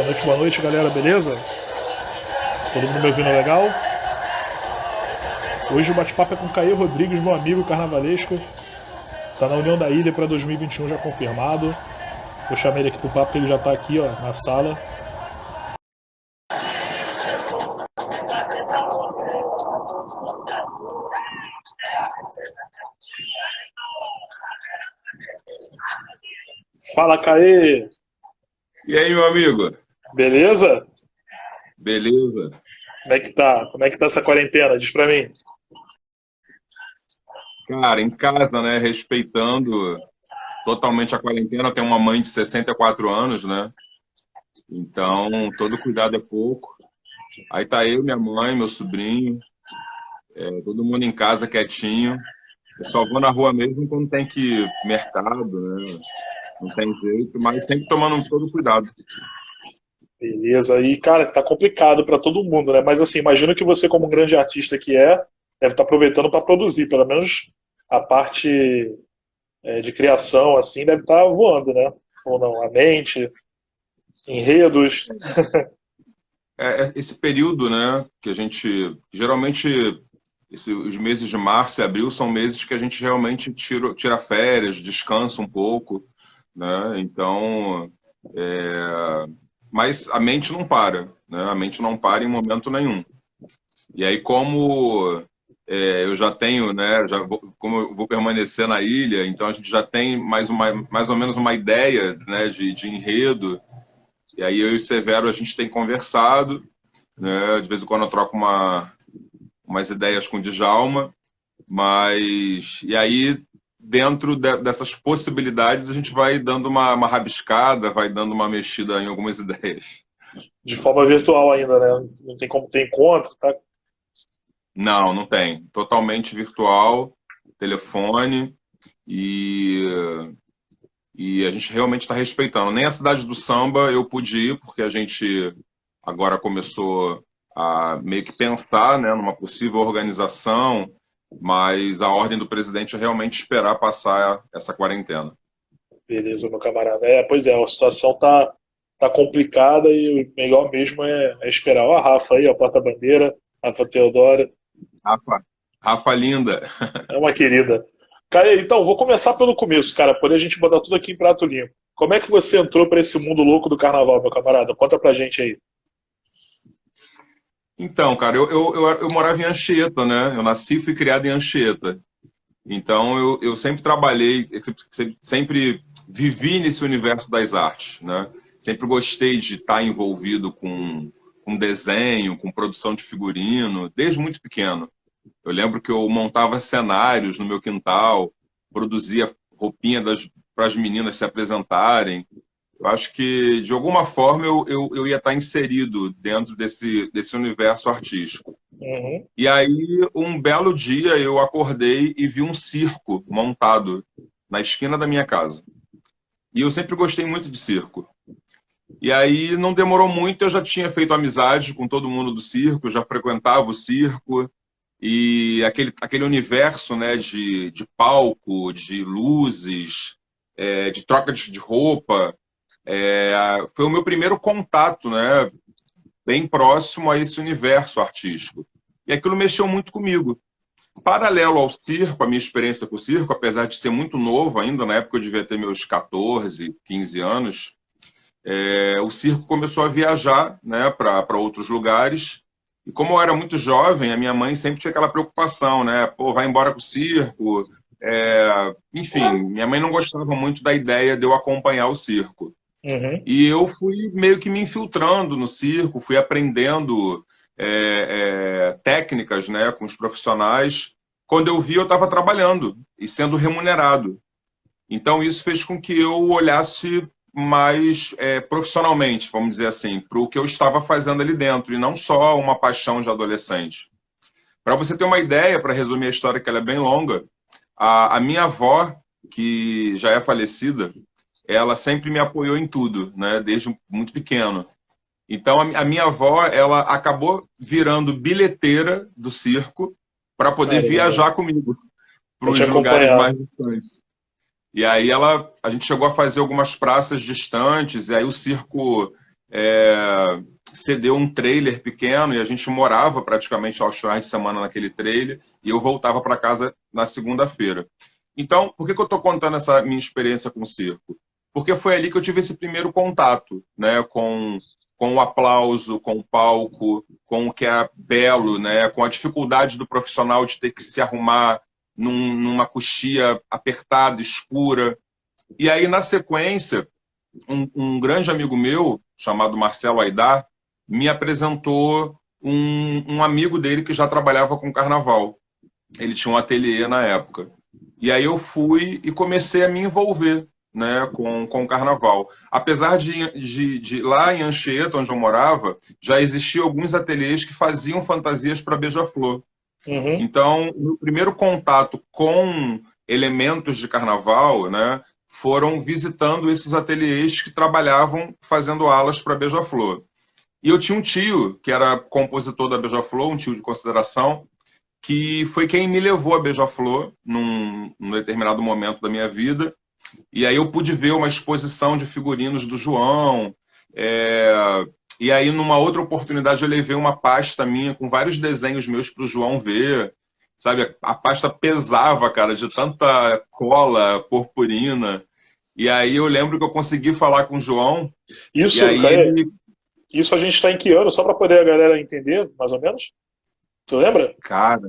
boa noite, galera, beleza? Todo mundo me ouvindo legal? Hoje o bate-papo é com Caê Rodrigues, meu amigo carnavalesco. Tá na União da Ilha para 2021 já confirmado. Eu chamei ele aqui pro papo, que ele já tá aqui, ó, na sala. Fala, Caê! E aí, meu amigo? Beleza? Beleza? Como é que tá? Como é que tá essa quarentena? Diz pra mim. Cara, em casa, né, respeitando totalmente a quarentena, eu tenho uma mãe de 64 anos, né? Então, todo cuidado é pouco. Aí tá eu, minha mãe, meu sobrinho, todo mundo em casa quietinho. Eu só vou na rua mesmo quando tem que ir mercado, né? Não tem jeito, mas sempre tomando todo cuidado. Beleza, e cara, tá complicado pra todo mundo, né? Mas assim, imagino que você, como um grande artista que é, deve estar aproveitando pra produzir, pelo menos a parte de criação, assim, deve estar voando, né? Ou não? A mente, enredos. Esse período, né, que a gente, geralmente, os meses de março e abril são meses que a gente realmente tira férias, descansa um pouco, né? Então, mas a mente não para, né? A mente não para em momento nenhum. E aí, como eu já tenho, né, como eu vou permanecer na ilha, então a gente já tem mais ou menos uma ideia, né, de enredo. E aí eu e o Severo a gente tem conversado, né? De vez em quando eu troco umas ideias com o Djalma, mas e aí dentro dessas possibilidades a gente vai dando uma rabiscada, vai dando uma mexida em algumas ideias. De forma virtual ainda, né? Não tem como ter encontro, tá? Não, não tem. Totalmente virtual, telefone e, e a gente realmente está respeitando. Nem a cidade do samba eu pude ir, porque a gente agora começou a meio que pensar, né, numa possível organização, mas a ordem do presidente é realmente esperar passar essa quarentena. Beleza, meu camarada. Pois é, a situação tá complicada e o melhor mesmo é esperar. Ó, a Rafa aí, a porta-bandeira, Rafa Teodora, Rafa, Rafa linda. é uma querida. Cara, então, vou começar pelo começo, cara, poder a gente botar tudo aqui em prato limpo. Como é que você entrou pra esse mundo louco do carnaval, meu camarada? Conta pra gente aí. Então, cara, eu morava em Anchieta, né? Eu nasci e fui criado em Anchieta. Então, eu sempre trabalhei, sempre vivi nesse universo das artes, né? Sempre gostei de estar envolvido com desenho, com produção de figurino, desde muito pequeno. Eu lembro que eu montava cenários no meu quintal, produzia roupinha para as meninas se apresentarem. Eu acho que, de alguma forma, eu ia estar inserido dentro desse universo artístico. Uhum. E aí, um belo dia, eu acordei e vi um circo montado na esquina da minha casa. E eu sempre gostei muito de circo. E aí, não demorou muito, eu já tinha feito amizade com todo mundo do circo, já frequentava o circo. E aquele universo, né, de palco, de luzes, de troca de roupa, foi o meu primeiro contato, né, bem próximo a esse universo artístico. E aquilo mexeu muito comigo. Paralelo ao circo, a minha experiência com o circo, apesar de ser muito novo ainda, na época eu devia ter meus 14, 15 anos, o circo começou a viajar, né, para outros lugares. E como eu era muito jovem, a minha mãe sempre tinha aquela preocupação, né? Pô, vai embora pro circo. Enfim, minha mãe não gostava muito da ideia de eu acompanhar o circo. Uhum. E eu fui meio que me infiltrando no circo, fui aprendendo técnicas, né, com os profissionais. Quando eu vi, eu estava trabalhando e sendo remunerado. Então, isso fez com que eu olhasse mais profissionalmente, vamos dizer assim, para o que eu estava fazendo ali dentro, e não só uma paixão de adolescente. Para você ter uma ideia, para resumir a história, que ela é bem longa, a minha avó, que já é falecida, ela sempre me apoiou em tudo, né, desde muito pequeno. Então, a minha avó, ela acabou virando bilheteira do circo para poder Caramba, viajar comigo para pra te os lugares acompanhar. mais distantes. E aí a gente chegou a fazer algumas praças distantes, e aí o circo cedeu um trailer pequeno e a gente morava praticamente aos finais de semana naquele trailer e eu voltava para casa na segunda-feira. Então, por que eu estou contando essa minha experiência com o circo? Porque foi ali que eu tive esse primeiro contato, né, com o aplauso, com o palco, com o que é belo, né, com a dificuldade do profissional de ter que se arrumar numa coxia apertada, escura. E aí, na sequência, um grande amigo meu, chamado Marcelo Aidar, me apresentou um amigo dele que já trabalhava com carnaval. Ele tinha um ateliê na época. E aí eu fui e comecei a me envolver, né, com o carnaval. Apesar de lá em Anchieta, onde eu morava, já existiam alguns ateliês que faziam fantasias para Beija-Flor. Uhum. Então, o meu primeiro contato com elementos de carnaval, né, foram visitando esses ateliês que trabalhavam fazendo alas para Beija-Flor. E eu tinha um tio, que era compositor da Beija-Flor, um tio de consideração, que foi quem me levou a Beija-Flor num determinado momento da minha vida. E aí eu pude ver uma exposição de figurinos do João. E aí, numa outra oportunidade, eu levei uma pasta minha com vários desenhos meus para o João ver. Sabe, a pasta pesava, cara, de tanta cola, purpurina. E aí eu lembro que eu consegui falar com o João, e Isso, aí ele, isso a gente está em que ano? Só para poder a galera entender, mais ou menos? Tu lembra? cara,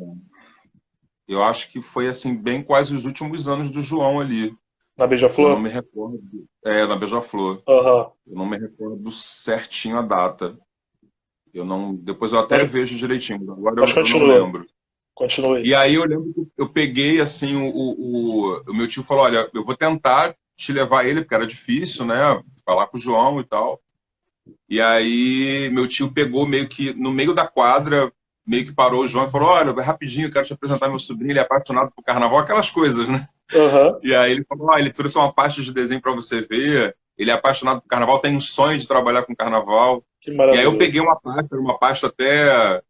eu acho que foi assim, bem quase os últimos anos do João ali. Na Eu não Beija-Flor? me recordo. Na Beija-Flor. Aham. Eu não me recordo certinho a data. Eu não, depois eu até Mas, vejo direitinho, mas agora mas eu não continua. lembro. Continua aí. E aí eu lembro que eu peguei assim, o meu tio falou, olha, eu vou tentar te levar ele, porque era difícil, né? Falar com o João e tal. E aí meu tio pegou meio que no meio da quadra, meio que parou o João e falou, olha, rapidinho, eu quero te apresentar meu sobrinho, ele é apaixonado por carnaval, aquelas coisas, né? Aham. E aí ele falou, ele trouxe uma pasta de desenho para você ver, ele é apaixonado por carnaval, tem um sonho de trabalhar com carnaval. Que E aí eu peguei maravilhoso. uma pasta até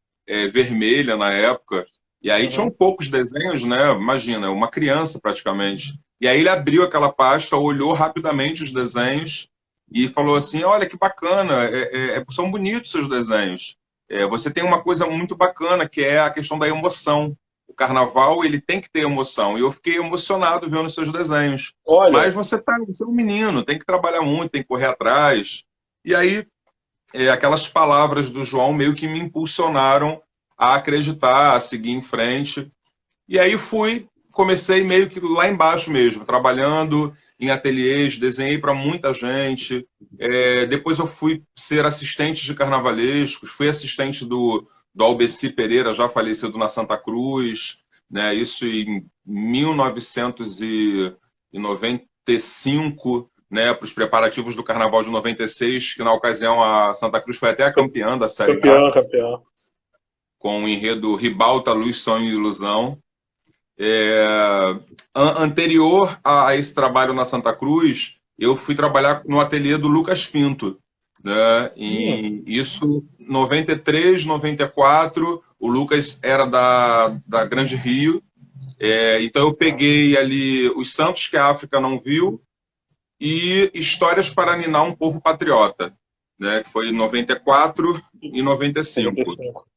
vermelha na época, e aí tinham Uhum. poucos desenhos, né? Imagina, uma criança praticamente. E aí ele abriu aquela pasta, olhou rapidamente os desenhos e falou assim, olha que bacana, são bonitos seus desenhos. Você tem uma coisa muito bacana, que é a questão da emoção. O carnaval, ele tem que ter emoção. E eu fiquei emocionado vendo os seus desenhos. Olha, Mas você é um menino, tem que trabalhar muito, tem que correr atrás. E aí, aquelas palavras do João meio que me impulsionaram a acreditar, a seguir em frente. E aí comecei meio que lá embaixo mesmo, trabalhando em ateliês, desenhei para muita gente. Depois eu fui ser assistente de carnavalescos, fui assistente do Albeci Pereira, já falecido na Santa Cruz, né? Isso em 1995, né? Para os preparativos do Carnaval de 96, que na ocasião a Santa Cruz foi até a campeã da Série A, campeão, campeão. com o enredo Ribalta, Luz, Sonho e Ilusão. É, Anterior a esse trabalho na Santa Cruz, eu fui trabalhar no ateliê do Lucas Pinto, né? Hum, E isso 93, 94, o Lucas era da Grande Rio, então eu peguei ali Os Santos que a África Não Viu e Histórias para Ninar um Povo Patriota, né? Que foi em 94 e 95. 95.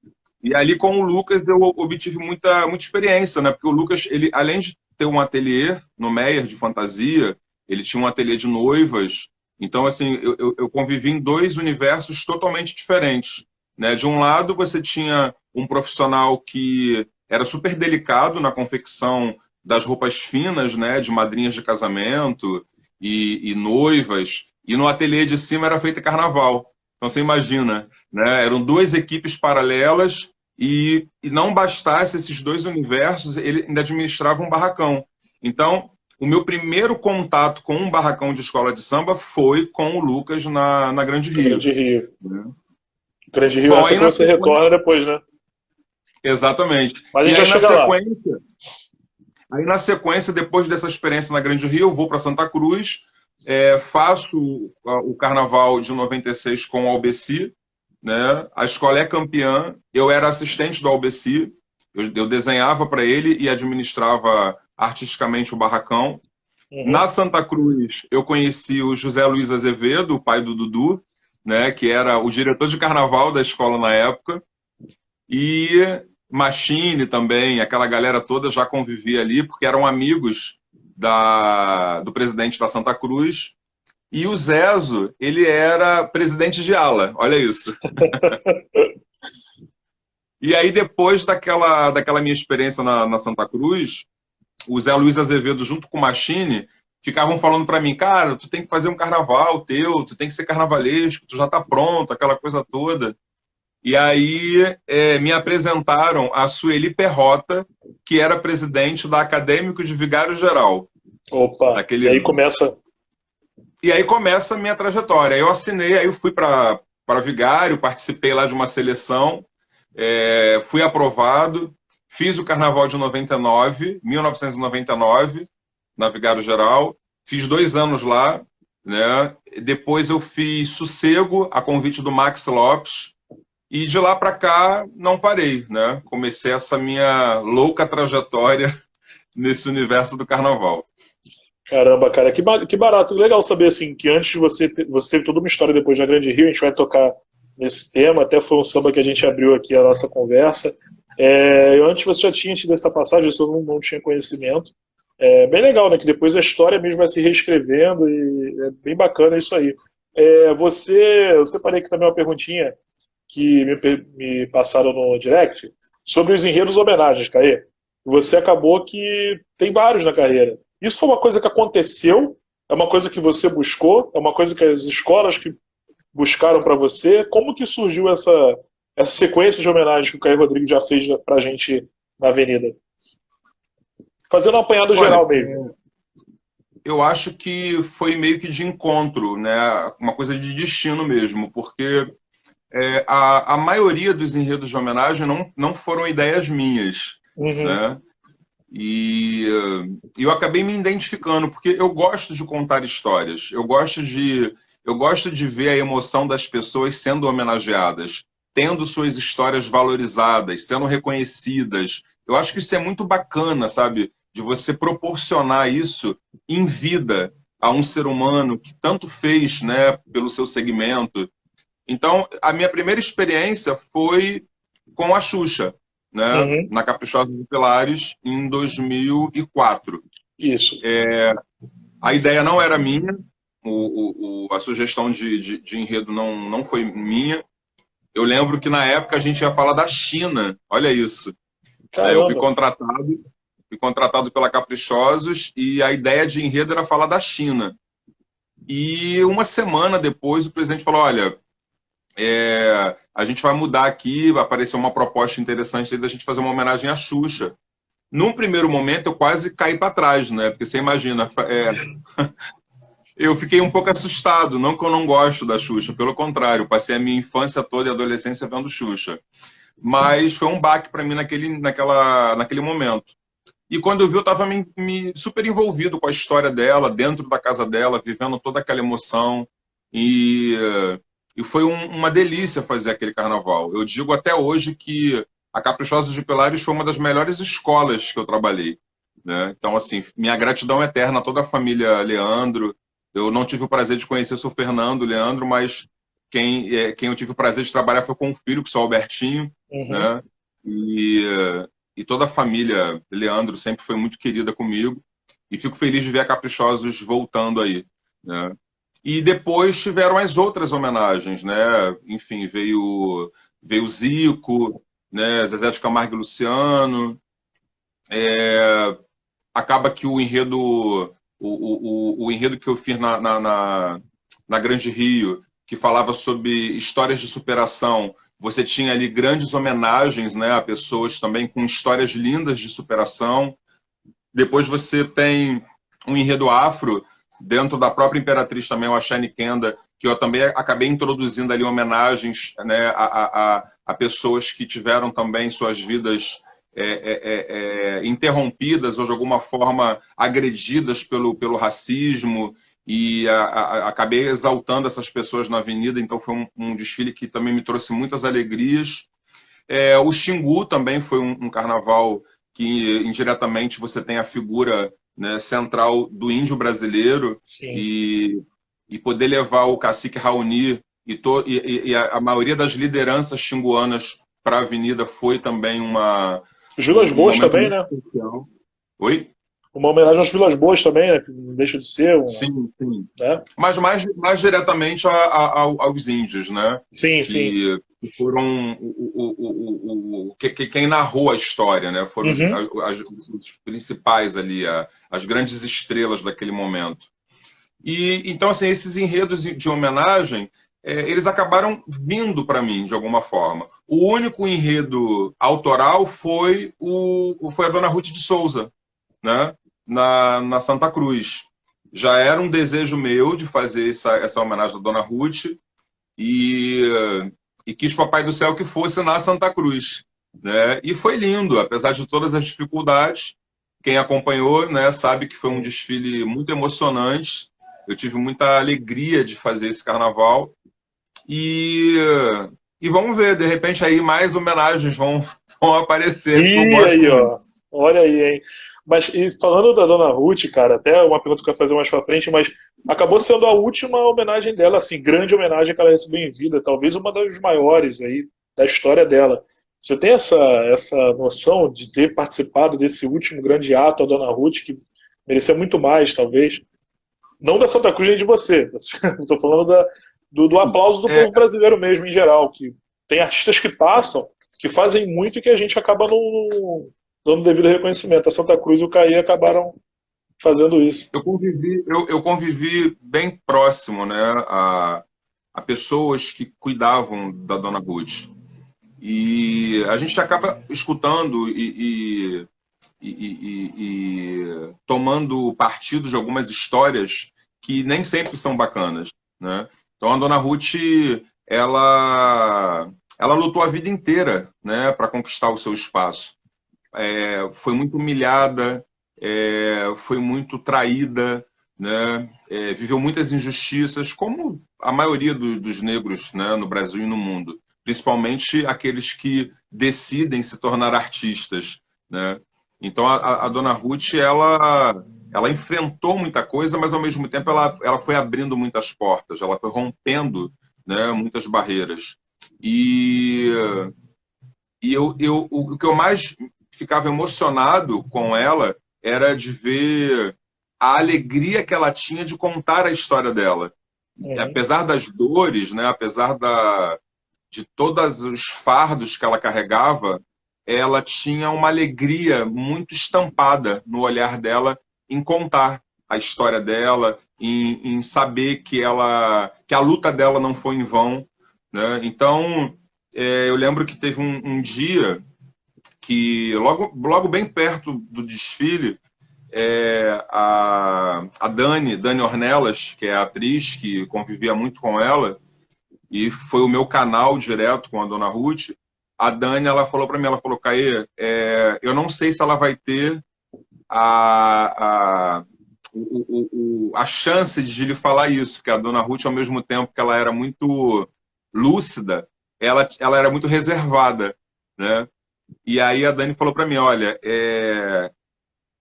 E ali com o Lucas eu obtive muita experiência, né? Porque o Lucas, ele, além de ter um ateliê no Meyer de fantasia, ele tinha um ateliê de noivas. Então, assim, eu convivi em dois universos totalmente diferentes, né? De um lado, você tinha um profissional que era super delicado na confecção das roupas finas, né? De madrinhas de casamento e noivas. E no ateliê de cima era feito carnaval. Então, você imagina, né? Eram duas equipes paralelas e não bastasse esses dois universos, ele ainda administrava um barracão. Então, o meu primeiro contato com um barracão de escola de samba foi com o Lucas na Grande Rio. Grande Rio. Né? Grande Rio, Bom, essa que você retorna depois, né? exatamente. Mas a E gente já chega lá. aí na sequência, depois dessa experiência na Grande Rio, eu vou para Santa Cruz, faço o Carnaval de 96 com o Albeci, né? A escola é campeã, eu era assistente do Albeci, eu desenhava para ele e administrava artisticamente o barracão. Uhum. Na Santa Cruz, eu conheci o José Luiz Azevedo, o pai do Dudu, né, que era o diretor de carnaval da escola na época, e Machine também, aquela galera toda já convivia ali, porque eram amigos do presidente da Santa Cruz, e o Zezo, ele era presidente de ala, olha isso. E aí, depois daquela minha experiência na Santa Cruz, o Zé Luiz Azevedo, junto com o Machine, ficavam falando para mim, cara, tu tem que fazer um carnaval teu, tu tem que ser carnavalesco, tu já tá pronto, aquela coisa toda. E aí me apresentaram a Sueli Perrota, que era presidente da Acadêmico de Vigário Geral. Opa, e Naquele aí ano. começa. E aí começa a minha trajetória. Eu assinei, aí eu fui para Vigário, participei lá de uma seleção, fui aprovado, fiz o Carnaval de 1999, na Vigário Geral, fiz 2 anos lá, né? Depois eu fiz Sossego, a convite do Max Lopes, e de lá para cá não parei, né? Comecei essa minha louca trajetória nesse universo do carnaval. Caramba, cara, que barato. Legal saber, assim, que antes de você teve toda uma história depois da Grande Rio, a gente vai tocar nesse tema, até foi um samba que a gente abriu aqui a nossa conversa. Antes você já tinha tido essa passagem, isso eu não tinha conhecimento. É bem legal, né, que depois a história mesmo vai se reescrevendo e é bem bacana isso aí. Eu separei aqui também uma perguntinha que me passaram no direct sobre os enredos homenagens, Caê. Você acabou que tem vários na carreira. Isso foi uma coisa que aconteceu? É uma coisa que você buscou? É uma coisa que as escolas que buscaram para você? Como que surgiu essa sequência de homenagens que o Caio Rodrigues já fez pra gente na Avenida? Fazendo um apanhado Olha, geral mesmo. eu acho que foi meio que de encontro, né? Uma coisa de destino mesmo, porque a maioria dos enredos de homenagem não foram ideias minhas, Uhum, né? E eu acabei me identificando, porque eu gosto de contar histórias, eu gosto de ver a emoção das pessoas sendo homenageadas, tendo suas histórias valorizadas, sendo reconhecidas. Eu acho que isso é muito bacana, sabe? De você proporcionar isso em vida a um ser humano que tanto fez, né, pelo seu segmento. Então, a minha primeira experiência foi com a Xuxa, né, uhum, na Caprichosa de Pilares, em 2004. isso. A ideia não era minha, a sugestão de enredo não foi minha. Eu lembro que na época a gente ia falar da China, olha isso. Né, eu Caramba. fui contratado pela Caprichosos e a ideia de enredo era falar da China. E uma semana depois o presidente falou, olha, a gente vai mudar aqui, vai aparecer uma proposta interessante da gente fazer uma homenagem à Xuxa. Num primeiro momento, eu quase caí para trás, né? Porque você imagina, eu fiquei um pouco assustado, não que eu não gosto da Xuxa, pelo contrário, eu passei a minha infância toda e adolescência vendo Xuxa. Mas foi um baque para mim naquele momento. E quando eu vi, eu estava me super envolvido com a história dela, dentro da casa dela, vivendo toda aquela emoção. E, e foi uma delícia fazer aquele carnaval. Eu digo até hoje que a Caprichosa de Pilares foi uma das melhores escolas que eu trabalhei. Né? Então, assim, minha gratidão eterna a toda a família Leandro. Eu não tive o prazer de conhecer o seu Fernando Leandro, mas quem eu tive o prazer de trabalhar foi com o filho, que é o Albertinho, Uhum. né? E, e toda a família Leandro sempre foi muito querida comigo. E fico feliz de ver a Caprichosos voltando aí, né? E depois tiveram as outras homenagens, né? Enfim, veio Zico, né? Zezé de Camargo e Luciano. Acaba que o enredo que eu fiz na Grande Rio, que falava sobre histórias de superação, você tinha ali grandes homenagens, né, a pessoas também com histórias lindas de superação. Depois você tem um enredo afro, dentro da própria Imperatriz também, o Ashani Kenda, que eu também acabei introduzindo ali homenagens, né, a pessoas que tiveram também suas vidas interrompidas ou de alguma forma agredidas pelo racismo, e acabei exaltando essas pessoas na avenida, então foi um desfile que também me trouxe muitas alegrias. O Xingu também foi um carnaval que indiretamente você tem a figura, né, central do índio brasileiro, Sim. e poder levar o cacique Raoni e a maioria das lideranças xinguanas para a avenida foi também Vilas um Boas momento também, muito né? especial. Oi? Uma homenagem às Vilas Boas também, né? Que não deixa de ser Sim, sim. né? Mas mais diretamente aos índios, né? Sim, sim. Que foram quem narrou a história, né? Foram Uhum. os principais ali, as grandes estrelas daquele momento. E então, assim, esses enredos de homenagem, eles acabaram vindo para mim de alguma forma. O único enredo autoral foi a Dona Ruth de Souza, né? Na Santa Cruz. Já era um desejo meu de fazer essa homenagem à Dona Ruth e, e quis Papai do Céu que fosse na Santa Cruz, né? E foi lindo, apesar de todas as dificuldades. Quem acompanhou, né, sabe que foi um desfile muito emocionante. Eu tive muita alegria de fazer esse carnaval e, e vamos ver, de repente aí mais homenagens vão aparecer, porque eu E gosto aí, muito. ó. Olha aí, hein? Mas e falando da Dona Ruth, cara, até uma pergunta que eu ia fazer mais pra frente, mas acabou sendo a última homenagem dela, assim, grande homenagem que ela recebeu em vida, talvez uma das maiores aí da história dela. Você tem essa noção de ter participado desse último grande ato à Dona Ruth, que merecia muito mais, talvez? Não da Santa Cruz nem de você. Estou falando do aplauso do É, povo brasileiro mesmo, em geral. Que tem artistas que passam, que fazem muito e que a gente acaba não dando devido reconhecimento. A Santa Cruz e o Caí acabaram fazendo isso. eu convivi bem próximo, né, a pessoas que cuidavam da Dona Ruth. E a gente acaba escutando e tomando partido de algumas histórias que nem sempre são bacanas, né? Então a Dona Ruth, ela lutou a vida inteira, né, para conquistar o seu espaço. Foi muito humilhada, foi muito traída, né? Viveu muitas injustiças, como a maioria dos negros, né, no Brasil e no mundo, principalmente aqueles que decidem se tornar artistas, né? Então a Dona Ruth, ela enfrentou muita coisa, mas ao mesmo tempo ela foi abrindo muitas portas, ela foi rompendo, né, muitas barreiras. E, o que eu mais ficava emocionado com ela era de ver a alegria que ela tinha de contar a história dela. Uhum. Apesar das dores, né, apesar de todos os fardos que ela carregava, ela tinha uma alegria muito estampada no olhar dela em contar a história dela, em saber que a luta dela não foi em vão, né? Então, eu lembro que teve um dia que logo bem perto do desfile, a Dani Ornelas, que é a atriz que convivia muito com ela, e foi o meu canal direto com a Dona Ruth, a Dani, ela falou para mim, ela falou, Caê, eu não sei se ela vai ter a, a, a chance de lhe falar isso, porque a Dona Ruth, ao mesmo tempo que ela era muito lúcida, ela era muito reservada, né? E aí a Dani falou para mim, olha,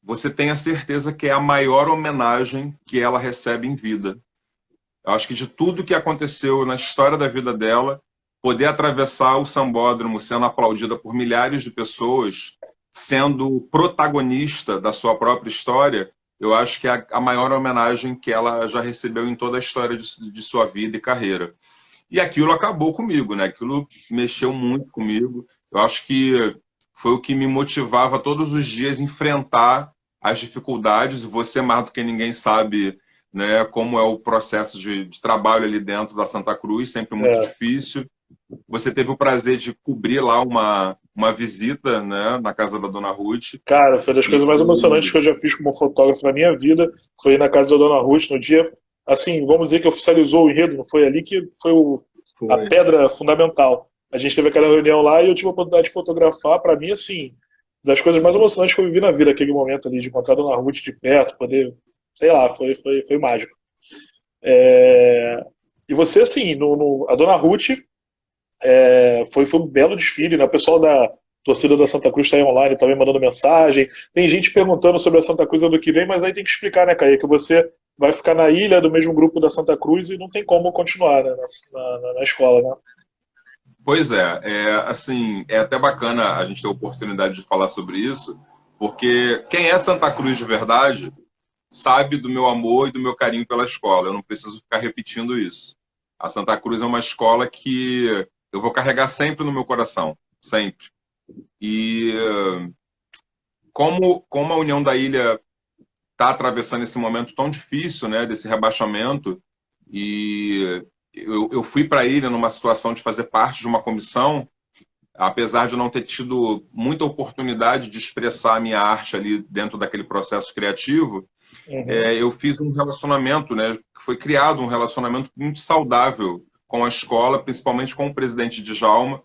você tem a certeza que é a maior homenagem que ela recebe em vida. Eu acho que de tudo que aconteceu na história da vida dela, poder atravessar o sambódromo sendo aplaudida por milhares de pessoas, sendo protagonista da sua própria história, eu acho que é a maior homenagem que ela já recebeu em toda a história de sua vida e carreira. E aquilo acabou comigo, né? Aquilo mexeu muito comigo. Eu acho que foi o que me motivava todos os dias a enfrentar as dificuldades. Você, mais do que ninguém, sabe, né, como é o processo de trabalho ali dentro da Santa Cruz, sempre muito É. difícil. Você teve o prazer de cobrir lá uma visita, né, na casa da Dona Ruth. Cara, foi das E coisas mais emocionantes que eu já fiz como fotógrafo na minha vida. Foi na casa da Dona Ruth, no dia, assim, vamos dizer que oficializou o enredo, não foi ali que foi a foi. pedra fundamental. A gente teve aquela reunião lá e eu tive a oportunidade de fotografar, para mim, assim, das coisas mais emocionantes que eu vivi na vida, aquele momento ali, de encontrar a Dona Ruth de perto, poder, sei lá, foi mágico. E você, assim, a Dona Ruth foi um belo desfile, né? O pessoal da torcida da Santa Cruz está aí online também mandando mensagem. Tem gente perguntando sobre a Santa Cruz ano que vem, mas aí tem que explicar, né, Caí, que você vai ficar na ilha do mesmo grupo da Santa Cruz e não tem como continuar, né, na escola, né? Pois é, assim, é até bacana a gente ter a oportunidade de falar sobre isso, porque quem é Santa Cruz de verdade sabe do meu amor e do meu carinho pela escola. Eu não preciso ficar repetindo isso. A Santa Cruz é uma escola que eu vou carregar sempre no meu coração, sempre. E como a União da Ilha está atravessando esse momento tão difícil, né, desse rebaixamento, e eu fui para a ilha numa situação de fazer parte de uma comissão, apesar de não ter tido muita oportunidade de expressar a minha arte ali dentro daquele processo criativo, Uhum. eu fiz um relacionamento, né, que foi criado um relacionamento muito saudável com a escola, principalmente com o presidente Djalma,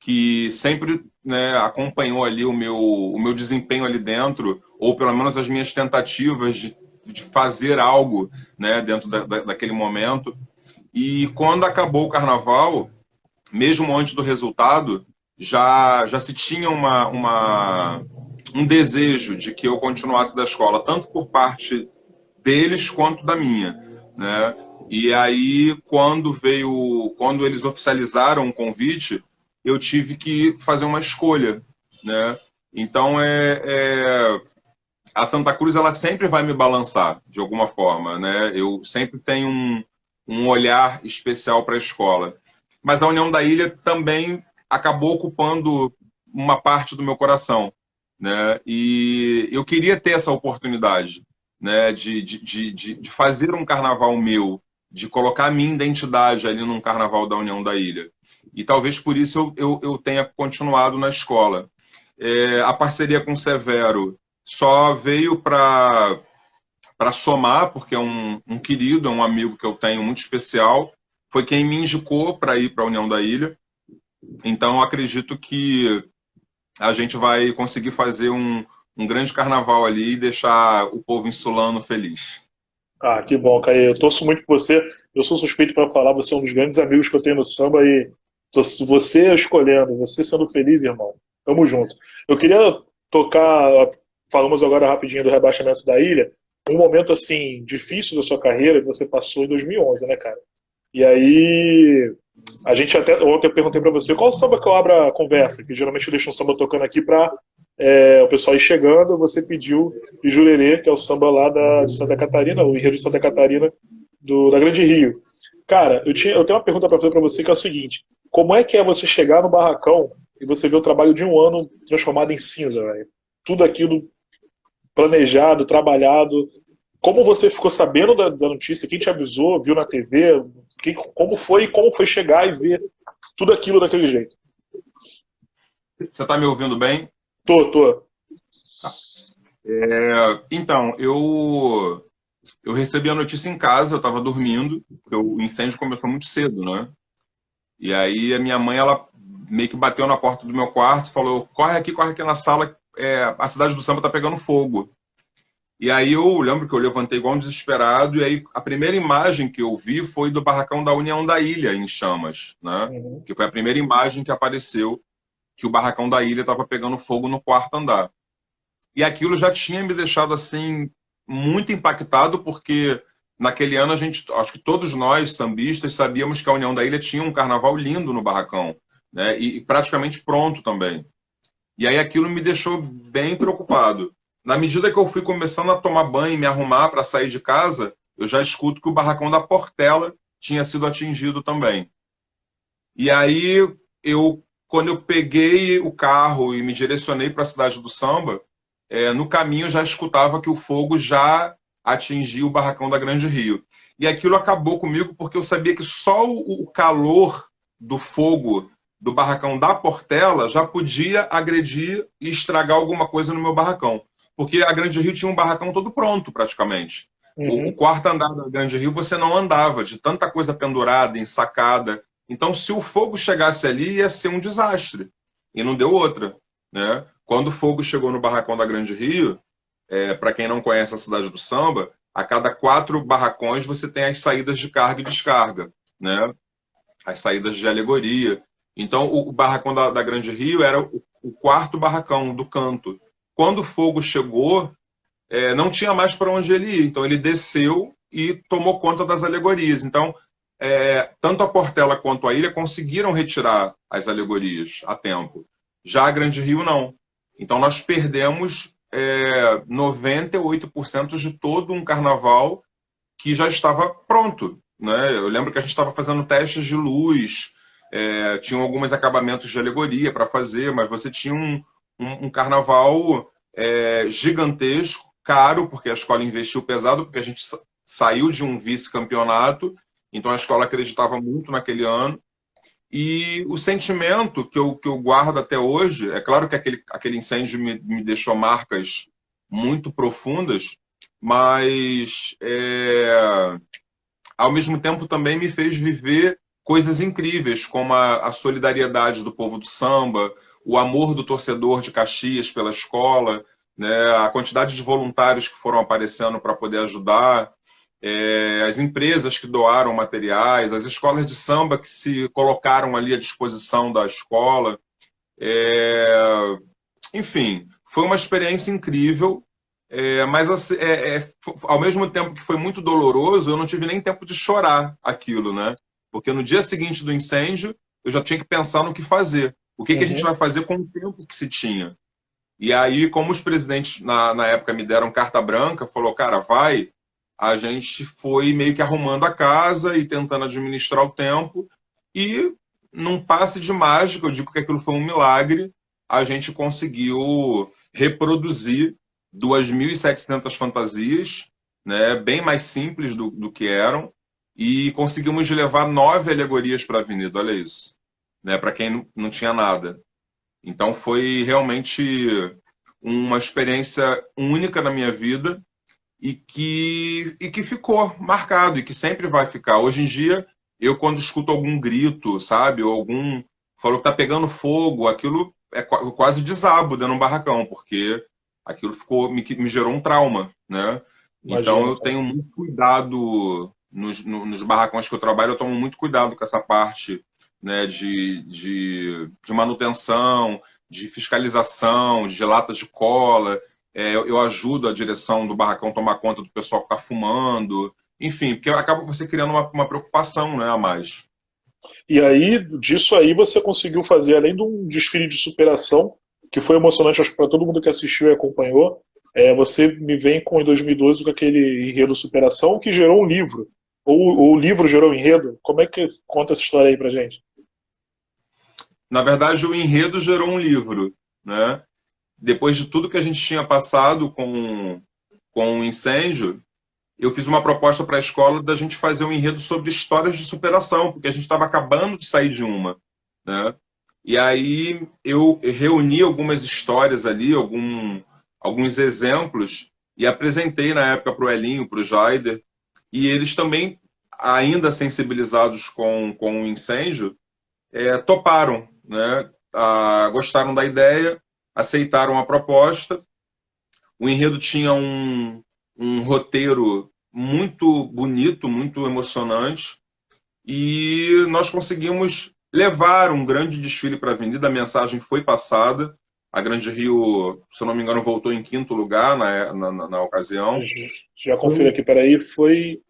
que sempre, né, acompanhou ali o meu desempenho ali dentro, ou pelo menos as minhas tentativas de fazer algo, né, dentro daquele momento. E quando acabou o carnaval, mesmo antes do resultado, já se tinha um desejo de que eu continuasse da escola, tanto por parte deles quanto da minha, né? E aí, quando eles oficializaram o convite, eu tive que fazer uma escolha, né? Então, a Santa Cruz ela sempre vai me balançar, de alguma forma, né? Eu sempre tenho um olhar especial para a escola. Mas a União da Ilha também acabou ocupando uma parte do meu coração, né? E eu queria ter essa oportunidade, né? De fazer um carnaval meu, de colocar a minha identidade ali num carnaval da União da Ilha. E talvez por isso eu tenha continuado na escola. A parceria com o Severo só veio para somar, porque é um querido, é um amigo que eu tenho muito especial, foi quem me indicou para ir para a União da Ilha. Então, eu acredito que a gente vai conseguir fazer um grande carnaval ali e deixar o povo insulano feliz. Ah, que bom, Caê. Eu torço muito por você. Eu sou suspeito para falar, você é um dos grandes amigos que eu tenho no samba e você escolhendo, você sendo feliz, irmão. Tamo junto. Eu queria tocar, falamos agora rapidinho do rebaixamento da ilha, um momento assim difícil da sua carreira que você passou em 2011, né, cara? E aí, a gente até ontem eu perguntei para você qual samba que eu abro a conversa, que geralmente eu deixo um samba tocando aqui para o pessoal ir chegando. Você pediu de Jurerê, que é o samba lá de Santa Catarina, o enredo de Santa Catarina da Grande Rio. Cara, eu tenho uma pergunta para fazer para você que é o seguinte: como é que é você chegar no barracão e você ver o trabalho de um ano transformado em cinza, velho? Tudo aquilo planejado, trabalhado. Como você ficou sabendo da notícia? Quem te avisou? Viu na TV? Como foi chegar e ver tudo aquilo daquele jeito? Você está me ouvindo bem? Tô. Então, eu recebi a notícia em casa, eu estava dormindo, porque o incêndio começou muito cedo, né? E aí a minha mãe, ela meio que bateu na porta do meu quarto e falou: corre aqui na sala, a cidade do samba tá pegando fogo. E aí eu lembro que eu levantei igual um desesperado, e aí a primeira imagem que eu vi foi do barracão da União da Ilha em chamas, né? Uhum. Que foi a primeira imagem que apareceu, que o barracão da ilha estava pegando fogo no quarto andar. E aquilo já tinha me deixado assim muito impactado, porque naquele ano a gente, acho que todos nós sambistas sabíamos que a União da Ilha tinha um carnaval lindo no barracão, né? E praticamente pronto também. E aí aquilo me deixou bem preocupado. Na medida que eu fui começando a tomar banho e me arrumar para sair de casa, eu já escuto que o barracão da Portela tinha sido atingido também. E aí quando eu peguei o carro e me direcionei para a cidade do samba, no caminho eu já escutava que o fogo já atingia o barracão da Grande Rio. E aquilo acabou comigo porque eu sabia que só o calor do fogo do barracão da Portela já podia agredir e estragar alguma coisa no meu barracão. Porque a Grande Rio tinha um barracão todo pronto, praticamente. O Uhum. quarto andar da Grande Rio você não andava, de tanta coisa pendurada, ensacada. Então, se o fogo chegasse ali, ia ser um desastre. E não deu outra, né? Quando o fogo chegou no barracão da Grande Rio, para quem não conhece a cidade do samba, a cada 4 barracões você tem as saídas de carga e descarga, né? As saídas de alegoria. Então, o barracão da Grande Rio era o quarto barracão do canto. Quando o fogo chegou, não tinha mais para onde ele ir. Então, ele desceu e tomou conta das alegorias. Então, tanto a Portela quanto a Ilha conseguiram retirar as alegorias a tempo. Já a Grande Rio, não. Então, nós perdemos 98% de todo um carnaval que já estava pronto. Né? Eu lembro que a gente estava fazendo testes de luz, tinham alguns acabamentos de alegoria para fazer, mas você tinha um carnaval gigantesco, caro, porque a escola investiu pesado, porque a gente saiu de um vice-campeonato, então a escola acreditava muito naquele ano. E o sentimento que eu guardo até hoje, é claro que aquele incêndio me deixou marcas muito profundas, mas ao mesmo tempo também me fez viver coisas incríveis, como a solidariedade do povo do samba, o amor do torcedor de Caxias pela escola, né, a quantidade de voluntários que foram aparecendo para poder ajudar, as empresas que doaram materiais, as escolas de samba que se colocaram ali à disposição da escola. Enfim, foi uma experiência incrível, mas assim, ao mesmo tempo que foi muito doloroso, eu não tive nem tempo de chorar aquilo, né? Porque no dia seguinte do incêndio, eu já tinha que pensar no que fazer. O que a gente Uhum. vai fazer com o tempo que se tinha? E aí, como os presidentes na época me deram carta branca, falou, cara, vai, a gente foi meio que arrumando a casa e tentando administrar o tempo. E num passe de mágica, eu digo que aquilo foi um milagre, a gente conseguiu reproduzir 2.700 fantasias, né, bem mais simples do que eram, e conseguimos levar 9 alegorias para a Avenida, olha isso, né, para quem não tinha nada. Então foi realmente uma experiência única na minha vida e que ficou marcado e que sempre vai ficar. Hoje em dia, eu quando escuto algum grito, sabe, ou algum falou que tá pegando fogo, aquilo eu quase desabo dentro de um barracão, porque aquilo me gerou um trauma, né? Então Imagino, eu cara. tenho muito cuidado nos barracões que eu trabalho, eu tomo muito cuidado com essa parte, né, de manutenção, de fiscalização, de latas de cola. Eu ajudo a direção do barracão a tomar conta do pessoal que está fumando, enfim, porque acaba você criando uma preocupação, né, a mais. E aí, disso aí, você conseguiu fazer, além de um desfile de superação, que foi emocionante, acho que para todo mundo que assistiu e acompanhou, você me vem com, em 2012, com aquele enredo Superação, que gerou um livro. Ou o livro gerou um enredo? Como é que conta essa história aí pra gente? Na verdade, o enredo gerou um livro, né? Depois de tudo que a gente tinha passado com o incêndio, eu fiz uma proposta para a escola da gente fazer um enredo sobre histórias de superação, porque a gente estava acabando de sair de uma, né? E aí eu reuni algumas histórias ali, alguns exemplos, e apresentei na época para o Elinho, para o Jaider, e eles também, ainda sensibilizados com o incêndio, toparam, né? Gostaram da ideia, aceitaram a proposta. O enredo tinha um roteiro muito bonito, muito emocionante, e nós conseguimos levar um grande desfile para a Avenida. A mensagem foi passada. A Grande Rio, se eu não me engano, voltou em quinto lugar na ocasião. Já confiro Foi, aqui, peraí, foi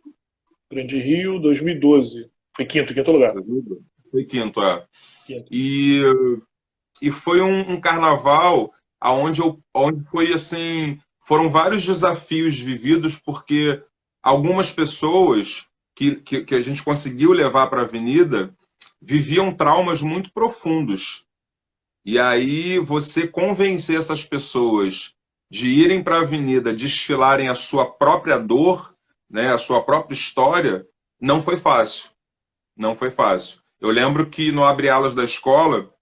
Grande Rio 2012. Foi quinto lugar. foi quinto, é. Quinto. E, e foi um carnaval onde foi assim, foram vários desafios vividos, porque algumas pessoas que a gente conseguiu levar para a avenida viviam traumas muito profundos. E aí você convencer essas pessoas de irem para a avenida, desfilarem a sua própria dor, né, a sua própria história, não foi fácil. Não foi fácil. Eu lembro que no Abre Alas da escola,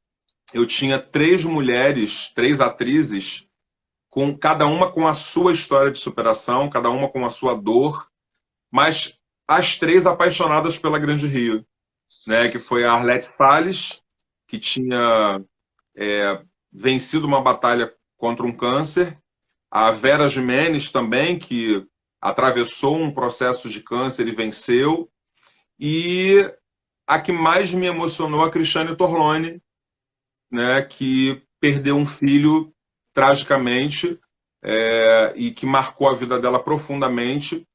eu tinha 3 mulheres, 3 atrizes, com cada uma com a sua história de superação, cada uma com a sua dor, mas as 3 apaixonadas pela Grande Rio, né? Que foi a Arlete Salles, que tinha vencido uma batalha contra um câncer, a Vera Jimenez também, que atravessou um processo de câncer e venceu, e a que mais me emocionou, a Cristiane Torlone, né, que perdeu um filho tragicamente, e que marcou a vida dela profundamente.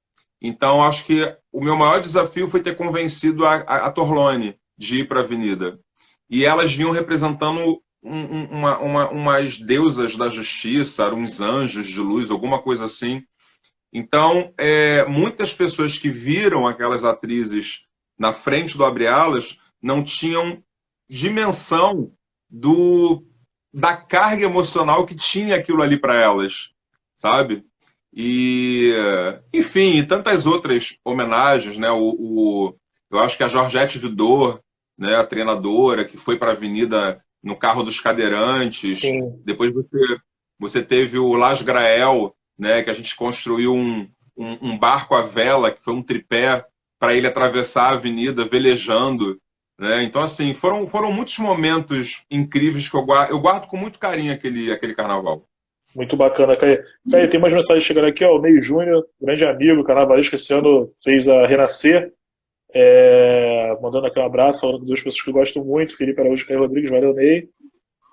Então, acho que o meu maior desafio foi ter convencido a Torlone de ir para a Avenida. E elas vinham representando umas deusas da justiça, uns anjos de luz, alguma coisa assim. Então, muitas pessoas que viram aquelas atrizes na frente do Abre Alas não tinham dimensão da carga emocional que tinha aquilo ali para elas, sabe? E, enfim, e tantas outras homenagens, né? Eu acho que a Georgette Vidor, né, a treinadora que foi para a Avenida no carro dos cadeirantes. Sim. Depois você teve o Las Grael, né, que a gente construiu um barco à vela, que foi um tripé para ele atravessar a avenida velejando. Né? Então, assim, foram muitos momentos incríveis que eu guardo com muito carinho aquele carnaval. Muito bacana, Caio. Caio, tem mais mensagens chegando aqui, ó. O Ney Júnior, grande amigo, carnavalesco, esse ano fez a Renascer. Mandando aqui um abraço, falando com duas pessoas que eu gosto muito, Felipe Araújo e Caio Rodrigues, valeu, Ney.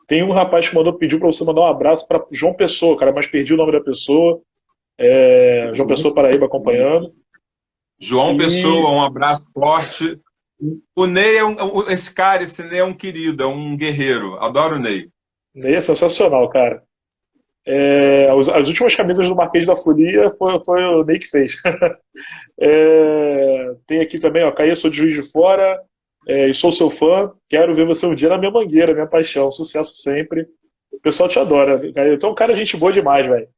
Tem um rapaz que pediu para você mandar um abraço para João Pessoa, cara, mas perdi o nome da pessoa. João Pessoa Paraíba acompanhando. João E Pessoa, um abraço forte. O Ney esse Ney é um querido, é um guerreiro. Adoro o Ney. Ney é sensacional, cara. As últimas camisas do Marquês da Folia foi o Ney que fez. Tem aqui também, ó, Caí, sou de Juiz de Fora, e sou seu fã, quero ver você um dia na minha mangueira, minha paixão, sucesso sempre. O pessoal te adora, Caí. Então, cara, gente boa demais, velho.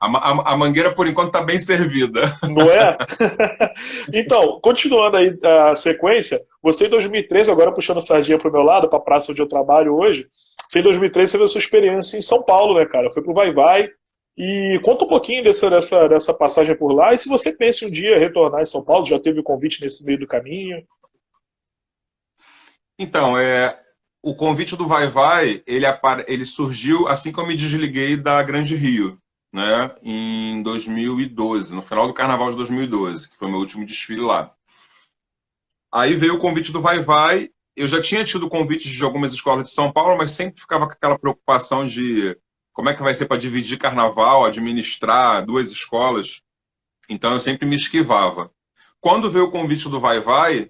A Mangueira, por enquanto, está bem servida. Não é? Então, continuando aí a sequência, você em 2013, agora puxando a sardinha pro meu lado, para a praça onde eu trabalho hoje, você em 2013 você teve a sua experiência em São Paulo, né, cara? Foi pro Vai Vai. E conta um pouquinho dessa passagem por lá. E se você pensa um dia retornar em São Paulo, já teve o convite nesse meio do caminho? Então, o convite do Vai Vai, ele surgiu assim que eu me desliguei da Grande Rio, né, em 2012, no final do Carnaval de 2012, que foi meu último desfile lá. Aí veio o convite do Vai Vai. Eu já tinha tido convites de algumas escolas de São Paulo, mas sempre ficava com aquela preocupação de como é que vai ser para dividir carnaval, administrar duas escolas. Então eu sempre me esquivava. Quando veio o convite do Vai Vai,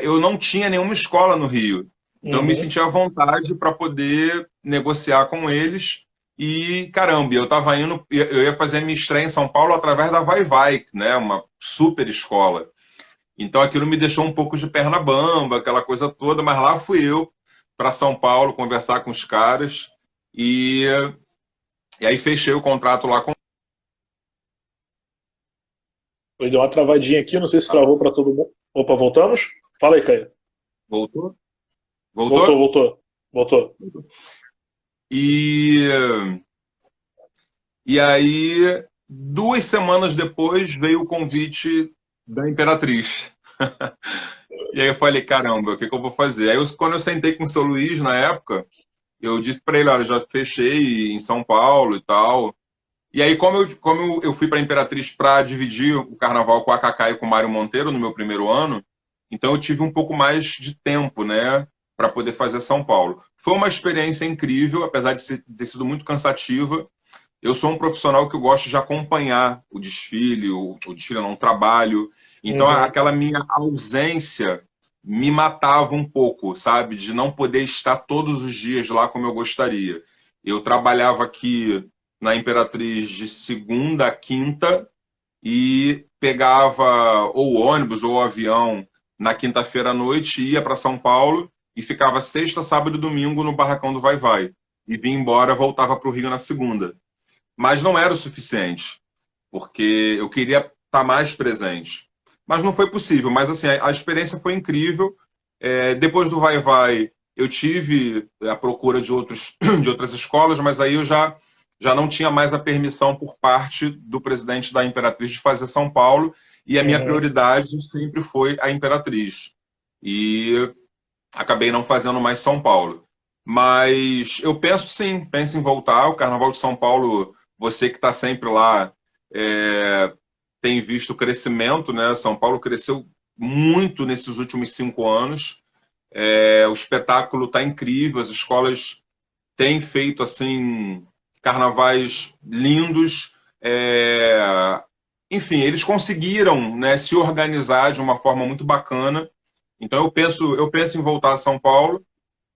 eu não tinha nenhuma escola no Rio. Então eu me Uhum. sentia à vontade para poder negociar com eles. E, caramba, eu ia fazer a minha estreia em São Paulo através da Vai Vai, né? Uma super escola. Então aquilo me deixou um pouco de perna bamba, aquela coisa toda, mas lá fui eu para São Paulo conversar com os caras e, e aí fechei o contrato lá com. Deu uma travadinha aqui, não sei se travou para todo mundo. Opa, voltamos? Fala aí, Caio. Voltou? Voltou, Voltou? voltou. Voltou. E, e aí, 2 semanas depois, veio o convite da Imperatriz. E aí eu falei, caramba, o que eu vou fazer? Quando eu sentei com o seu Luiz na época, eu disse para ele, olha, já fechei em São Paulo e tal. E aí, como eu fui para a Imperatriz para dividir o carnaval com a Cacá e com o Mário Monteiro no meu primeiro ano, então eu tive um pouco mais de tempo, né, para poder fazer São Paulo. Foi uma experiência incrível, apesar de ter sido muito cansativa. Eu sou um profissional que eu gosto de acompanhar o desfile, o desfile não, o trabalho. Então, Uhum. aquela minha ausência me matava um pouco, sabe? De não poder estar todos os dias lá como eu gostaria. Eu trabalhava aqui na Imperatriz de segunda a quinta e pegava ou ônibus ou avião na quinta-feira à noite, ia para São Paulo e ficava sexta, sábado e domingo no barracão do Vai Vai. E vinha embora, voltava para o Rio na segunda. Mas não era o suficiente, porque eu queria estar mais presente. Mas não foi possível. Mas assim, a experiência foi incrível. Depois do Vai Vai, eu tive a procura de outras escolas, mas aí eu já não tinha mais a permissão por parte do presidente da Imperatriz de fazer São Paulo, e a minha Uhum. prioridade sempre foi a Imperatriz. E acabei não fazendo mais São Paulo. Mas eu penso sim, penso em voltar. O Carnaval de São Paulo, você que está sempre lá, tem visto o crescimento, né? São Paulo cresceu muito nesses últimos 5 anos. O espetáculo está incrível, as escolas têm feito assim carnavais lindos. enfim, eles conseguiram, né, se organizar de uma forma muito bacana. Então eu penso em voltar a São Paulo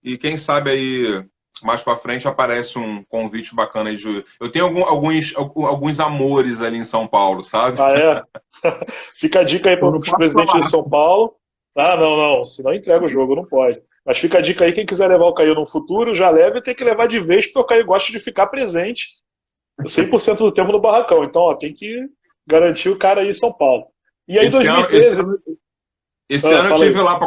e quem sabe aí mais para frente aparece um convite bacana aí de... Eu tenho alguns amores ali em São Paulo, sabe? Ah, é? Fica a dica aí para Eu não os posso presidentes de falar. São Paulo. Ah, não, não, senão entrega o jogo, não pode. Mas fica a dica aí, quem quiser levar o Caio no futuro, já leva e tem que levar de vez, porque o Caio gosta de ficar presente 100% do tempo no barracão. Então, ó, tem que garantir o cara aí em São Paulo. E aí, Esse ano, esse 2013. ano, esse Ah, ano eu fala tive aí. lá,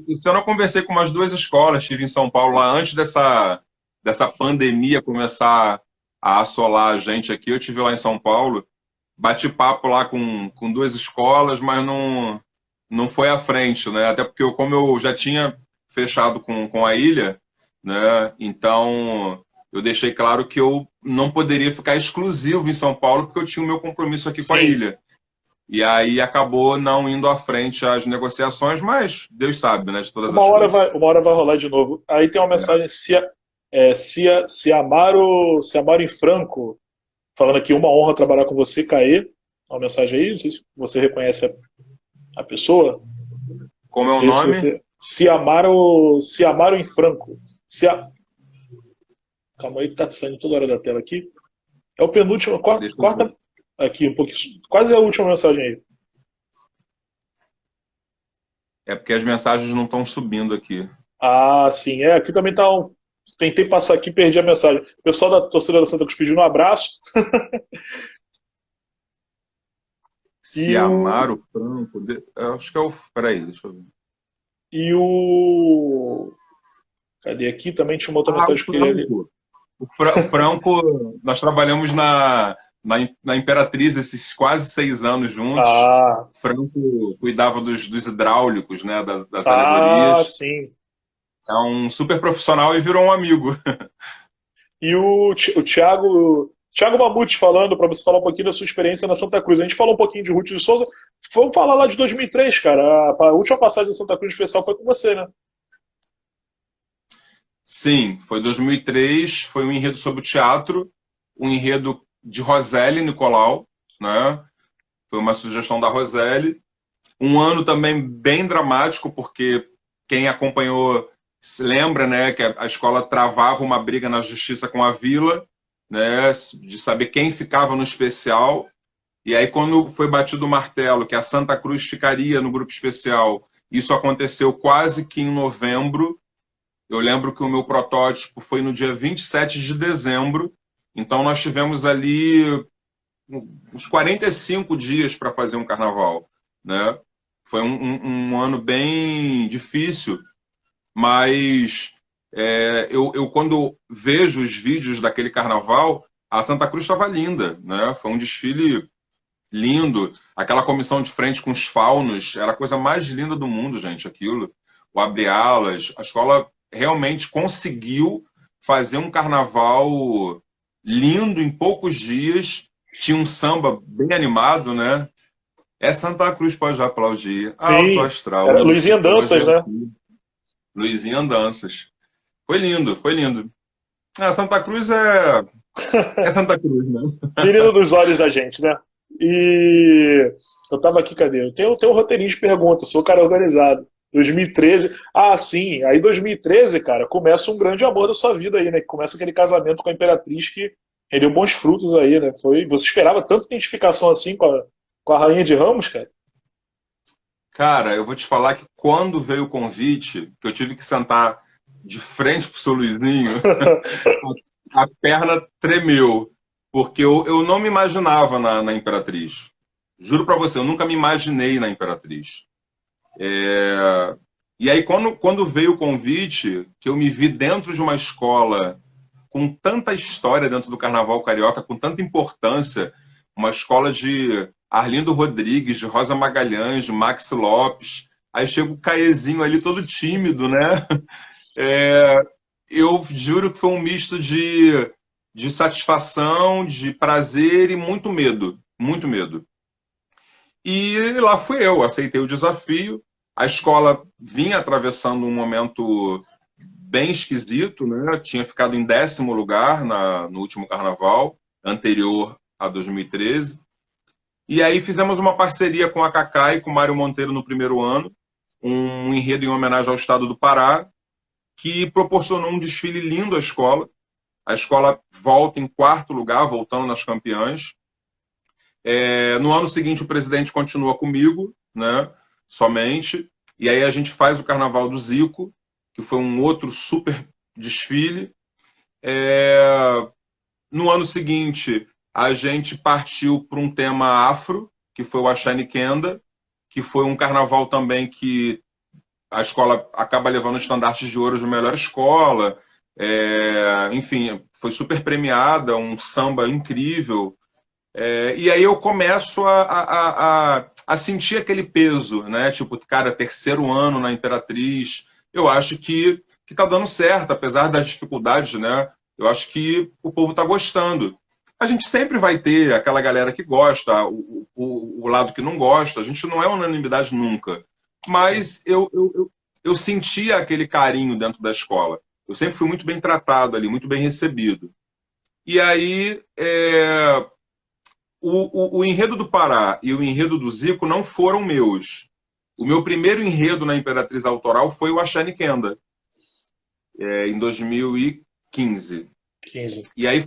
esse ano eu conversei com umas duas escolas, estive em São Paulo lá antes dessa pandemia começar a assolar a gente aqui. Eu tive lá em São Paulo, bati papo lá com duas escolas, mas não foi à frente, né? Até porque como eu já tinha fechado com a ilha, né? Então eu deixei claro que eu não poderia ficar exclusivo em São Paulo porque eu tinha o meu compromisso aqui com a Sim, ilha. E aí acabou não indo à frente as negociações, mas Deus sabe, né, de todas as coisas. uma hora vai rolar de novo. Aí tem uma É. mensagem, se Amaro em Franco, falando aqui, uma honra trabalhar com você, Caê. Uma mensagem aí, não sei se você reconhece a pessoa. Como é o Veja se nome? você. Se Amaro em Franco. Se a... Calma aí, tá saindo toda hora da tela aqui. É o penúltimo. Corta, Deixa eu ver. corta aqui um pouquinho. Quase a última mensagem aí. É porque as mensagens não estão subindo aqui. Ah, sim. É, aqui também tá um. Tentei passar aqui, perdi a mensagem. O pessoal da torcida da Santa Cruz pedindo um abraço. Se E amar o. o Franco. Eu acho que é o. Peraí, deixa eu ver. E o. Cadê aqui? Também tinha uma outra Ah, o mensagem que ele ali. Franco. O Franco, nós trabalhamos na Imperatriz esses quase 6 anos juntos. Ah, O Franco cuidava dos hidráulicos, né, das ah, alegorias. sim. É um super profissional e virou um amigo. E o Thiago Mamute falando, para você falar um pouquinho da sua experiência na Santa Cruz. A gente falou um pouquinho de Ruth de Souza. Vamos falar lá de 2003, cara. A última passagem da Santa Cruz especial foi com você, né? Sim, foi 2003, foi um enredo sobre o teatro, um enredo de Roseli Nicolau, né? Foi uma sugestão da Roseli. Um ano também bem dramático, porque quem acompanhou se lembra, né, que a escola travava uma briga na justiça com a Vila, né, de saber quem ficava no especial. E aí, quando foi batido o martelo que a Santa Cruz ficaria no grupo especial, isso aconteceu quase que em novembro. Eu lembro que o meu protótipo foi no dia 27 de dezembro, então nós tivemos ali uns 45 dias para fazer um carnaval, né? Foi um ano bem difícil, mas eu quando vejo os vídeos daquele carnaval, a Santa Cruz estava linda, né? Foi um desfile lindo, aquela comissão de frente com os faunos, era a coisa mais linda do mundo, gente, aquilo. O abre-alas, a escola realmente conseguiu fazer um carnaval lindo em poucos dias, tinha um samba bem animado, né? É Santa Cruz pode aplaudir, Alto Sim. Astral, Era onde Luizinha hoje é Danças, né? aqui. Luizinho Andanças. Foi lindo, foi lindo. Santa Cruz é Santa Cruz, né? Menino dos olhos da gente, né? E eu tava aqui, cadê? Eu tenho um roteirinho de perguntas, sou um cara organizado. 2013. Ah, sim. Aí 2013, cara, começa um grande amor da sua vida aí, né? Começa aquele casamento com a Imperatriz que rendeu bons frutos aí, né? Você esperava tanta identificação assim com a Rainha de Ramos, cara? Cara, eu vou te falar que quando veio o convite, que eu tive que sentar de frente pro seu Luizinho, a perna tremeu, porque eu não me imaginava na Imperatriz. Juro pra você, eu nunca me imaginei na Imperatriz. E aí, quando veio o convite, que eu me vi dentro de uma escola com tanta história dentro do Carnaval Carioca, com tanta importância, uma escola de Arlindo Rodrigues, de Rosa Magalhães, de Max Lopes, aí chega o Caezinho ali todo tímido, né? Eu juro que foi um misto de satisfação, de prazer e muito medo, muito medo. E lá fui eu, aceitei o desafio. A escola vinha atravessando um momento bem esquisito, né? Tinha ficado em 10º lugar no último carnaval, anterior a 2013. E aí fizemos uma parceria com a Cacá e com o Mário Monteiro no primeiro ano, um enredo em homenagem ao estado do Pará, que proporcionou um desfile lindo à escola. A escola volta em quarto lugar, voltando nas campeãs. No ano seguinte, o presidente continua comigo, né, somente. E aí a gente faz o Carnaval do Zico, que foi um outro super desfile. No ano seguinte, a gente partiu para um tema afro, que foi o Ashani Kenda, que foi um carnaval também que a escola acaba levando estandartes de ouro de melhor escola. Enfim, foi super premiada, um samba incrível. E aí eu começo a sentir aquele peso, né? Tipo, cara, terceiro ano na Imperatriz. Eu acho que tá dando certo, apesar das dificuldades, né? Eu acho que o povo tá gostando. A gente sempre vai ter aquela galera que gosta, o lado que não gosta. A gente não é unanimidade nunca. Sim. Mas eu sentia aquele carinho dentro da escola. Eu sempre fui muito bem tratado ali, muito bem recebido. E aí, o enredo do Pará e o enredo do Zico não foram meus. O meu primeiro enredo na Imperatriz Autoral foi o Ashani Kenda, em 2015. 15. E aí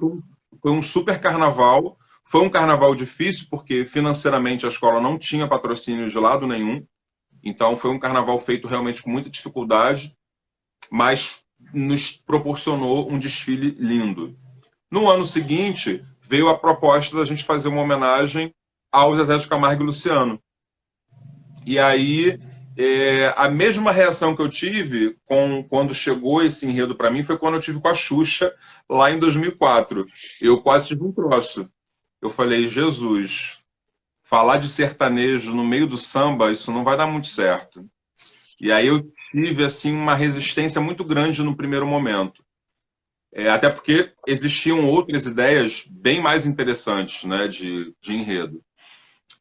foi um super carnaval. Foi um carnaval difícil, porque financeiramente a escola não tinha patrocínio de lado nenhum. Então foi um carnaval feito realmente com muita dificuldade, mas nos proporcionou um desfile lindo. No ano seguinte, veio a proposta da gente fazer uma homenagem ao Zezé de Camargo e Luciano. E aí, a mesma reação que eu tive quando chegou esse enredo para mim foi quando eu tive com a Xuxa, lá em 2004. Eu quase tive um troço. Eu falei, Jesus, falar de sertanejo no meio do samba, isso não vai dar muito certo. E aí eu tive assim uma resistência muito grande no primeiro momento. Até porque existiam outras ideias bem mais interessantes, né, de enredo.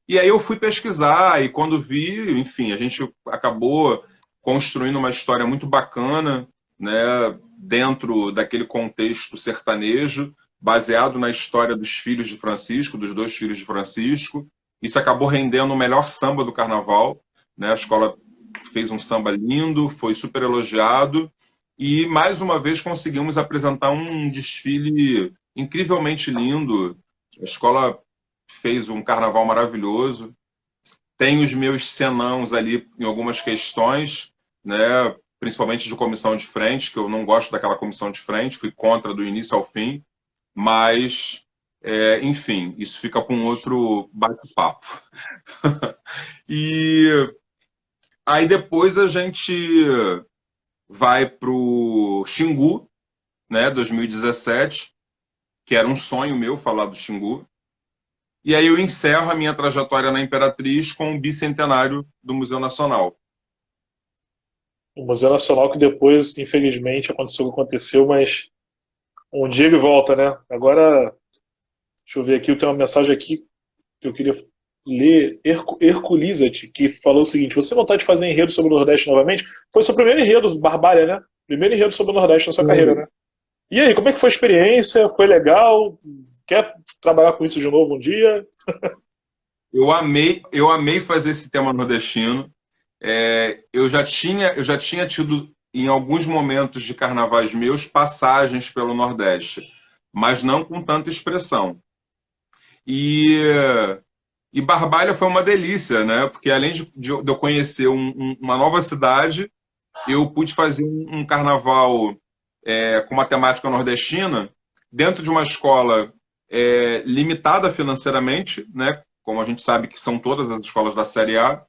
E aí eu fui pesquisar e quando vi, enfim, a gente acabou construindo uma história muito bacana, né, dentro daquele contexto sertanejo, baseado na história dos filhos de Francisco, dos dois filhos de Francisco. Isso acabou rendendo o melhor samba do carnaval, né? A escola fez um samba lindo, foi super elogiado e mais uma vez conseguimos apresentar um desfile incrivelmente lindo. A escola fez um carnaval maravilhoso. Tem os meus senãos ali em algumas questões, né? Principalmente de comissão de frente, que eu não gosto daquela comissão de frente, fui contra do início ao fim, mas, enfim, isso fica para um outro bate-papo. E aí depois a gente vai para o Xingu, né, 2017, que era um sonho meu falar do Xingu. E aí eu encerro a minha trajetória na Imperatriz com o bicentenário do Museu Nacional. O Museu Nacional que depois, infelizmente, aconteceu o que aconteceu, mas um dia ele volta, né? Agora, deixa eu ver aqui, eu tenho uma mensagem aqui que eu queria ler. Herculizat, que falou o seguinte: você tem vontade de fazer enredo sobre o Nordeste novamente? Foi seu primeiro enredo, Barbalha, né? Primeiro enredo sobre o Nordeste na sua carreira, né? E aí, como é que foi a experiência? Foi legal? Quer trabalhar com isso de novo um dia? Eu amei fazer esse tema nordestino. Eu já tinha tido, em alguns momentos de carnavais meus, passagens pelo Nordeste, mas não com tanta expressão. E, e Barbalha foi uma delícia, né? Porque além de eu conhecer uma nova cidade, eu pude fazer um carnaval com uma temática nordestina dentro de uma escola limitada financeiramente, né? Como a gente sabe que são todas as escolas da Série A,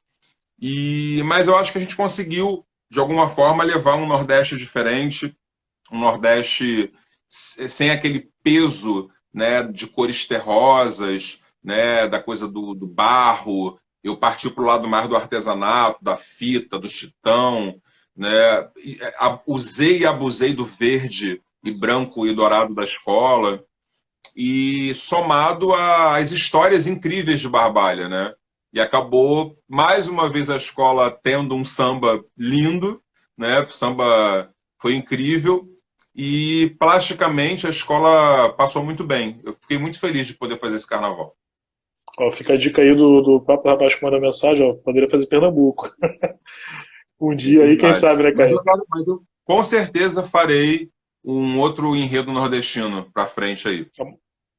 mas eu acho que a gente conseguiu, de alguma forma, levar um Nordeste diferente, um Nordeste sem aquele peso, né, de cores terrosas, né, da coisa do barro. Eu parti para o lado mais do artesanato, da fita, do chitão, né? Usei e abusei do verde e branco e dourado da escola, e somado às histórias incríveis de Barbalha, né? E acabou, mais uma vez, a escola tendo um samba lindo, né? O samba foi incrível e, plasticamente, a escola passou muito bem. Eu fiquei muito feliz de poder fazer esse carnaval. Ó, fica a dica aí do próprio rapaz que manda mensagem, ó, poderia fazer Pernambuco. Um É dia aí, quem verdade. sabe, né, Caio? Mas eu com certeza farei um outro enredo nordestino para frente aí.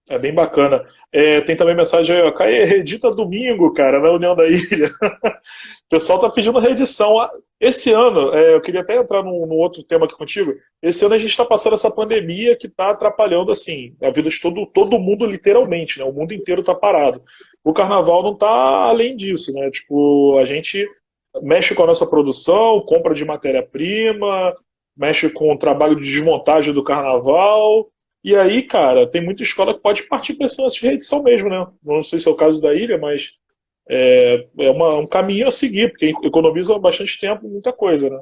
É bem bacana. É, tem também mensagem aí, ó, Caio, edita domingo, cara, na União da Ilha. O pessoal tá pedindo reedição. Esse ano, eu queria até entrar num outro tema aqui contigo. Esse ano a gente está passando essa pandemia que está atrapalhando assim a vida de todo mundo, literalmente, né? O mundo inteiro está parado. O carnaval não está além disso, né? Tipo, a gente mexe com a nossa produção, compra de matéria-prima, mexe com o trabalho de desmontagem do carnaval. E aí, cara, tem muita escola que pode partir para essa reedição mesmo, né? Não sei se é o caso da ilha, mas um caminho a seguir, porque economiza bastante tempo, muita coisa, né?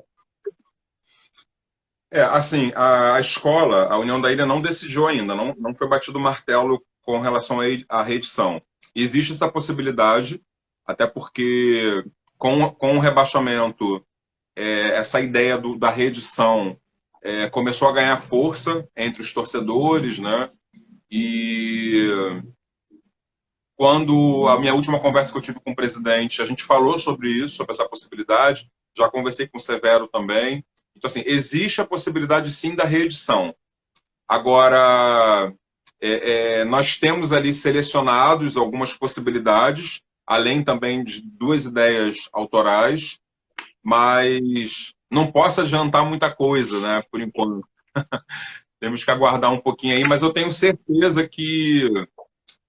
Assim, a escola, a União da Ilha não decidiu ainda, não foi batido o martelo com relação à reedição. Existe essa possibilidade, até porque com o rebaixamento, essa ideia da reedição começou a ganhar força entre os torcedores, né? E quando a minha última conversa que eu tive com o presidente, a gente falou sobre isso, sobre essa possibilidade. Já conversei com o Severo também. Então, assim, existe a possibilidade, sim, da reedição. Agora, nós temos ali selecionados algumas possibilidades, além também de duas ideias autorais, mas não posso adiantar muita coisa, né, por enquanto. Temos que aguardar um pouquinho aí, mas eu tenho certeza que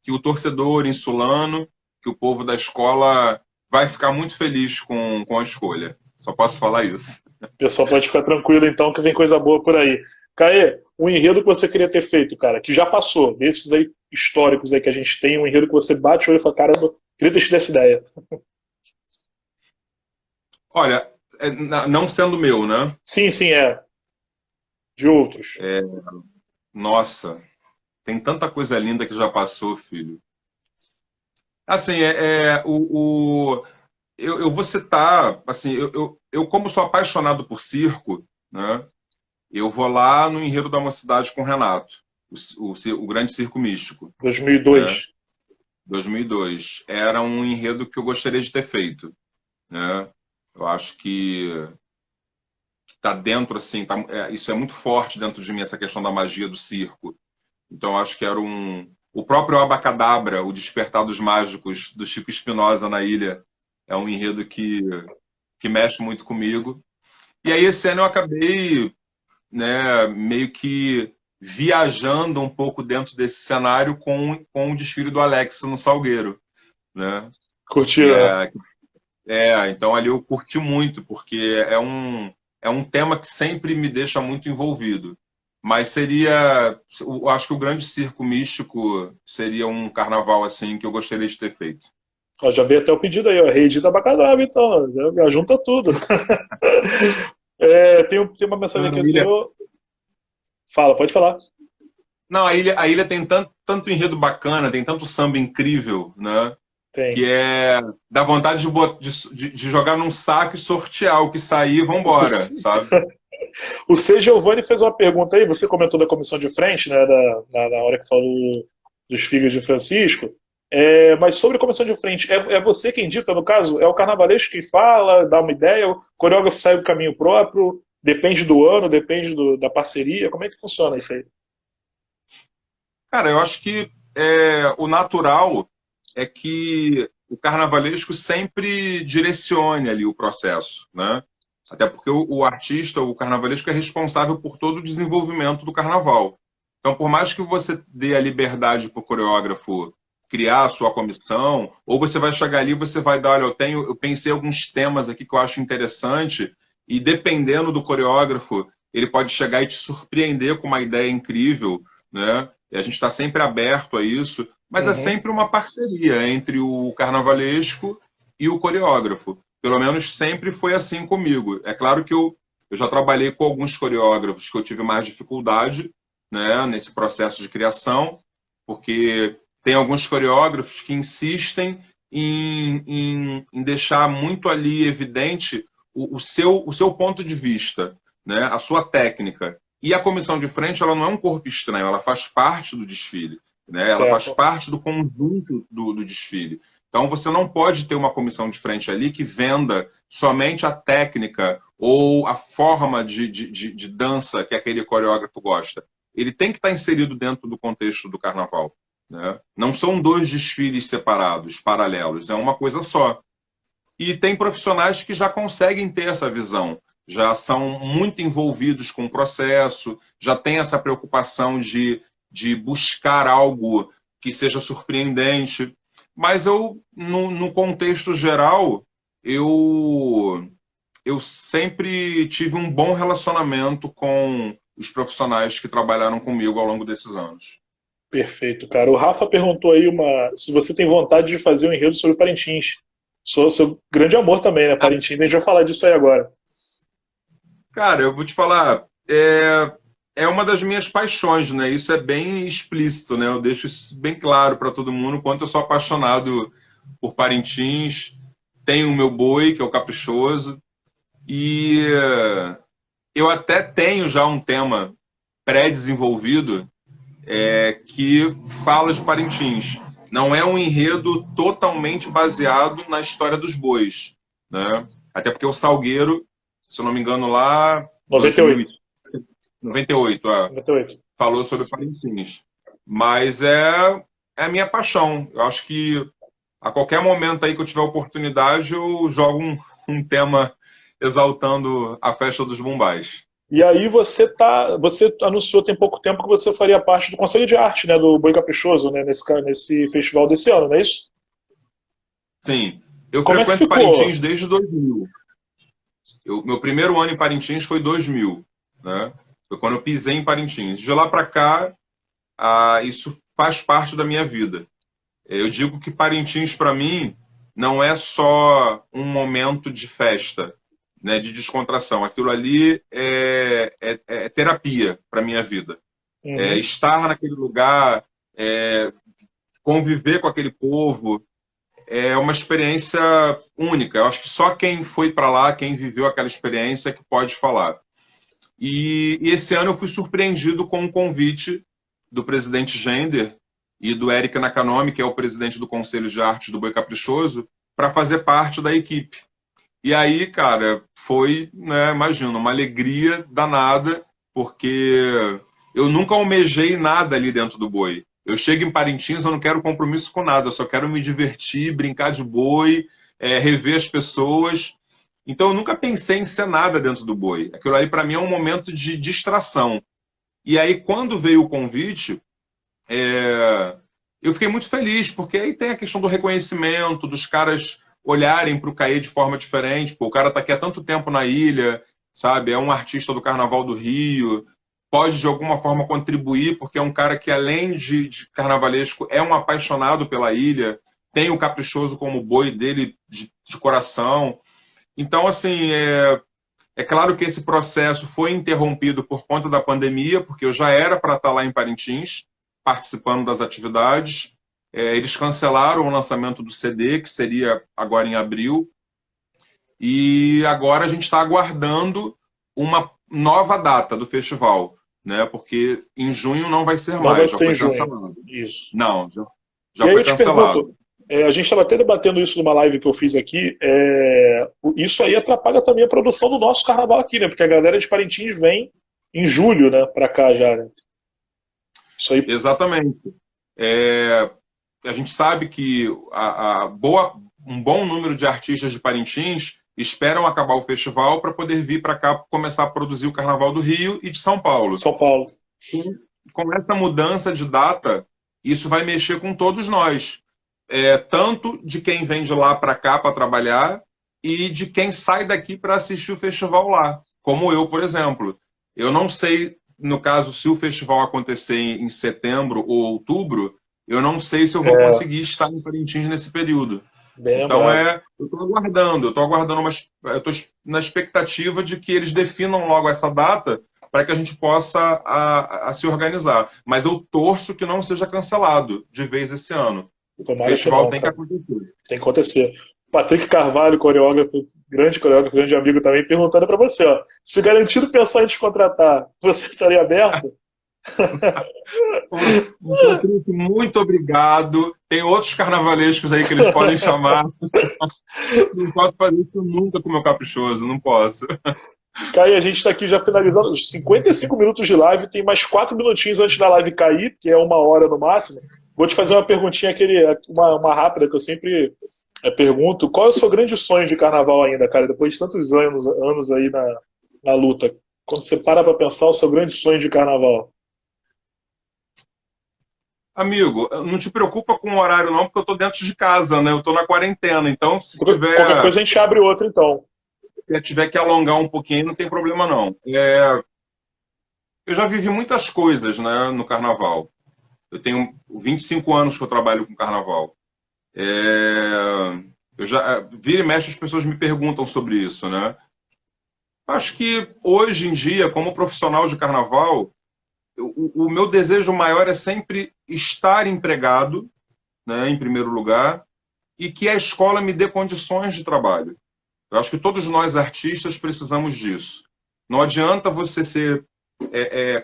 o torcedor insulano, que o povo da escola vai ficar muito feliz com a escolha. Só posso falar isso. O pessoal pode ficar tranquilo, então, que vem coisa boa por aí. Caê, um enredo que você queria ter feito, cara, que já passou, desses aí históricos aí que a gente tem, um enredo que você bate o olho e fala, caramba, queria ter tido essa ideia. Olha, não sendo meu, né? Sim, sim, é. De outros. Nossa, tem tanta coisa linda que já passou, filho. Assim, eu vou citar, assim, eu como sou apaixonado por circo, né? Eu vou lá no Enredo da Mocidade com o Renato, o Grande Circo Místico, né? 2002. 2002. Era um enredo que eu gostaria de ter feito, né? Eu acho que está dentro, assim, isso é muito forte dentro de mim, essa questão da magia do circo. Então, eu acho que era o próprio Abacadabra, o Despertar dos Mágicos, do Chico Espinosa na ilha, é um enredo que mexe muito comigo. E aí, esse ano eu acabei, né, meio que viajando um pouco dentro desse cenário com o desfile do Alex no Salgueiro, né? Curtiu, Que né? então ali eu curti muito, porque é um tema que sempre me deixa muito envolvido. Mas eu acho que o Grande Circo Místico seria um carnaval assim que eu gostaria de ter feito. Ó, já veio até o pedido aí, ó. Reedita Bacadabra, então. Já junta tudo. Tem uma mensagem aqui A ilha, anterior. Fala, pode falar. não, a ilha tem tanto enredo bacana, tem tanto samba incrível, né? Tem. Que dá vontade de jogar num saco e sortear o que sair, vambora, sabe? O C. Giovanni fez uma pergunta aí, você comentou da comissão de frente, né, na hora que falou dos filhos de Francisco, mas sobre a comissão de frente, é você quem dita, no caso? É o carnavalesco que fala, dá uma ideia, o coreógrafo sai do caminho próprio, depende do ano, depende da parceria, como é que funciona isso aí? Cara, eu acho que o natural é que o carnavalesco sempre direcione ali o processo, né? Até porque o artista, o carnavalesco, é responsável por todo o desenvolvimento do carnaval. Então, por mais que você dê a liberdade para o coreógrafo criar a sua comissão, ou você vai chegar ali e você vai dar, olha, eu pensei alguns temas aqui que eu acho interessante, e dependendo do coreógrafo, ele pode chegar e te surpreender com uma ideia incrível, né? E a gente está sempre aberto a isso, mas é Uhum. sempre uma parceria entre o carnavalesco e o coreógrafo. Pelo menos sempre foi assim comigo. É claro que eu já trabalhei com alguns coreógrafos que eu tive mais dificuldade, né, nesse processo de criação, porque tem alguns coreógrafos que insistem em deixar muito ali evidente o seu ponto de vista, né, a sua técnica. E a comissão de frente, ela não é um corpo estranho, ela faz parte do desfile. né? Ela faz Certo. parte do conjunto do desfile. Então, você não pode ter uma comissão de frente ali que venda somente a técnica ou a forma de dança que aquele coreógrafo gosta. Ele tem que estar inserido dentro do contexto do carnaval, né? Não são dois desfiles separados, paralelos, é uma coisa só. E tem profissionais que já conseguem ter essa visão, já são muito envolvidos com o processo, já tem essa preocupação de buscar algo que seja surpreendente. Mas eu, no contexto geral, eu sempre tive um bom relacionamento com os profissionais que trabalharam comigo ao longo desses anos. Perfeito, cara. O Rafa perguntou aí se você tem vontade de fazer um enredo sobre Parintins. Sou seu grande amor também, né? Parintins, a gente vai falar disso aí agora. Cara, eu vou te falar, é uma das minhas paixões, né? Isso é bem explícito, né? Eu deixo isso bem claro para todo mundo, quanto eu sou apaixonado por Parintins. Tenho o meu boi, que é o Caprichoso, e eu até tenho já um tema pré-desenvolvido que fala de Parintins. Não é um enredo totalmente baseado na história dos bois, né? Até porque o Salgueiro, se eu não me engano, lá 98. 98, 98. falou sobre Parintins. Mas é a minha paixão. Eu acho que a qualquer momento aí que eu tiver oportunidade, eu jogo um tema exaltando a festa dos Bumbás. E aí você anunciou tem pouco tempo que você faria parte do Conselho de Arte, né, do Boi Caprichoso, né, nesse festival desse ano, não é isso? Sim, eu Como é que frequento ficou? Parintins desde 2000. Meu primeiro ano em Parintins foi 2000, né? Foi quando eu pisei em Parintins. De lá para cá, isso faz parte da minha vida. Eu digo que Parintins, para mim, não é só um momento de festa, né, de descontração. Aquilo ali é terapia para minha vida. Uhum. Estar naquele lugar, conviver com aquele povo, é uma experiência única. Eu acho que só quem foi para lá, quem viveu aquela experiência, que pode falar. E esse ano eu fui surpreendido com um convite do presidente Gender e do Eric Nakanomi, que é o presidente do Conselho de Artes do Boi Caprichoso, para fazer parte da equipe. E aí, cara, foi, né, imagina, uma alegria danada, porque eu nunca almejei nada ali dentro do boi. Eu chego em Parintins, eu não quero compromisso com nada, eu só quero me divertir, brincar de boi, rever as pessoas. Então eu nunca pensei em ser nada dentro do boi. Aquilo aí para mim é um momento de distração. E aí quando veio o convite, eu fiquei muito feliz, porque aí tem a questão do reconhecimento, dos caras olharem para o Caê de forma diferente. Pô, o cara está aqui há tanto tempo na ilha, sabe? É um artista do Carnaval do Rio, pode de alguma forma contribuir, porque é um cara que, além de carnavalesco, é um apaixonado pela ilha, tem o Caprichoso como boi dele de coração. Então, assim, é claro que esse processo foi interrompido por conta da pandemia, porque eu já era para estar lá em Parintins, participando das atividades. Eles cancelaram o lançamento do CD, que seria agora em abril, e agora a gente está aguardando uma nova data do festival, né? Porque em junho não vai ser Não vai mais, já ser em foi junho. cancelado. Isso. Não, E já aí foi eu te pergunto, cancelado. a gente estava até debatendo isso numa live que eu fiz aqui, isso aí atrapalha também a produção do nosso carnaval aqui, né? Porque a galera de Parintins vem em julho, né, para cá já, né? Isso aí. Exatamente. A gente sabe que um bom número de artistas de Parintins esperam acabar o festival para poder vir para cá começar a produzir o Carnaval do Rio e de São Paulo. São Paulo. Com essa mudança de data, isso vai mexer com todos nós. Tanto de quem vem de lá para cá para trabalhar e de quem sai daqui para assistir o festival lá. Como eu, por exemplo. Eu não sei, no caso, se o festival acontecer em setembro ou outubro, eu não sei se eu vou conseguir estar em Parintins nesse período. Bem Então, lembrado. eu estou aguardando, eu estou na expectativa de que eles definam logo essa data para que a gente possa a se organizar. Mas eu torço que não seja cancelado de vez esse ano. O Tomara que festival não, tem que cara. acontecer. Tem que acontecer. Patrick Carvalho, coreógrafo, grande amigo também, perguntando para você, ó, se o Garantido pensar em te contratar, você estaria aberto? Ô, Patrick, muito obrigado. Tem outros carnavalescos aí que eles podem chamar. Não posso fazer isso nunca com o meu caprichoso, não posso. Caí, a gente está aqui já finalizando os 55 minutos de live, tem mais 4 minutinhos antes da live cair, que é 1 hora no máximo. Vou te fazer uma perguntinha, uma rápida, que eu sempre pergunto. Qual é o seu grande sonho de carnaval ainda, cara? Depois de tantos anos aí na luta. Quando você para pensar o seu grande sonho de carnaval. Amigo, não te preocupa com o horário não, porque eu estou dentro de casa, né? Eu estou na quarentena, então se Qualquer coisa a gente abre outro, então. tiver que alongar um pouquinho, não tem problema não. Eu já vivi muitas coisas, né, no carnaval. Eu tenho 25 anos que eu trabalho com carnaval. Eu já vira e mexe, as pessoas me perguntam sobre isso, né? Acho que hoje em dia, como profissional de carnaval, o meu desejo maior é sempre estar empregado, né, em primeiro lugar, e que a escola me dê condições de trabalho. Eu acho que todos nós artistas precisamos disso. Não adianta você ser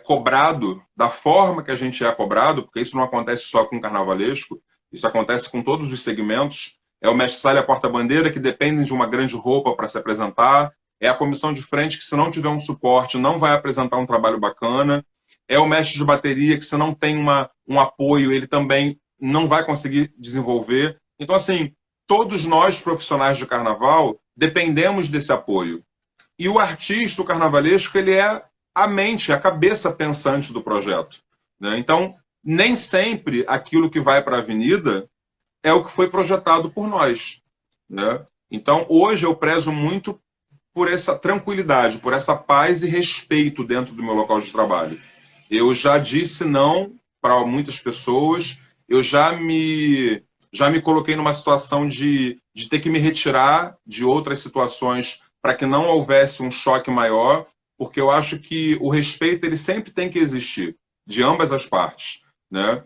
cobrado da forma que a gente é cobrado, porque isso não acontece só com o carnavalesco, isso acontece com todos os segmentos. É o mestre-sala e a porta-bandeira que dependem de uma grande roupa para se apresentar, é a comissão de frente que, se não tiver um suporte, não vai apresentar um trabalho bacana, é o mestre de bateria que, se não tem um apoio, ele também não vai conseguir desenvolver. Então, assim, todos nós profissionais de carnaval dependemos desse apoio. E o artista, o carnavalesco, ele é a mente, a cabeça pensante do projeto, né? Então, nem sempre aquilo que vai para a avenida é o que foi projetado por nós, né? Então, hoje eu prezo muito por essa tranquilidade, por essa paz e respeito dentro do meu local de trabalho. Eu já disse não para muitas pessoas, eu já me coloquei numa situação de ter que me retirar de outras situações para que não houvesse um choque maior, porque eu acho que o respeito ele sempre tem que existir, de ambas as partes, né?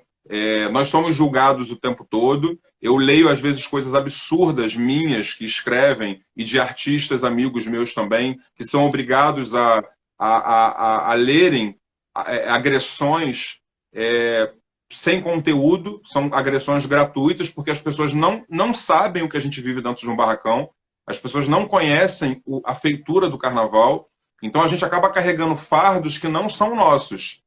Nós somos julgados o tempo todo. Eu leio, às vezes, coisas absurdas minhas que escrevem, e de artistas amigos meus também, que são obrigados a lerem agressões sem conteúdo, são agressões gratuitas, porque as pessoas não sabem o que a gente vive dentro de um barracão, as pessoas não conhecem a feitura do carnaval, então a gente acaba carregando fardos que não são nossos.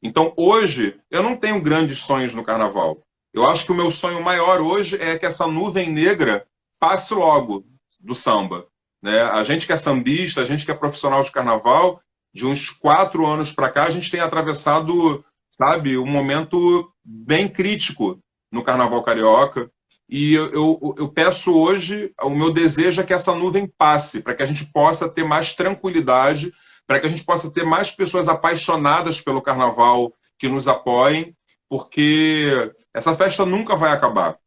Então, hoje, eu não tenho grandes sonhos no carnaval. Eu acho que o meu sonho maior hoje é que essa nuvem negra passe logo do samba, né? A gente que é sambista, a gente que é profissional de carnaval, de uns 4 anos para cá, a gente tem atravessado, sabe, um momento bem crítico no carnaval carioca. E eu peço hoje, o meu desejo é que essa nuvem passe, para que a gente possa ter mais tranquilidade, para que a gente possa ter mais pessoas apaixonadas pelo carnaval que nos apoiem, porque essa festa nunca vai acabar.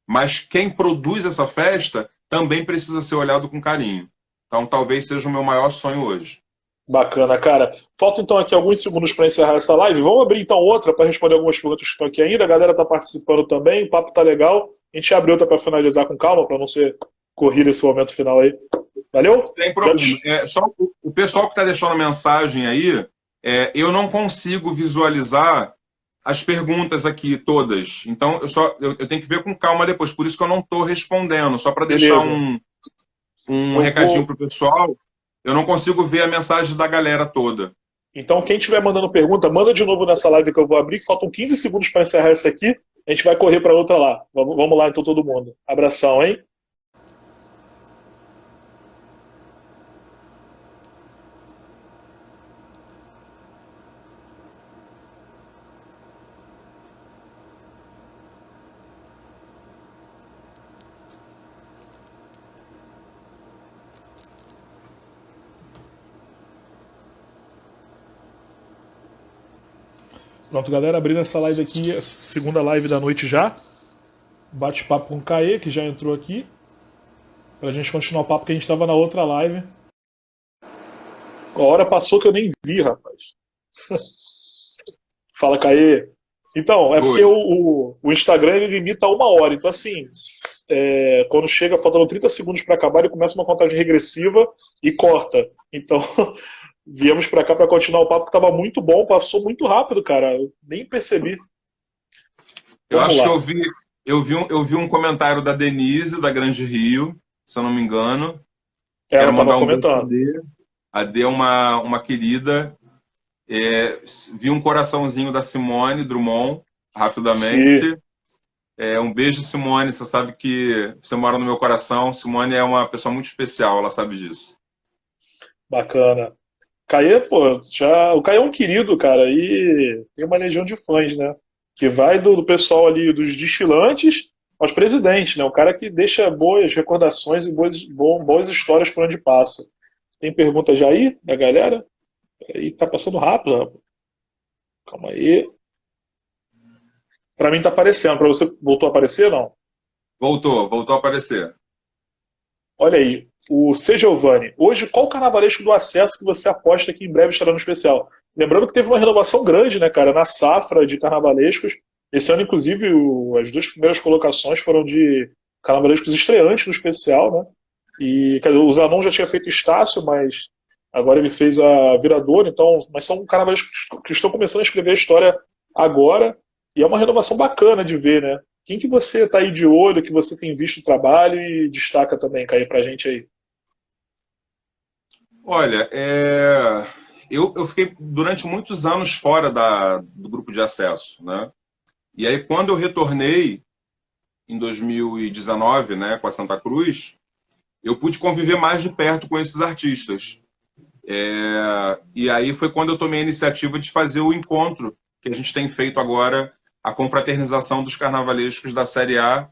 Mas quem produz essa festa também precisa ser olhado com carinho. Então, talvez seja o meu maior sonho hoje. Bacana, cara. Falta então aqui alguns segundos para encerrar essa live. Vamos abrir então outra para responder algumas perguntas que estão aqui ainda. A galera está participando também, o papo tá legal. A gente abre outra para finalizar com calma, para não ser corrido esse momento final aí. Valeu? Tem problema. Só o pessoal que está deixando mensagem aí, eu não consigo visualizar as perguntas aqui todas. Então, eu tenho que ver com calma depois. Por isso que eu não estou respondendo. Só para deixar um recadinho para o pessoal. Eu não consigo ver a mensagem da galera toda. Então, quem estiver mandando pergunta, manda de novo nessa live que eu vou abrir, que faltam 15 segundos para encerrar essa aqui. A gente vai correr para outra lá. Vamos lá, então, todo mundo. Abração, hein? Pronto, galera, abrindo essa live aqui, a segunda live da noite já. Bate-papo com o Caê, que já entrou aqui. Pra gente continuar o papo que a gente tava na outra live. A hora passou que eu nem vi, rapaz. Fala, Caê. Então, é porque o Instagram ele limita a 1 hora. Então, assim, quando chega faltando 30 segundos para acabar, ele começa uma contagem regressiva e corta. Então, Viemos para cá para continuar o papo que estava muito bom, passou muito rápido, cara. Eu nem percebi. Eu Vamos acho que lá. eu vi um comentário da Denise, da Grande Rio, se eu não me engano. Ela Quero estava mandar um beijo para comentando. D. A D é uma querida. Vi um coraçãozinho da Simone Drummond, Se rapidamente. Um beijo, Simone. Você sabe que você mora no meu coração. Simone é uma pessoa muito especial, ela sabe disso. bacana. Caê, pô, já, o Caê é um querido, cara, e tem uma legião de fãs, né? Que vai do pessoal ali, dos desfilantes aos presidentes, né? O cara que deixa boas recordações e boas histórias por onde passa. Tem pergunta já aí, da galera? Aí tá passando rápido, rapaz. Calma aí. Pra mim tá aparecendo. Pra você voltou a aparecer, não? Voltou a aparecer. Olha aí, o C. Giovanni. Hoje, qual carnavalesco do acesso que você aposta que em breve estará no especial? Lembrando que teve uma renovação grande, né, cara, na safra de carnavalescos. Esse ano, inclusive, as duas primeiras colocações foram de carnavalescos estreantes no especial, né? E quer dizer, o Zanon já tinha feito Estácio, mas agora ele fez a Virador, então, mas são carnavalescos que estão começando a escrever a história agora, e é uma renovação bacana de ver, né? Quem que você está aí de olho, que você tem visto o trabalho e destaca também, Caí, pra gente aí? Olha, eu fiquei durante muitos anos fora do grupo de acesso, né? E aí, quando eu retornei em 2019, né, com a Santa Cruz, eu pude conviver mais de perto com esses artistas. E aí foi quando eu tomei a iniciativa de fazer o encontro que a gente tem feito agora, a confraternização dos carnavalescos da Série A,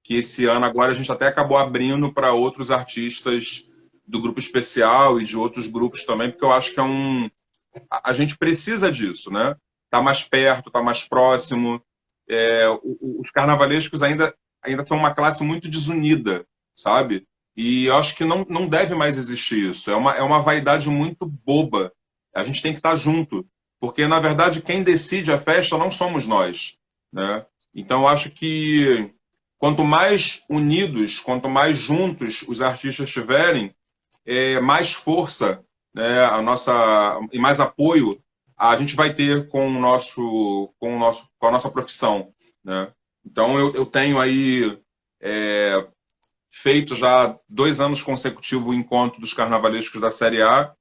que esse ano agora a gente até acabou abrindo para outros artistas do grupo especial e de outros grupos também, porque eu acho que a gente precisa disso, né? Tá mais perto, tá mais próximo. Os carnavalescos ainda são uma classe muito desunida, sabe? E eu acho que não deve mais existir isso. É uma vaidade muito boba. A gente tem que estar junto, porque na verdade quem decide a festa não somos nós, né? Então eu acho que quanto mais unidos, quanto mais juntos os artistas estiverem, mais força, né, e mais apoio a gente vai ter com a nossa profissão, né? Então eu tenho aí feito já 2 anos consecutivos o encontro dos carnavalescos da Série A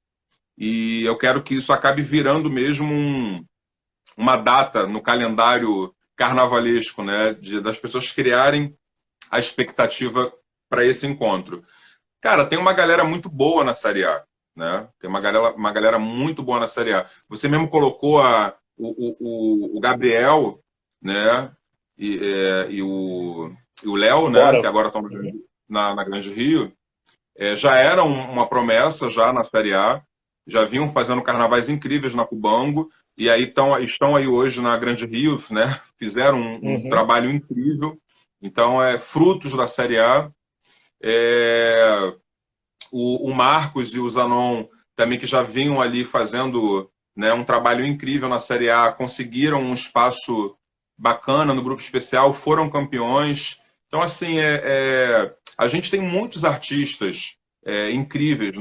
e eu quero que isso acabe virando mesmo uma data no calendário carnavalesco, né, das pessoas criarem a expectativa para esse encontro. Cara, tem uma galera muito boa na Série A, né? Tem uma galera muito boa na Série A. Você mesmo colocou o Gabriel, né? E o Léo, né? Bora. Que agora estão na Grande Rio. Já eram uma promessa já na Série A. Já vinham fazendo carnavais incríveis na Cubango. E aí estão aí hoje na Grande Rio, né? Fizeram um Uhum. trabalho incrível. Então, frutos da Série A. É, o Marcos e o Zanon também, que já vinham ali fazendo, né, um trabalho incrível na Série A, conseguiram um espaço bacana no grupo especial, foram campeões. Então, assim, a gente tem muitos artistas incríveis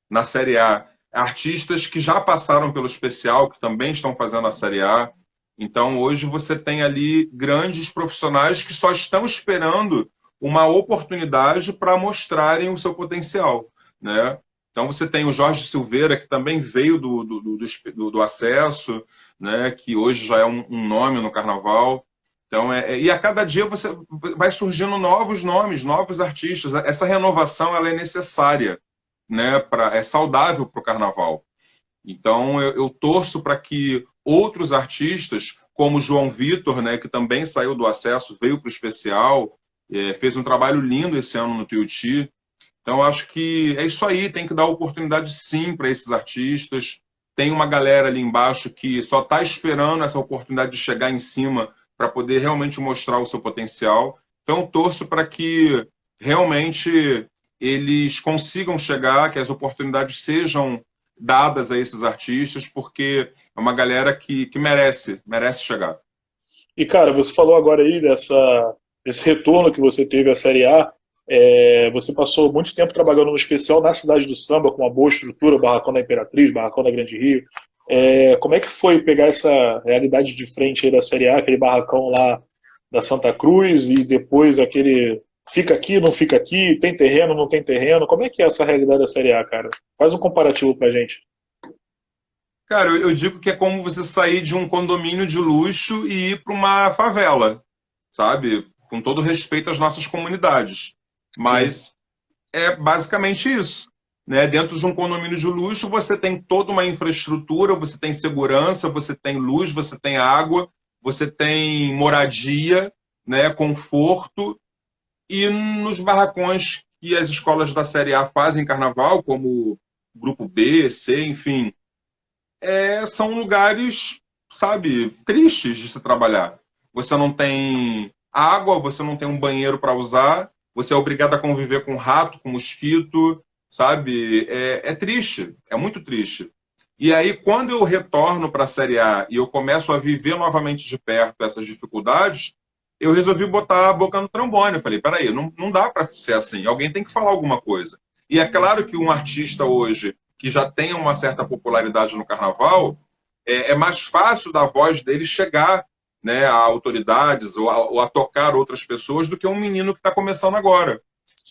na Série A. Artistas que já passaram pelo especial, que também estão fazendo a Série A. Então, hoje você tem ali grandes profissionais que só estão esperando uma oportunidade para mostrarem o seu potencial, né? Então você tem o Jorge Silveira, que também veio do acesso, né? Que hoje já é um nome no carnaval. Então, e a cada dia você vai surgindo novos nomes, novos artistas. Essa renovação ela é necessária, né? É saudável para o carnaval. Então eu torço para que outros artistas, como o João Vitor, né, que também saiu do acesso, veio para o especial, fez um trabalho lindo esse ano no Tuiuti. Então, acho que é isso aí, tem que dar oportunidade sim para esses artistas. Tem uma galera ali embaixo que só está esperando essa oportunidade de chegar em cima para poder realmente mostrar o seu potencial. Então, eu torço para que realmente eles consigam chegar, que as oportunidades sejam dadas a esses artistas, porque é uma galera que merece chegar. E, cara, você falou agora aí desse retorno que você teve à Série A. Você passou muito tempo trabalhando no especial na cidade do samba, com uma boa estrutura, barracão da Imperatriz, barracão da Grande Rio. Como é que foi pegar essa realidade de frente aí da Série A, aquele barracão lá da Santa Cruz, e depois aquele fica aqui, não fica aqui, tem terreno, não tem terreno? Como é que é essa realidade da Série A, cara? Faz um comparativo pra gente. Cara, eu digo que é como você sair de um condomínio de luxo e ir para uma favela, sabe? Com todo respeito às nossas comunidades. Sim, Mas é basicamente isso. Né? Dentro de um condomínio de luxo, você tem toda uma infraestrutura, você tem segurança, você tem luz, você tem água, você tem moradia, né? Conforto. E nos barracões que as escolas da Série A fazem carnaval, como Grupo B, C, enfim, são lugares, sabe, tristes de se trabalhar. Você não tem água, você não tem um banheiro para usar, você é obrigado a conviver com rato, com mosquito, sabe? É triste, é muito triste. E aí, quando eu retorno para a Série A e eu começo a viver novamente de perto essas dificuldades, eu resolvi botar a boca no trombone. Eu falei, peraí, não dá para ser assim, alguém tem que falar alguma coisa. E é claro que um artista hoje que já tem uma certa popularidade no carnaval, é mais fácil da voz dele chegar, né, a autoridades ou a tocar outras pessoas do que um menino que está começando agora.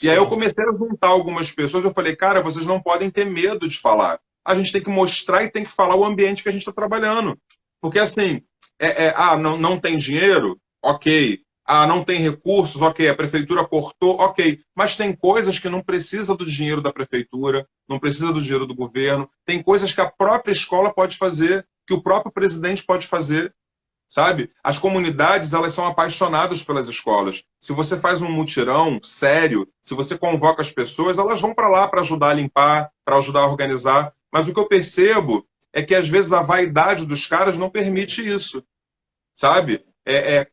E aí eu sim, comecei a juntar algumas pessoas, eu falei, cara, vocês não podem ter medo de falar. A gente tem que mostrar e tem que falar o ambiente que a gente está trabalhando. Porque assim, não tem dinheiro? Ok. Ah, não tem recursos? Ok. A prefeitura cortou? Ok. Mas tem coisas que não precisa do dinheiro da prefeitura, não precisa do dinheiro do governo. Tem coisas que a própria escola pode fazer, que o próprio presidente pode fazer, sabe? As comunidades, elas são apaixonadas pelas escolas. Se você faz um mutirão sério, se você convoca as pessoas, elas vão para lá para ajudar a limpar, para ajudar a organizar. Mas o que eu percebo é que às vezes a vaidade dos caras não permite isso, sabe?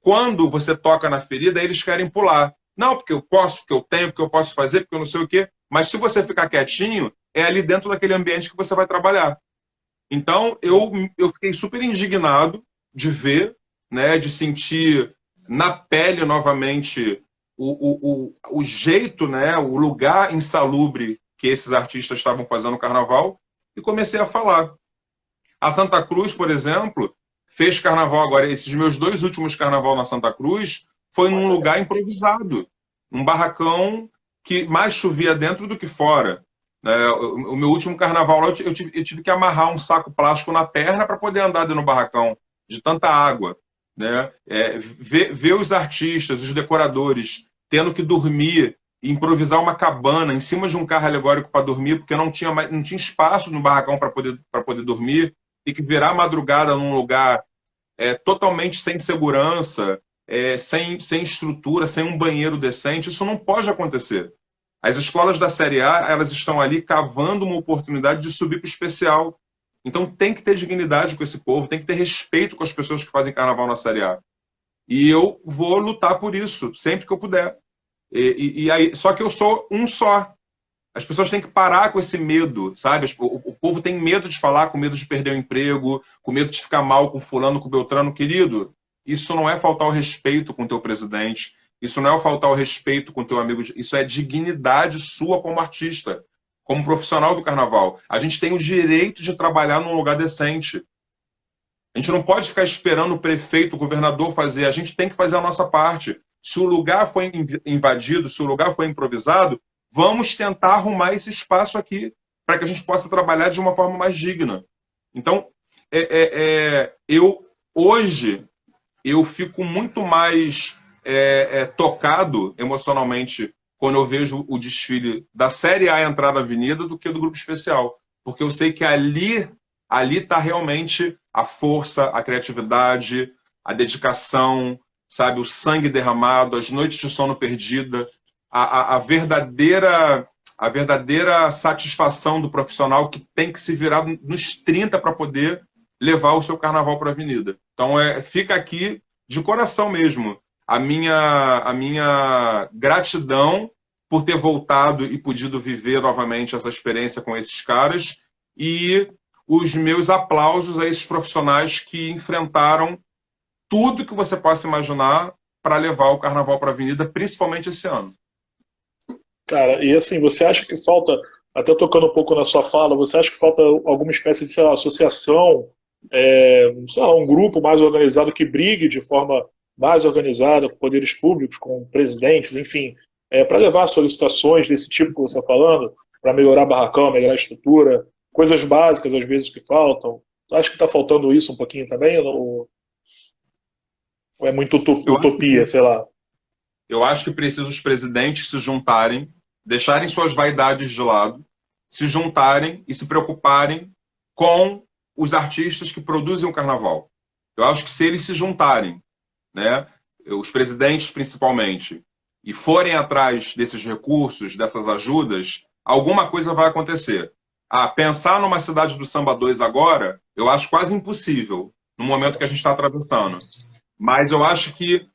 Quando você toca na ferida, eles querem pular. Não, porque eu posso, porque eu tenho, porque eu posso fazer, porque eu não sei o quê. Mas se você ficar quietinho, é ali dentro daquele ambiente que você vai trabalhar. Então, eu fiquei super indignado de ver, né, de sentir na pele novamente o jeito, né, o lugar insalubre que esses artistas estavam fazendo no carnaval e comecei a falar. A Santa Cruz, por exemplo, fez carnaval agora. Esses meus dois últimos carnaval na Santa Cruz foi num lugar improvisado, um barracão que mais chovia dentro do que fora. O meu último carnaval lá, eu tive que amarrar um saco plástico na perna para poder andar dentro do barracão, de tanta água. Né? Ver os artistas, os decoradores, tendo que dormir, improvisar uma cabana em cima de um carro alegórico para dormir, porque não tinha espaço no barracão para poder dormir, e que virar a madrugada num lugar totalmente sem segurança, sem estrutura, sem um banheiro decente, isso não pode acontecer. As escolas da Série A, elas estão ali cavando uma oportunidade de subir para o especial. Então tem que ter dignidade com esse povo, tem que ter respeito com as pessoas que fazem carnaval na Série A. E eu vou lutar por isso, sempre que eu puder. Aí, só que eu sou um só. As pessoas têm que parar com esse medo, sabe? O povo tem medo de falar, com medo de perder o emprego, com medo de ficar mal com fulano, com Beltrano. Querido, isso não é faltar o respeito com o teu presidente, isso não é faltar o respeito com o teu amigo, isso é dignidade sua como artista, como profissional do carnaval. A gente tem o direito de trabalhar num lugar decente. A gente não pode ficar esperando o prefeito, o governador fazer, a gente tem que fazer a nossa parte. Se o lugar foi invadido, se o lugar foi improvisado, vamos tentar arrumar esse espaço aqui para que a gente possa trabalhar de uma forma mais digna. Então, eu hoje eu fico muito mais tocado emocionalmente quando eu vejo o desfile da Série A entrar na Avenida do que do Grupo Especial, porque eu sei que ali está realmente a força, a criatividade, a dedicação, sabe, o sangue derramado, as noites de sono perdida, a verdadeira satisfação do profissional que tem que se virar nos 30 para poder levar o seu carnaval para a avenida. Então, fica aqui de coração mesmo a minha gratidão por ter voltado e podido viver novamente essa experiência com esses caras e os meus aplausos a esses profissionais que enfrentaram tudo que você possa imaginar para levar o carnaval para a avenida, principalmente esse ano. Cara, e assim, você acha que falta, até tocando um pouco na sua fala, você acha que falta alguma espécie de, sei lá, associação, sei lá, um grupo mais organizado que brigue de forma mais organizada com poderes públicos, com presidentes, enfim, para levar solicitações desse tipo que você está falando, para melhorar barracão, melhorar a estrutura, coisas básicas às vezes que faltam? Tu acha que está faltando isso um pouquinho também? Ou é muito Eu acho utopia, sei lá? Eu acho que precisa os presidentes se juntarem, deixarem suas vaidades de lado, se juntarem e se preocuparem com os artistas que produzem o carnaval. Eu acho que se eles se juntarem, né, os presidentes principalmente, e forem atrás desses recursos, dessas ajudas, alguma coisa vai acontecer. Pensar numa cidade do Samba 2 agora, eu acho quase impossível, no momento que a gente está atravessando. Mas eu acho que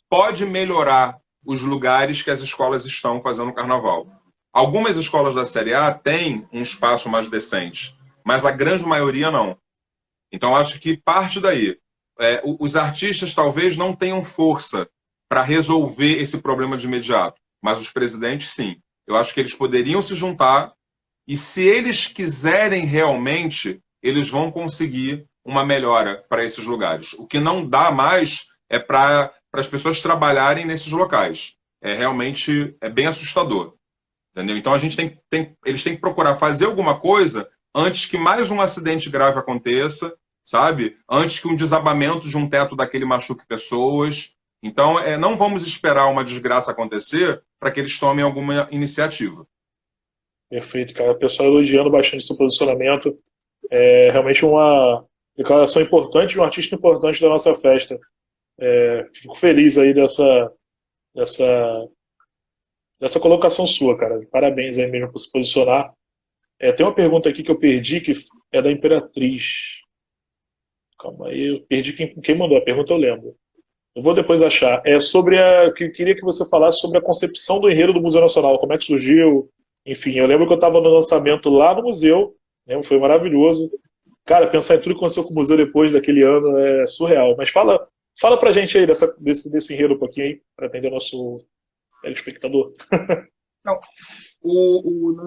pode melhorar os lugares que as escolas estão fazendo carnaval. Algumas escolas da Série A têm um espaço mais decente, mas a grande maioria não. Então, acho que parte daí. Os artistas talvez não tenham força para resolver esse problema de imediato, mas os presidentes, sim. Eu acho que eles poderiam se juntar e, se eles quiserem realmente, eles vão conseguir uma melhora para esses lugares. O que não dá mais é para as pessoas trabalharem nesses locais. Realmente bem assustador. Entendeu? Então a gente eles têm que procurar fazer alguma coisa antes que mais um acidente grave aconteça, sabe? Antes que um desabamento de um teto daquele machuque pessoas. Então, não vamos esperar uma desgraça acontecer para que eles tomem alguma iniciativa. Perfeito, cara. O pessoal elogiando bastante seu posicionamento. É realmente uma declaração importante de um artista importante da nossa festa. Fico feliz aí dessa, dessa colocação sua, cara. Parabéns aí mesmo por se posicionar. Tem uma pergunta aqui que eu perdi, que é da Imperatriz. Calma aí, eu perdi quem mandou a pergunta, eu lembro. Eu vou depois achar. Queria que você falasse sobre a concepção do enredo do Museu Nacional, como é que surgiu. Enfim, eu lembro que eu estava no lançamento lá no museu, né, foi maravilhoso. Cara, pensar em tudo que aconteceu com o museu depois daquele ano é surreal. Mas fala pra gente aí desse enredo um pouquinho aí, para atender o nosso telespectador. Não,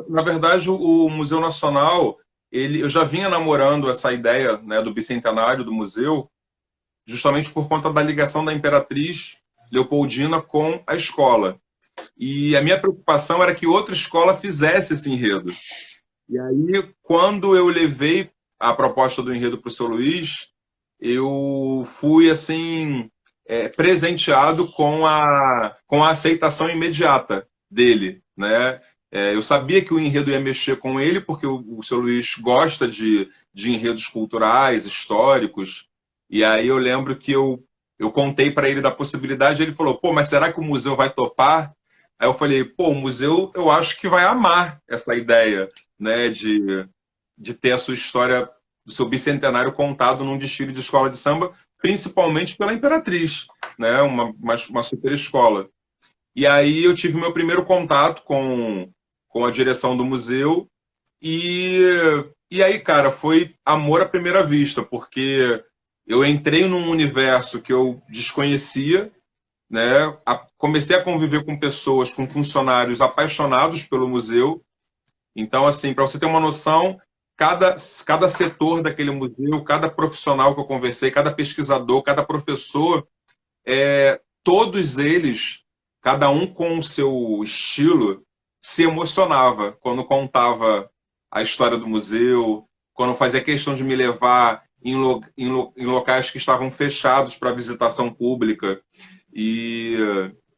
na verdade, o Museu Nacional, eu já vinha namorando essa ideia, né, do bicentenário do museu, justamente por conta da ligação da Imperatriz Leopoldina com a escola. E a minha preocupação era que outra escola fizesse esse enredo. E aí, quando eu levei a proposta do enredo para o seu Luiz, eu fui assim presenteado com a aceitação imediata dele, né? Eu sabia que o enredo ia mexer com ele, porque o seu Luiz gosta de enredos culturais, históricos, e aí eu lembro que eu contei para ele da possibilidade, e ele falou, pô, mas será que o museu vai topar? Aí eu falei, pô, o museu eu acho que vai amar essa ideia, né, de ter a sua história do seu bicentenário contado num desfile de escola de samba, principalmente pela Imperatriz, né, uma super escola. E aí eu tive meu primeiro contato com a direção do museu e, e aí, cara, foi amor à primeira vista, porque eu entrei num universo que eu desconhecia, né? Comecei a conviver com pessoas, com funcionários apaixonados pelo museu. Então, assim, para você ter uma noção, cada setor daquele museu, cada profissional que eu conversei, cada pesquisador, cada professor, todos eles, cada um com o seu estilo, se emocionava quando contava a história do museu, quando fazia questão de me levar em locais que estavam fechados para visitação pública. E,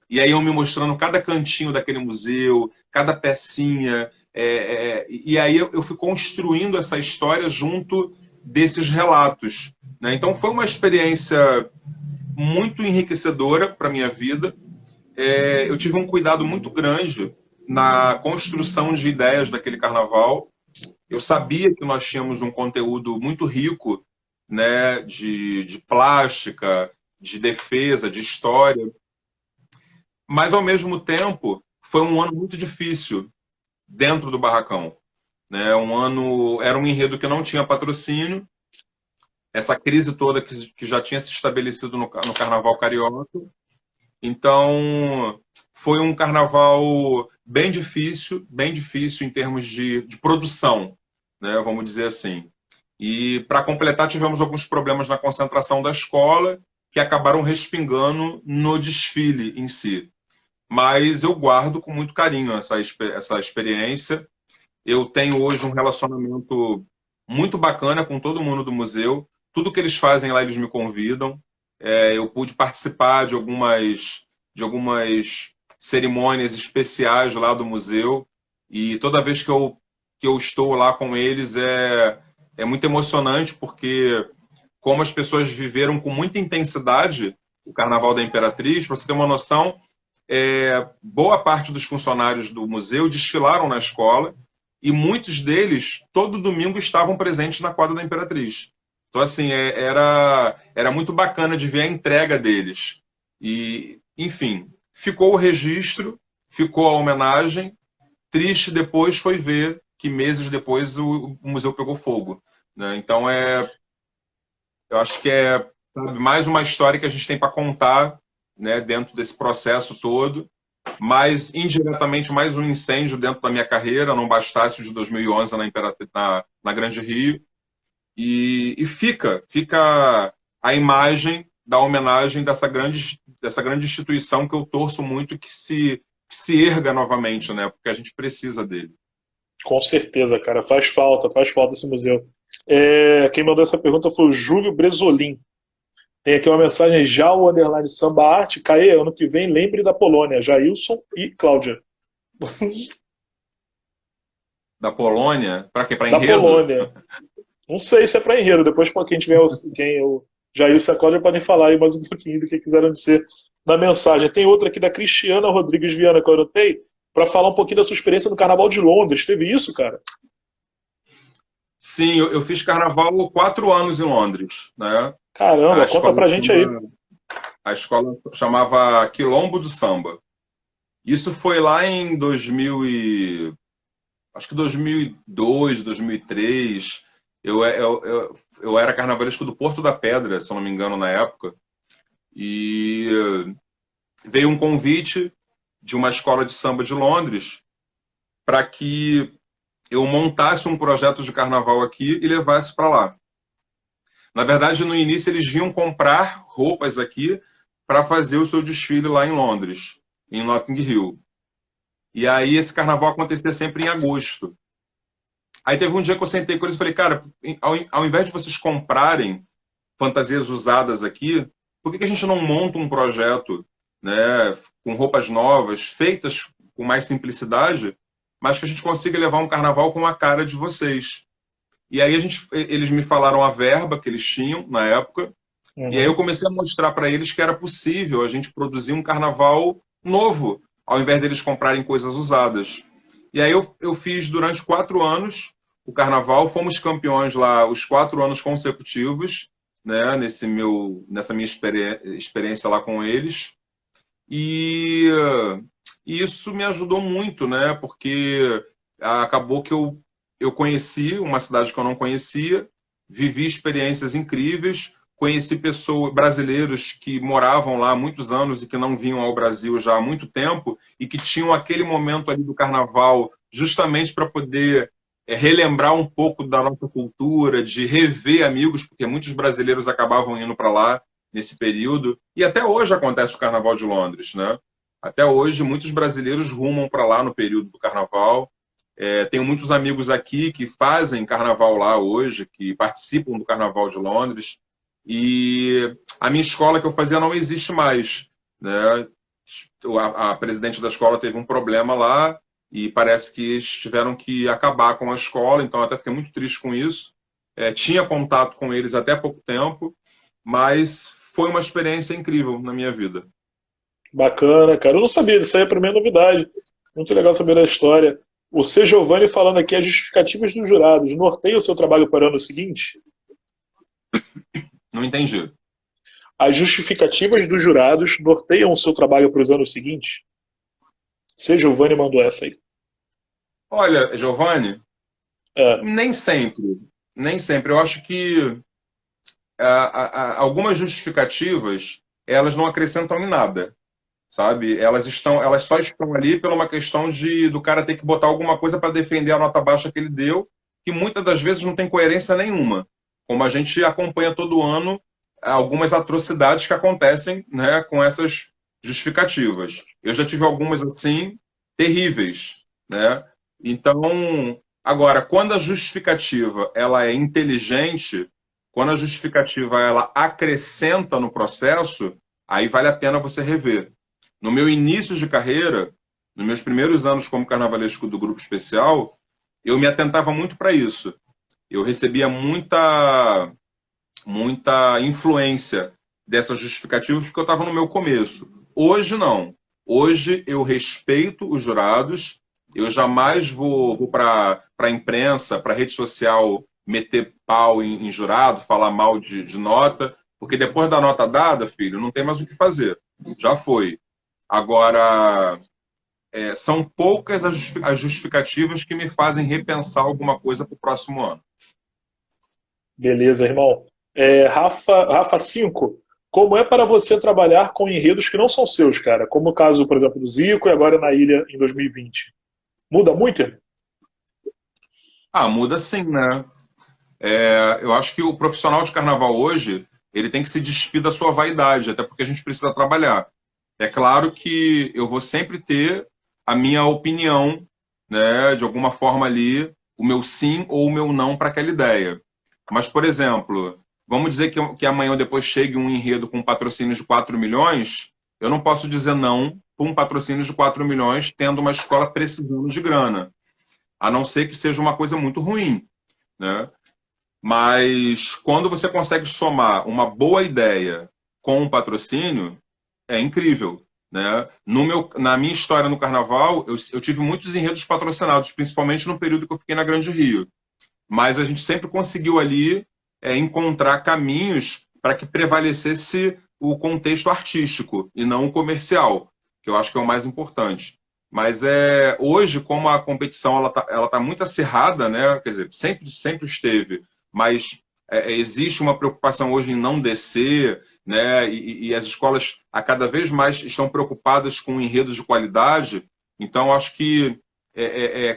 e aí eu me mostrando cada cantinho daquele museu, cada pecinha. E aí eu fui construindo essa história junto desses relatos, né? Então foi uma experiência muito enriquecedora para a minha vida. Eu tive um cuidado muito grande na construção de ideias daquele carnaval. Eu sabia que nós tínhamos um conteúdo muito rico, né, de plástica, de defesa, de história, mas ao mesmo tempo foi um ano muito difícil dentro do barracão, né? Era um enredo que não tinha patrocínio, essa crise toda que já tinha se estabelecido no Carnaval Carioca. Então foi um carnaval bem difícil em termos de produção, né, vamos dizer assim. E, para completar, tivemos alguns problemas na concentração da escola, que acabaram respingando no desfile em si. Mas eu guardo com muito carinho essa experiência. Eu tenho hoje um relacionamento muito bacana com todo mundo do museu. Tudo que eles fazem lá, eles me convidam. Eu pude participar de algumas cerimônias especiais lá do museu. E toda vez que eu estou lá com eles é muito emocionante, porque como as pessoas viveram com muita intensidade o Carnaval da Imperatriz, para você ter uma noção, boa parte dos funcionários do museu desfilaram na escola e muitos deles, todo domingo, estavam presentes na quadra da Imperatriz. Então, assim, era muito bacana de ver a entrega deles. E, enfim, ficou o registro, ficou a homenagem. Triste depois foi ver que meses depois o museu pegou fogo, né? Então, eu acho que sabe, mais uma história que a gente tem para contar, né, dentro desse processo todo, mas indiretamente mais um incêndio dentro da minha carreira, não bastasse o de 2011 na Grande Rio, e fica a imagem da homenagem dessa grande instituição que eu torço muito que se erga novamente, né, porque a gente precisa dele. Com certeza, cara. Faz falta esse museu. Quem mandou essa pergunta foi o Júlio Bresolim. Tem aqui uma mensagem já o underline Samba Arte. Caê, ano que vem, lembre da Polônia. Jailson e Cláudia. Da Polônia? Para quê? Para Da enredo? Polônia. Não sei se é para enredo. Depois, para quem tiver o Jailson e a Cláudia, podem falar aí mais um pouquinho do que quiseram dizer na mensagem. Tem outra aqui da Cristiana Rodrigues Viana que eu anotei para falar um pouquinho da sua experiência no Carnaval de Londres. Teve isso, cara? Sim, eu fiz carnaval 4 anos em Londres, né? A Caramba, conta escola pra gente aí. a escola chamava Quilombo do Samba. Isso foi lá em acho que 2002, 2003. Eu era carnavalesco do Porto da Pedra, se eu não me engano, na época. E veio um convite de uma escola de samba de Londres para que eu montasse um projeto de carnaval aqui e levasse para lá. Na verdade, no início, eles vinham comprar roupas aqui para fazer o seu desfile lá em Londres, em Notting Hill. E aí esse carnaval acontecia sempre em agosto. Aí teve um dia que eu sentei com eles e falei, cara, ao invés de vocês comprarem fantasias usadas aqui, por que a gente não monta um projeto, né, com roupas novas, feitas com mais simplicidade, mas que a gente consiga levar um carnaval com a cara de vocês? E aí eles me falaram a verba que eles tinham na época, e aí eu Uhum. comecei a mostrar para eles que era possível a gente produzir um carnaval novo, ao invés deles comprarem coisas usadas. E aí eu fiz durante 4 anos o carnaval, fomos campeões lá os 4 anos consecutivos, né, nessa minha experiência lá com eles. E isso me ajudou muito, né, porque acabou que eu conheci uma cidade que eu não conhecia, vivi experiências incríveis, conheci pessoas brasileiros que moravam lá há muitos anos e que não vinham ao Brasil já há muito tempo e que tinham aquele momento ali do carnaval justamente para poder relembrar um pouco da nossa cultura, de rever amigos, porque muitos brasileiros acabavam indo para lá nesse período. E até hoje acontece o Carnaval de Londres, né? Até hoje, muitos brasileiros rumam para lá no período do carnaval. Tenho muitos amigos aqui que fazem carnaval lá hoje, que participam do Carnaval de Londres. E a minha escola que eu fazia não existe mais, né? A presidente da escola teve um problema lá e parece que eles tiveram que acabar com a escola, então eu até fiquei muito triste com isso. Tinha contato com eles até pouco tempo, mas foi uma experiência incrível na minha vida. Bacana, cara. Eu não sabia, isso aí é a primeira novidade. Muito legal saber a história. O C. Giovanni falando aqui as justificativas dos jurados. Norteia o seu trabalho para o ano seguinte? Não entendi. As justificativas dos jurados norteiam o seu trabalho para os anos seguintes? C. Giovanni mandou essa aí. Olha, Giovanni, É. nem sempre. Nem sempre. Eu acho que algumas justificativas elas não acrescentam em nada. sabe? Elas só estão ali por uma questão do cara ter que botar alguma coisa para defender a nota baixa que ele deu, que muitas das vezes não tem coerência nenhuma. Como a gente acompanha todo ano algumas atrocidades que acontecem, né, com essas justificativas. Eu já tive algumas assim terríveis, né? Então, agora, quando a justificativa ela é inteligente, quando a justificativa ela acrescenta no processo, aí vale a pena você rever. No meu início de carreira, nos meus primeiros anos como carnavalesco do grupo especial, eu me atentava muito para isso. Eu recebia muita influência dessas justificativas porque eu estava no meu começo. Hoje não. Hoje eu respeito os jurados, eu jamais vou para a imprensa, para a rede social, meter pau em jurado, falar mal de nota, porque depois da nota dada, filho, não tem mais o que fazer. Já foi. Agora, são poucas as justificativas que me fazem repensar alguma coisa para o próximo ano. Beleza, irmão. Rafa 5, como é para você trabalhar com enredos que não são seus, cara? Como o caso, por exemplo, do Zico e agora na Ilha em 2020. Muda muito? Ah, muda sim, né? Eu acho que o profissional de carnaval hoje, ele tem que se despir da sua vaidade, até porque a gente precisa trabalhar. É claro que eu vou sempre ter a minha opinião, né, de alguma forma ali, o meu sim ou o meu não para aquela ideia. Mas, por exemplo, vamos dizer que amanhã ou depois chegue um enredo com um patrocínio de 4 milhões, eu não posso dizer não para um patrocínio de 4 milhões tendo uma escola precisando de grana, a não ser que seja uma coisa muito ruim, né? Mas quando você consegue somar uma boa ideia com um patrocínio, é incrível, né? Na minha história no Carnaval, eu tive muitos enredos patrocinados, principalmente no período que eu fiquei na Grande Rio. Mas a gente sempre conseguiu ali encontrar caminhos para que prevalecesse o contexto artístico e não o comercial, que eu acho que é o mais importante. Mas hoje, como a competição ela tá muito acirrada, né? Quer dizer, sempre esteve, mas existe uma preocupação hoje em não descer, né? E as escolas a cada vez mais estão preocupadas com enredos de qualidade. Então, acho que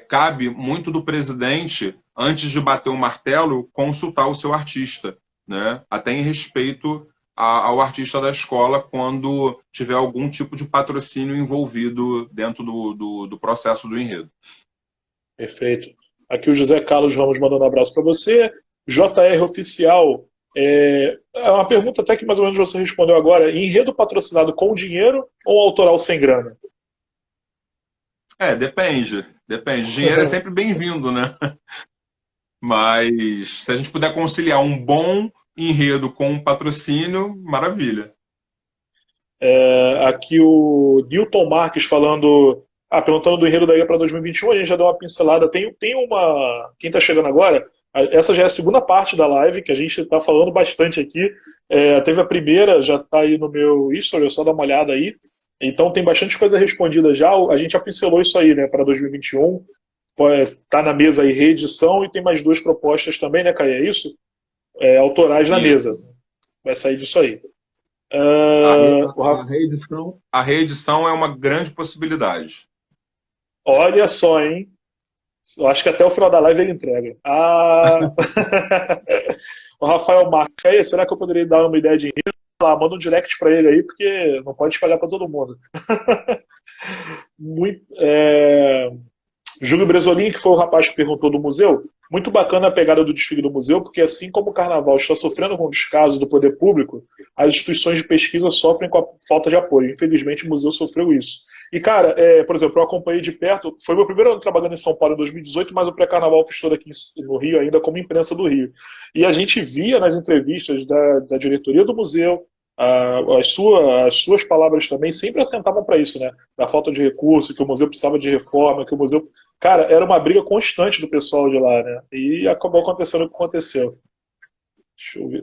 cabe muito do presidente, antes de bater o martelo, consultar o seu artista, né? Até em respeito ao artista da escola quando tiver algum tipo de patrocínio envolvido dentro do processo do enredo. Perfeito. Aqui o José Carlos Ramos mandando um abraço para você. JR Oficial, é uma pergunta até que mais ou menos você respondeu agora. Enredo patrocinado com dinheiro ou autoral sem grana? Depende. Depende. Dinheiro é sempre bem-vindo, né? Mas se a gente puder conciliar um bom enredo com um patrocínio, maravilha. Aqui o Newton Marques falando, perguntando do enredo da Ilha para 2021, a gente já deu uma pincelada. Tem uma. Quem está chegando agora, essa já é a segunda parte da live, que a gente está falando bastante aqui. Teve a primeira, já está aí no meu history, é só dar uma olhada aí. Então tem bastante coisa respondida já. A gente já pincelou isso aí, né, para 2021. Tá na mesa aí reedição e tem mais duas propostas também, né, Caio? É isso? Autorais na Isso. mesa. Vai sair disso aí. A reedição é uma grande possibilidade. Olha só, hein? Eu acho que até o final da live ele entrega. O Rafael Marques, aí, será que eu poderia dar uma ideia de enredo? Manda um direct pra ele aí, porque não pode espalhar pra todo mundo. Muito, Júlio Bresolin, que foi o rapaz que perguntou do museu, muito bacana a pegada do desfile do museu, porque assim como o Carnaval está sofrendo com o descaso do poder público, as instituições de pesquisa sofrem com a falta de apoio. Infelizmente, o museu sofreu isso. E, cara, por exemplo, eu acompanhei de perto, foi meu primeiro ano trabalhando em São Paulo em 2018, mas o pré-carnaval eu fiz todo aqui no Rio, ainda como imprensa do Rio. E a gente via nas entrevistas da diretoria do museu, as suas palavras também sempre atentavam para isso, né? Da falta de recurso, que o museu precisava de reforma, que o museu. Cara, era uma briga constante do pessoal de lá, né? E acabou acontecendo o que aconteceu. Deixa eu ver.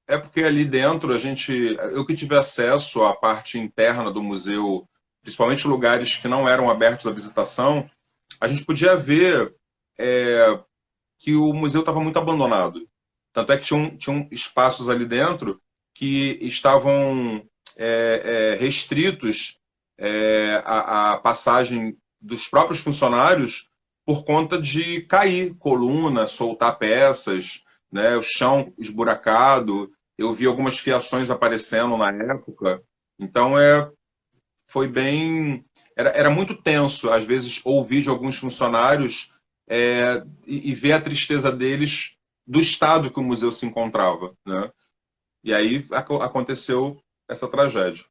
É porque ali dentro eu que tive acesso à parte interna do museu, principalmente lugares que não eram abertos à visitação, a gente podia ver que o museu estava muito abandonado. Tanto é que tinham espaços ali dentro que estavam restritos à passagem dos próprios funcionários por conta de cair coluna, soltar peças, né, o chão esburacado. Eu vi algumas fiações aparecendo na época. Então, foi bem... Era muito tenso, às vezes, ouvir de alguns funcionários e ver a tristeza deles do estado que o museu se encontrava, né? E aí aconteceu essa tragédia.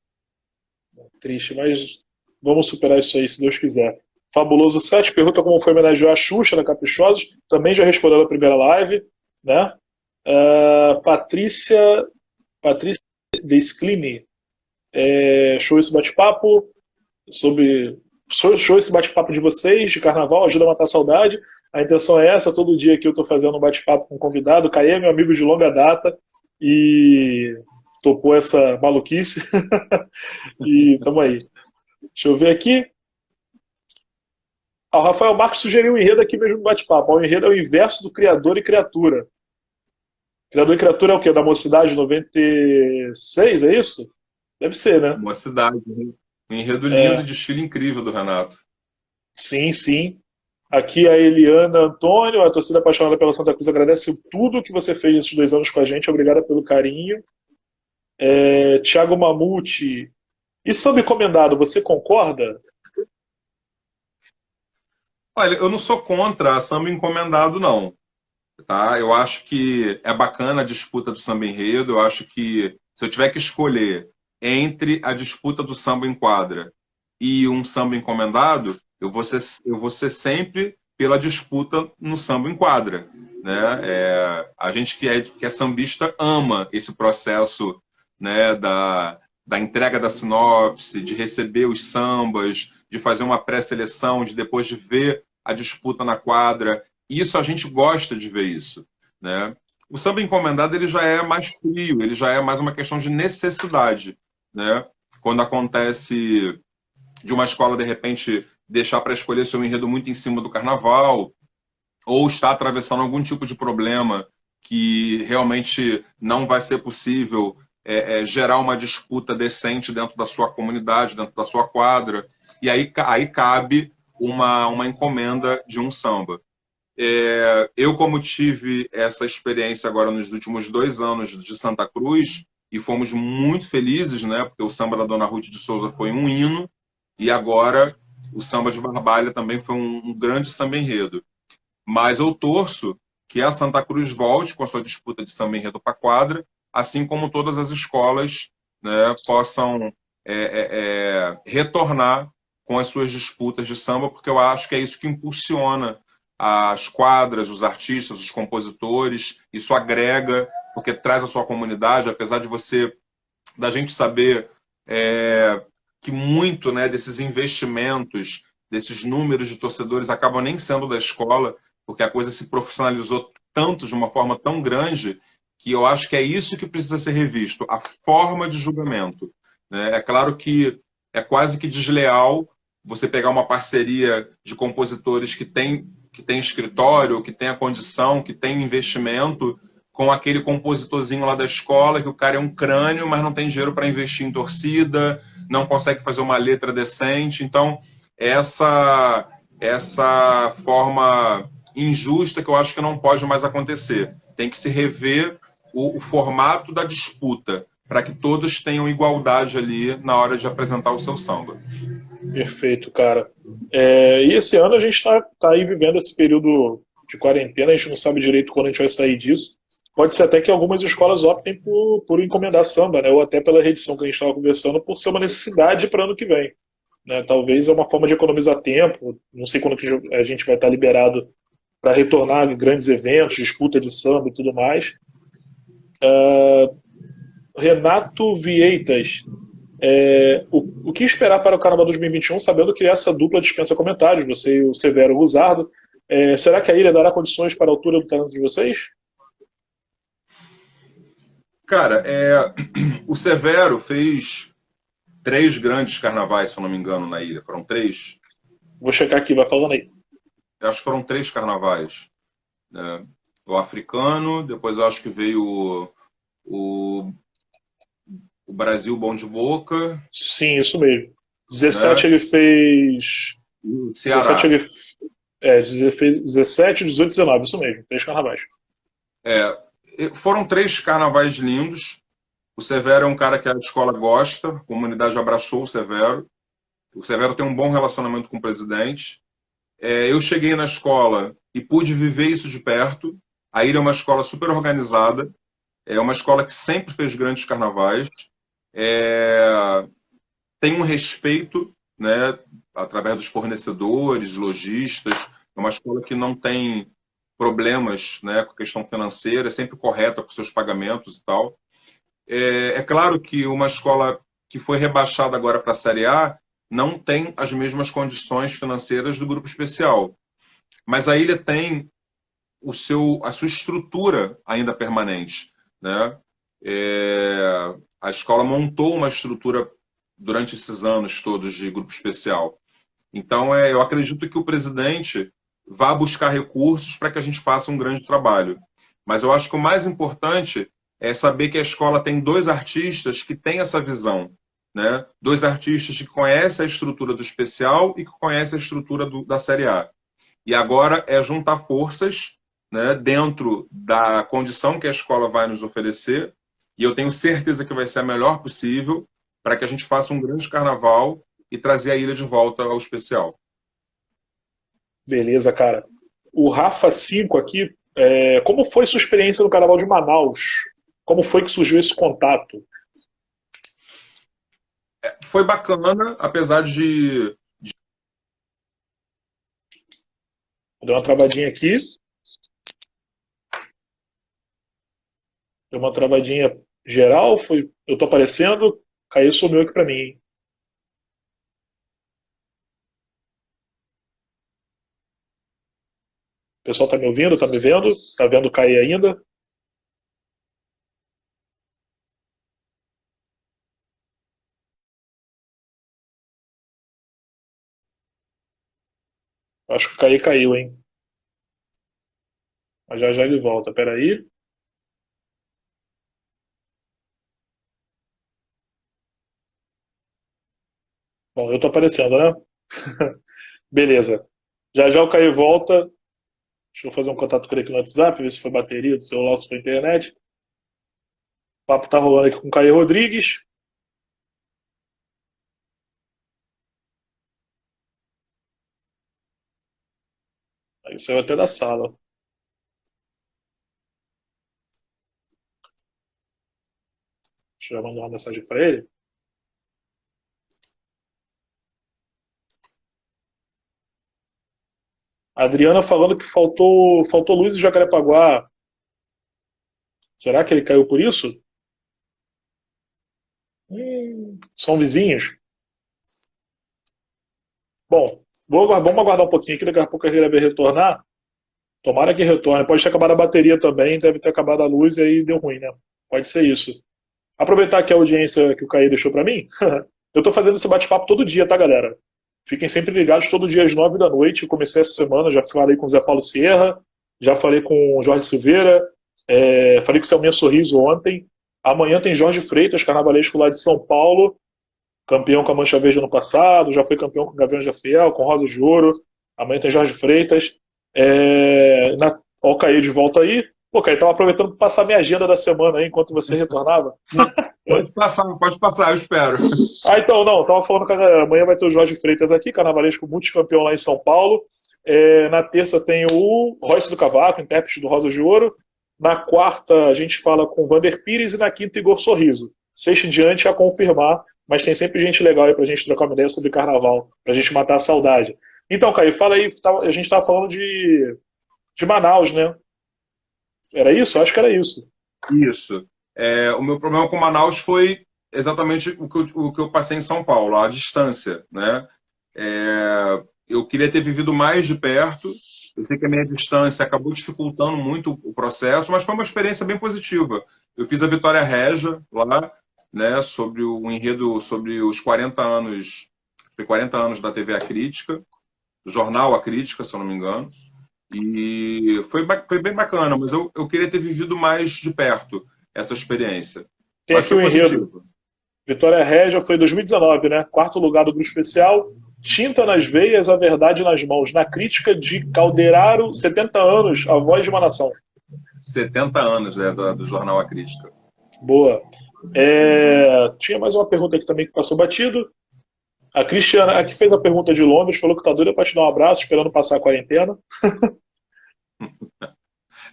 Triste, mas vamos superar isso aí, se Deus quiser. Fabuloso 7 pergunta como foi homenagear a Xuxa na Caprichosos. Também já respondeu na primeira live, né? Patrícia Desclini, show esse bate-papo sobre show esse bate-papo de vocês de carnaval, ajuda a matar a saudade. A intenção é essa, todo dia que eu estou fazendo um bate-papo com um convidado. Caê é meu amigo de longa data e topou essa maluquice. E tamo aí. Deixa eu ver aqui. O Rafael Marques sugeriu um enredo aqui mesmo no bate-papo. O enredo é o inverso do Criador e Criatura. Criador e Criatura é o quê? Da Mocidade 96, é isso? Deve ser, né? Mocidade. Um enredo lindo, desfile incrível do Renato. Sim, sim. Aqui a Eliana Antônio, a torcida apaixonada pela Santa Cruz, agradece tudo que você fez nesses 2 anos com a gente. Obrigada pelo carinho. Tiago Mamute. E samba encomendado, você concorda? Olha, eu não sou contra samba encomendado, não. Tá? Eu acho que é bacana a disputa do samba enredo. Eu acho que se eu tiver que escolher entre a disputa do samba em quadra e um samba encomendado, eu vou ser sempre pela disputa no samba em quadra. Né? A gente que é sambista ama esse processo, né, da entrega da sinopse, de receber os sambas, de fazer uma pré-seleção, de depois de ver a disputa na quadra. Isso a gente gosta de ver isso, né? O samba encomendado ele já é mais frio, ele já é mais uma questão de necessidade, né? Quando acontece de uma escola de repente deixar para escolher seu enredo muito em cima do carnaval, ou está atravessando algum tipo de problema que realmente não vai ser possível gerar uma disputa decente dentro da sua comunidade, dentro da sua quadra, e aí cabe uma encomenda de um samba. Eu, como tive essa experiência agora nos últimos 2 anos de Santa Cruz, e fomos muito felizes, né? Porque o samba da Dona Ruth de Souza foi um hino, e agora o samba de Barbalha também foi um grande samba enredo. Mas eu torço que a Santa Cruz volte com a sua disputa de samba enredo para a quadra, assim como todas as escolas, né, possam retornar com as suas disputas de samba, porque eu acho que é isso que impulsiona as quadras, os artistas, os compositores. Isso agrega, porque traz a sua comunidade, apesar da gente saber que muito, né, desses investimentos, desses números de torcedores acabam nem sendo da escola, porque a coisa se profissionalizou tanto, de uma forma tão grande, que eu acho que é isso que precisa ser revisto, a forma de julgamento. Né? É claro que é quase que desleal você pegar uma parceria de compositores que tem escritório, que tem a condição, que tem investimento, com aquele compositorzinho lá da escola, que o cara é um crânio, mas não tem dinheiro para investir em torcida, não consegue fazer uma letra decente. Então, essa forma injusta que eu acho que não pode mais acontecer. Tem que se rever o formato da disputa, para que todos tenham igualdade ali na hora de apresentar o seu samba. Perfeito, cara. E esse ano a gente está aí vivendo esse período de quarentena, a gente não sabe direito quando a gente vai sair disso. Pode ser até que algumas escolas optem por encomendar samba, né? Ou até pela reedição que a gente estava conversando, por ser uma necessidade para ano que vem. Né? Talvez é uma forma de economizar tempo. Não sei quando que a gente vai estar liberado para retornar a grandes eventos, disputa de samba e tudo mais. Renato Vieitas. O que esperar para o Carnaval 2021, sabendo que essa dupla dispensa comentários, você e o Severo Rosardo? Será que a ilha dará condições para a altura do talento de vocês? Cara, o Severo fez 3 grandes carnavais, se eu não me engano, na ilha. Foram 3? Vou checar aqui, vai falando aí. Eu acho que foram 3 carnavais. Né? O africano, depois eu acho que veio o o Brasil Bom de Boca, Sim, isso mesmo. né? 17 ele fez. E o 17 Ceará. ele. Ele fez 17, 18 e 19, isso mesmo. Três carnavais. Foram 3 carnavais lindos. O Severo é um cara que a escola gosta, a comunidade abraçou o Severo. O Severo tem um bom relacionamento com o presidente. Eu cheguei na escola e pude viver isso de perto. A Ilha é uma escola super organizada, é uma escola que sempre fez grandes carnavais, é, tem um respeito, né, através dos fornecedores, lojistas, é uma escola que não tem problemas, né, com questão financeira, é sempre correta com seus pagamentos e tal. É claro que uma escola que foi rebaixada agora para a Série A não tem as mesmas condições financeiras do grupo especial, mas a ilha tem a sua estrutura ainda permanente, né? A escola montou uma estrutura durante esses anos todos de grupo especial. Então, eu acredito que o presidente vá buscar recursos para que a gente faça um grande trabalho. Mas eu acho que o mais importante é saber que a escola tem 2 artistas que têm essa visão, né? 2 artistas que conhecem a estrutura do especial e que conhecem a estrutura da Série A. E agora é juntar forças, né, dentro da condição que a escola vai nos oferecer, e eu tenho certeza que vai ser a melhor possível para que a gente faça um grande carnaval e trazer a ilha de volta ao especial. Beleza, cara. O Rafa 5 aqui, como foi sua experiência no Carnaval de Manaus? Como foi que surgiu esse contato? Foi bacana, apesar de. Deu uma travadinha aqui, deu uma travadinha geral, foi, eu tô aparecendo, caiu sumiu aqui pra mim, hein? O pessoal tá me ouvindo, tá me vendo? Tá vendo cair ainda? Acho que cair caiu, hein? Mas já já ele volta, peraí. Bom, eu tô aparecendo, né? Beleza. Já já o Caio volta. Deixa eu fazer um contato com ele aqui no WhatsApp, ver se foi bateria do celular, se foi internet. O papo tá rolando aqui com o Caio Rodrigues. Aí saiu até da sala. Deixa eu mandar uma mensagem para ele. A Adriana falando que faltou luz em Jacarepaguá. Será que ele caiu por isso? São vizinhos? Bom, vamos aguardar um pouquinho aqui, daqui a pouco ele deve retornar. Tomara que retorne. Pode ter acabado a bateria também, deve ter acabado a luz e aí deu ruim, né? Pode ser isso. Aproveitar aqui a audiência que o Caí deixou para mim. Eu tô fazendo esse bate-papo todo dia, tá, galera? Fiquem sempre ligados, todo dia às 9 da noite. Eu comecei essa semana, já falei com o Zé Paulo Sierra, já falei com o Jorge Silveira, falei com o Selminha Sorriso ontem. Amanhã tem Jorge Freitas, carnavalesco lá de São Paulo, campeão com a Mancha Verde ano passado, já foi campeão com o Gaviões da Fiel, com Rosa de Ouro. Amanhã tem Jorge Freitas. Ó, o Caí de volta aí. Pô, Caí, tava aproveitando para passar minha agenda da semana aí, enquanto você retornava. Pode passar, eu espero. Então, não, tava falando que amanhã vai ter o Jorge Freitas aqui, carnavalesco multicampeão lá em São Paulo. Na terça tem o Royce do Cavaco, intérprete do Rosa de Ouro. Na quarta a gente fala com o Vander Pires e na quinta Igor Sorriso. Sexta em diante a confirmar, mas tem sempre gente legal aí pra gente trocar uma ideia sobre carnaval, pra gente matar a saudade. Então, Caio, fala aí, a gente tava falando de Manaus, né? Era isso? Acho que era isso. Isso. O meu problema com Manaus foi exatamente o que eu passei em São Paulo, a distância, né? Eu queria ter vivido mais de perto. Eu sei que a minha distância acabou dificultando muito o processo, mas foi uma experiência bem positiva. Eu fiz a Vitória Régia lá, né, sobre o enredo, sobre os 40 anos, 40 anos da TV A Crítica, do jornal A Crítica, se eu não me engano. E foi bem bacana, mas eu queria ter vivido mais de perto essa experiência. Tem Mas aqui foi o enredo. positivo. Vitória Régia foi em 2019, né? Quarto lugar do grupo especial. Tinta nas veias, a verdade nas mãos. Na crítica de Calderaro, 70 anos, a voz de uma nação. 70 anos, né, do jornal A Crítica. Boa. Tinha mais uma pergunta aqui também que passou batido. A Cristiana, a que fez a pergunta de Londres, falou que tá doida pra te dar um abraço, esperando passar a quarentena.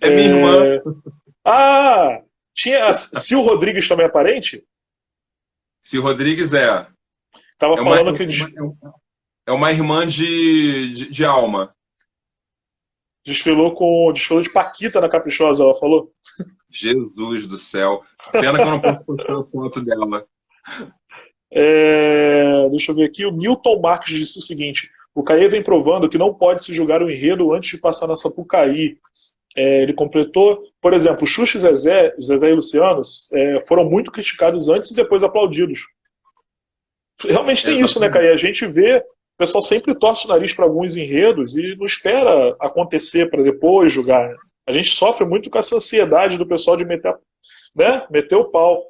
É minha irmã. Ah! Tinha. Se o Rodrigues também é parente? Se Rodrigues é. Tava É uma, falando que é uma irmã de alma. desfilou de Paquita na Caprichosa, ela falou. Jesus do céu. Pena que eu não posso postar a foto dela. Deixa eu ver aqui. O Milton Marques disse o seguinte: o Caê vem provando que não pode se julgar o enredo antes de passar na Sapucaí. Ele completou, por exemplo, Xuxa e Zezé e Luciano foram muito criticados antes e depois aplaudidos. Realmente tem isso, né, Caê? A gente vê, o pessoal sempre torce o nariz para alguns enredos e não espera acontecer para depois julgar. Né? A gente sofre muito com essa ansiedade do pessoal de meter o pau.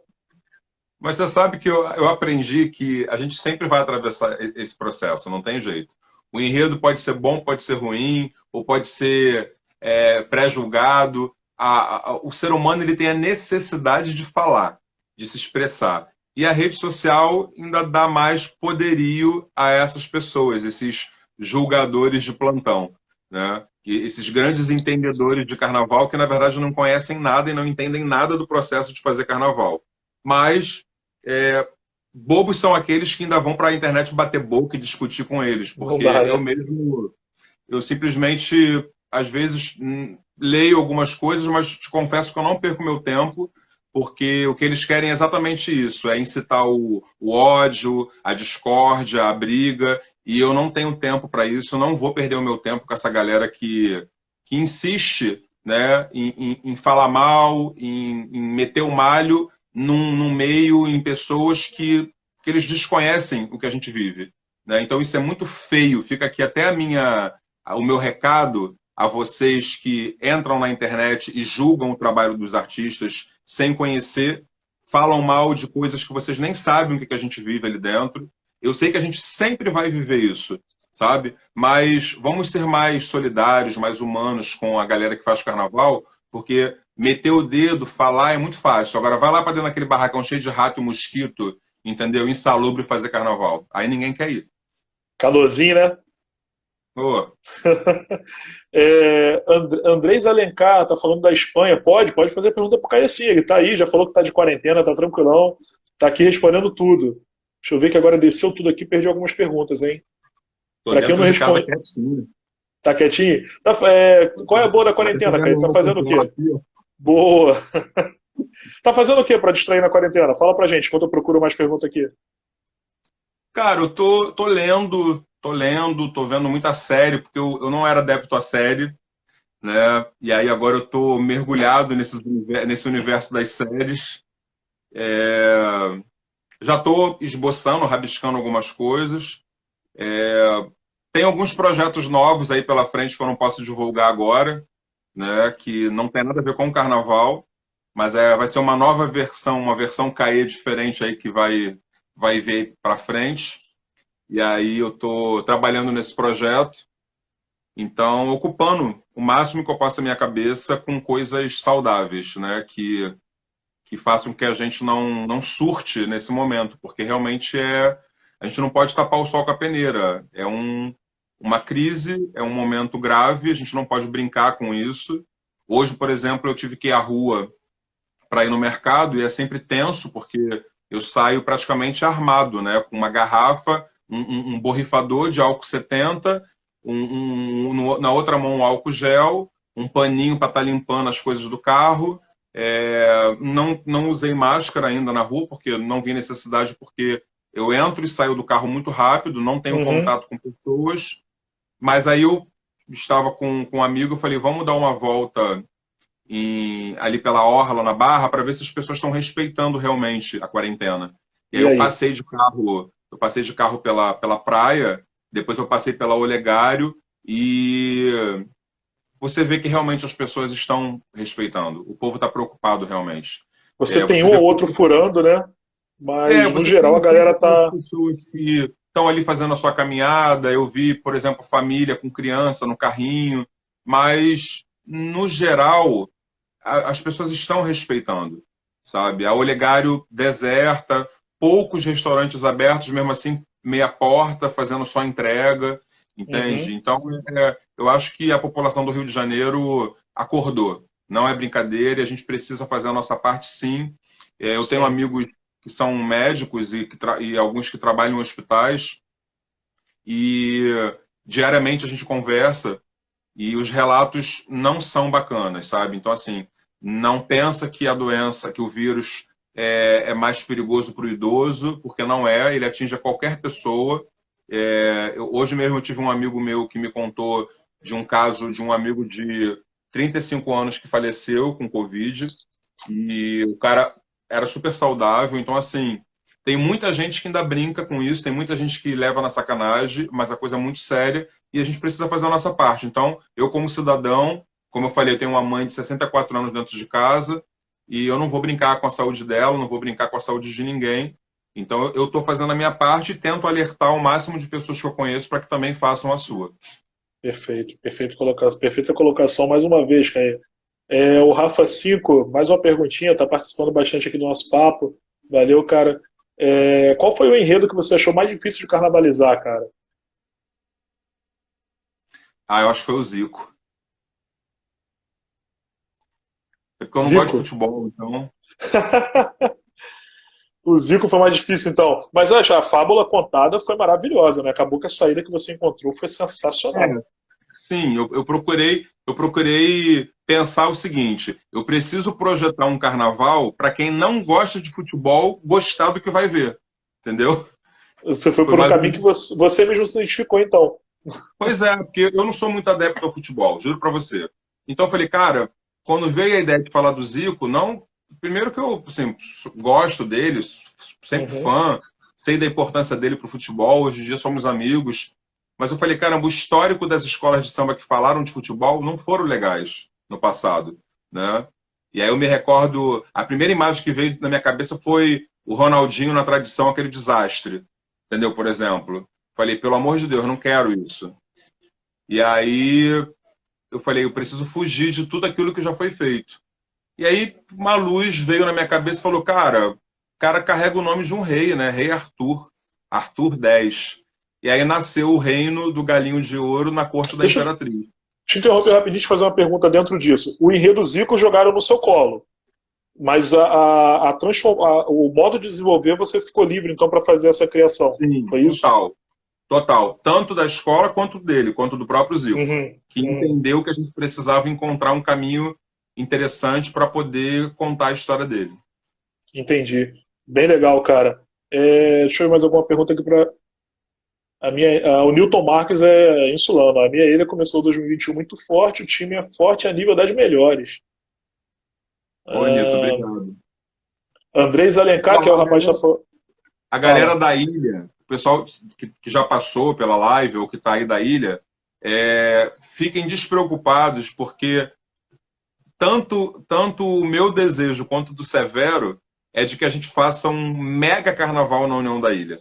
Mas você sabe que eu aprendi que a gente sempre vai atravessar esse processo, não tem jeito. O enredo pode ser bom, pode ser ruim, ou pode ser pré-julgado. O ser humano ele tem a necessidade de falar, de se expressar. E a rede social ainda dá mais poderio a essas pessoas, esses julgadores de plantão, né? Esses grandes entendedores de carnaval que, na verdade, não conhecem nada e não entendem nada do processo de fazer carnaval. Mas bobos são aqueles que ainda vão para a internet bater boca e discutir com eles, porque eu simplesmente, às vezes, leio algumas coisas, mas te confesso que eu não perco meu tempo, porque o que eles querem é exatamente isso, é incitar o ódio, a discórdia, a briga, e eu não tenho tempo para isso, eu não vou perder o meu tempo com essa galera que insiste, né, em falar mal, em meter o malho num meio, em pessoas que eles desconhecem o que a gente vive. Né? Então isso é muito feio, fica aqui até o meu recado a vocês que entram na internet e julgam o trabalho dos artistas sem conhecer, falam mal de coisas que vocês nem sabem o que a gente vive ali dentro. Eu sei que a gente sempre vai viver isso, sabe? Mas vamos ser mais solidários, mais humanos com a galera que faz carnaval, porque meter o dedo, falar é muito fácil. Agora vai lá para dentro daquele barracão cheio de rato e mosquito, entendeu? Insalubre fazer carnaval. Aí ninguém quer ir. Calorzinho, né? Oh. Andrés Alencar tá falando da Espanha. Pode fazer pergunta pro Caio sim. Ele tá aí, já falou que tá de quarentena, tá tranquilão. Tá aqui respondendo tudo. Deixa eu ver que agora desceu tudo aqui, perdi algumas perguntas, hein? Pra quem eu não responde. Tá quietinho? Qual é a boa da quarentena, Caio? Tá fazendo o quê? Boa! Tá fazendo o quê pra distrair na quarentena? Fala pra gente, enquanto eu procuro mais pergunta aqui. Cara, eu tô lendo, tô vendo muita série, porque eu não era adepto à série, né? E aí agora eu tô mergulhado nesse universo das séries. Já tô esboçando, rabiscando algumas coisas. Tem alguns projetos novos aí pela frente que eu não posso divulgar agora, né? Que não tem nada a ver com o carnaval, mas vai ser uma nova versão, uma versão Caê diferente aí que vai ver para frente. E aí eu estou trabalhando nesse projeto, então ocupando o máximo que eu posso a minha cabeça com coisas saudáveis, né? Que façam que a gente não surte nesse momento, porque realmente a gente não pode tapar o sol com a peneira. É uma crise, é um momento grave, a gente não pode brincar com isso. Hoje, por exemplo, eu tive que ir à rua para ir no mercado e é sempre tenso, porque eu saio praticamente armado, né? Com uma garrafa, um borrifador de álcool 70, na outra mão um álcool gel, um paninho para estar limpando as coisas do carro. Não usei máscara ainda na rua, porque não vi necessidade, porque eu entro e saio do carro muito rápido, não tenho contato com pessoas. Mas aí eu estava com um amigo, eu falei, vamos dar uma volta ali pela orla, na Barra, para ver se as pessoas estão respeitando realmente a quarentena. E aí eu passei de carro pela praia, depois eu passei pela Olegário e você vê que realmente as pessoas estão respeitando. O povo está preocupado realmente. Você tem um ou outro furando, né? Mas, no Você geral, a tem galera sempre as tá. pessoas que estão ali fazendo a sua caminhada. Eu vi, por exemplo, família com criança no carrinho, mas, no geral, as pessoas estão respeitando, sabe? A Olegário deserta, poucos restaurantes abertos, mesmo assim, meia porta, fazendo só entrega, entende? Uhum, Então, eu acho que a população do Rio de Janeiro acordou. Não é brincadeira, e a gente precisa fazer a nossa parte, sim. Eu tenho sim, amigos que são médicos e alguns que trabalham em hospitais, e diariamente a gente conversa e os relatos não são bacanas, sabe? Então, assim, não pensa que a doença, que o vírus é mais perigoso para o idoso, porque não é, ele atinge a qualquer pessoa. Hoje mesmo eu tive um amigo meu que me contou de um caso de um amigo de 35 anos que faleceu com Covid, e o cara era super saudável. Então, assim, tem muita gente que ainda brinca com isso, tem muita gente que leva na sacanagem, mas a coisa é muito séria e a gente precisa fazer a nossa parte. Então, eu, como cidadão, como eu falei, eu tenho uma mãe de 64 anos dentro de casa e eu não vou brincar com a saúde dela, não vou brincar com a saúde de ninguém. Então, eu estou fazendo a minha parte e tento alertar o máximo de pessoas que eu conheço para que também façam a sua. perfeito. Perfeita colocação mais uma vez, Caio. O Rafa 5, mais uma perguntinha, tá participando bastante aqui do nosso papo. Valeu, cara. Qual foi o enredo que você achou mais difícil de carnavalizar, cara? Ah, eu acho que foi o Zico. É porque eu não gosto de Zico. futebol, então. O Zico foi mais difícil, então. Mas acho, a fábula contada foi maravilhosa, né? Acabou que a saída que você encontrou foi sensacional. Sim, eu procurei pensar o seguinte: eu preciso projetar um carnaval para quem não gosta de futebol gostar do que vai ver, entendeu? Você foi Foi por um mais ou caminho que menos. você mesmo se identificou, então. Pois é, porque eu não sou muito adepto ao futebol, juro para você. Então eu falei, cara, quando veio a ideia de falar do Zico, não, primeiro que eu assim, gosto dele, sempre Uhum. fã, sei da importância dele para o futebol, hoje em dia somos amigos, mas eu falei, caramba, o histórico das escolas de samba que falaram de futebol não foram legais no passado, né? E aí eu me recordo, a primeira imagem que veio na minha cabeça foi o Ronaldinho na tradição, aquele desastre, entendeu? Por exemplo. Falei, pelo amor de Deus, não quero isso. E aí eu falei, eu preciso fugir de tudo aquilo que já foi feito. E aí uma luz veio na minha cabeça e falou, cara, o cara carrega o nome de um rei, né? Rei Arthur, Arthur X. E aí nasceu o reino do galinho de ouro na corte da Deixa eu imperatriz. te interromper rapidinho e fazer uma pergunta dentro disso. O enredo Zico jogaram no seu colo, mas o modo de desenvolver você ficou livre, então, para fazer essa criação. Sim, Foi isso? total. Total. Tanto da escola quanto dele, quanto do próprio Zico. Uhum, Que uhum. entendeu que a gente precisava encontrar um caminho interessante para poder contar a história dele. Entendi. Bem legal, cara. Deixa eu ver mais alguma pergunta aqui para o Newton Marques é insulano. A minha ilha começou 2021 muito forte, o time é forte a nível das melhores. Ô, Nito, Uh, obrigado. Andrés Alencar, que é o Não, rapaz que está falando. a galera Fala. da ilha, o pessoal que já passou pela live ou que está aí da ilha, fiquem despreocupados, porque tanto o meu desejo quanto do Severo é de que a gente faça um mega carnaval na União da Ilha.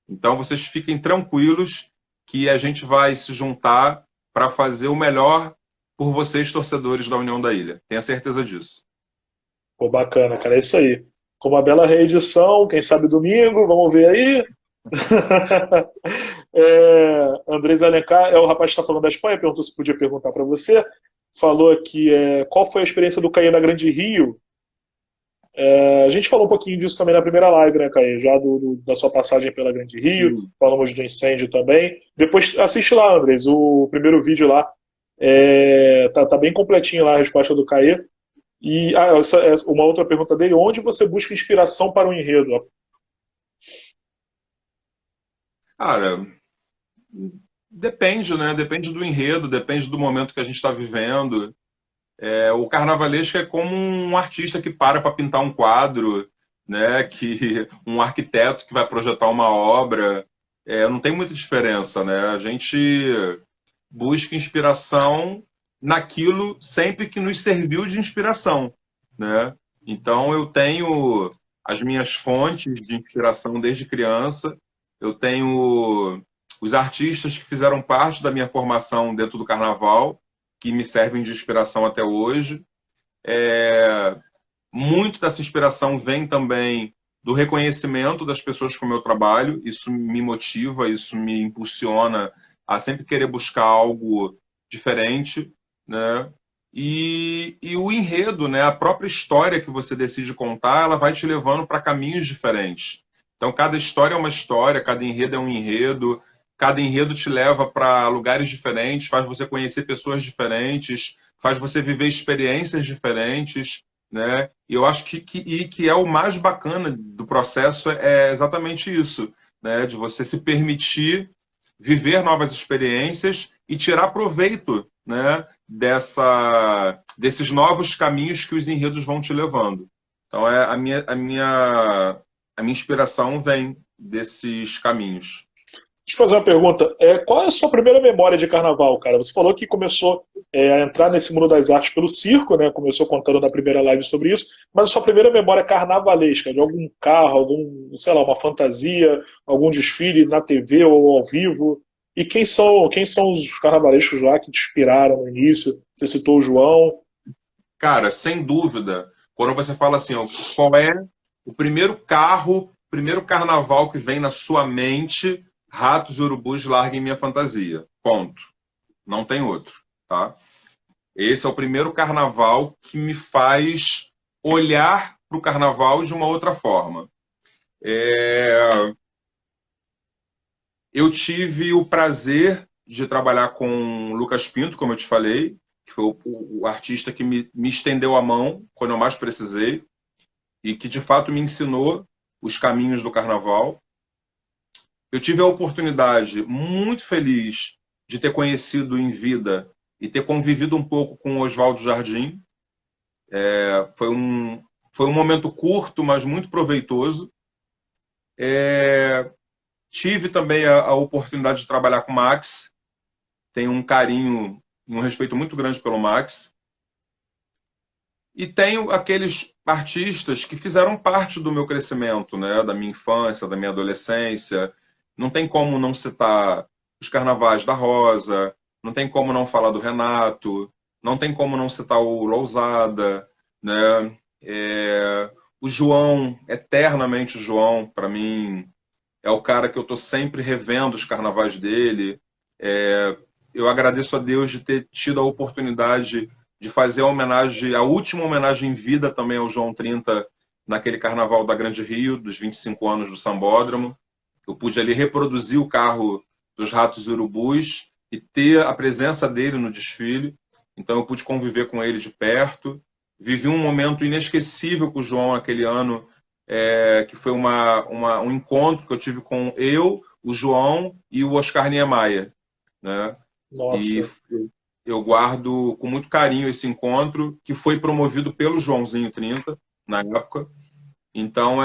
Então vocês fiquem tranquilos que a gente vai se juntar para fazer o melhor por vocês, torcedores da União da Ilha. Tenha certeza disso. Pô, bacana, cara. É isso aí. Com uma bela reedição, quem sabe domingo, vamos ver aí. Andrés Alencar é o rapaz que está falando da Espanha, perguntou se podia perguntar para você. Falou aqui qual foi a experiência do Caê na Grande Rio. A gente falou um pouquinho disso também na primeira live, né, Caê? Já da sua passagem pela Grande Rio, Sim. falamos do incêndio também. Depois assiste lá, Andrés, o primeiro vídeo lá. Tá bem completinho lá a resposta do Caê. E uma outra pergunta dele: onde você busca inspiração para o enredo? Cara, depende, né? Depende do enredo, depende do momento que a gente está vivendo. O carnavalesco é como um artista que para pintar um quadro, né? Que um arquiteto que vai projetar uma obra. Não tem muita diferença, né? A gente busca inspiração naquilo sempre que nos serviu de inspiração, né? Então eu tenho as minhas fontes de inspiração desde criança. Eu tenho os artistas que fizeram parte da minha formação dentro do carnaval, que me servem de inspiração até hoje. Muito dessa inspiração vem também do reconhecimento das pessoas com o meu trabalho. Isso me motiva, isso me impulsiona a sempre querer buscar algo diferente, né? E o enredo, né? A própria história que você decide contar, ela vai te levando para caminhos diferentes. Então, cada história é uma história, cada enredo é um enredo, cada enredo te leva para lugares diferentes, faz você conhecer pessoas diferentes, faz você viver experiências diferentes, né? E eu acho que é o mais bacana do processo é exatamente isso, né? De você se permitir viver novas experiências e tirar proveito, né? Desses novos caminhos que os enredos vão te levando. Então, a minha inspiração vem desses caminhos. Deixa eu fazer uma pergunta. Qual é a sua primeira memória de carnaval, cara? Você falou que começou a entrar nesse mundo das artes pelo circo, né? Começou contando na primeira live sobre isso. Mas a sua primeira memória carnavalesca, de algum carro, sei lá, uma fantasia, algum desfile na TV ou ao vivo? E quem são os carnavalescos lá que te inspiraram no início? Você citou o João. Cara, sem dúvida, quando você fala assim, ó, qual é o primeiro carro, primeiro carnaval que vem na sua mente, Ratos e Urubus, Larguem Minha Fantasia. Ponto. Não tem outro, tá? Esse é o primeiro carnaval que me faz olhar para o carnaval de uma outra forma. Eu tive o prazer de trabalhar com o Lucas Pinto, como eu te falei, que foi o artista que me estendeu a mão quando eu mais precisei e que, de fato, me ensinou os caminhos do carnaval. Eu tive a oportunidade, muito feliz, de ter conhecido em vida e ter convivido um pouco com o Oswaldo Jardim. Foi um momento curto, mas muito proveitoso. Tive também a oportunidade de trabalhar com o Max. Tenho um carinho e um respeito muito grande pelo Max. E tenho aqueles artistas que fizeram parte do meu crescimento, né? Da minha infância, da minha adolescência. Não tem como não citar os Carnavais da Rosa, não tem como não falar do Renato, não tem como não citar o Lousada, né? O João, eternamente o João, para mim, é o cara que eu estou sempre revendo os carnavais dele. Eu agradeço a Deus de ter tido a oportunidade de fazer a última homenagem em vida também ao João 30, naquele carnaval da Grande Rio, dos 25 anos do Sambódromo. Eu pude ali reproduzir o carro dos Ratos e Urubus e ter a presença dele no desfile. Então eu pude conviver com ele de perto. Vivi um momento inesquecível com o João naquele ano, que foi um encontro que eu tive com o João e o Oscar Niemeyer, né? Nossa. E eu guardo com muito carinho esse encontro, que foi promovido pelo Joãozinho 30, na época. Então,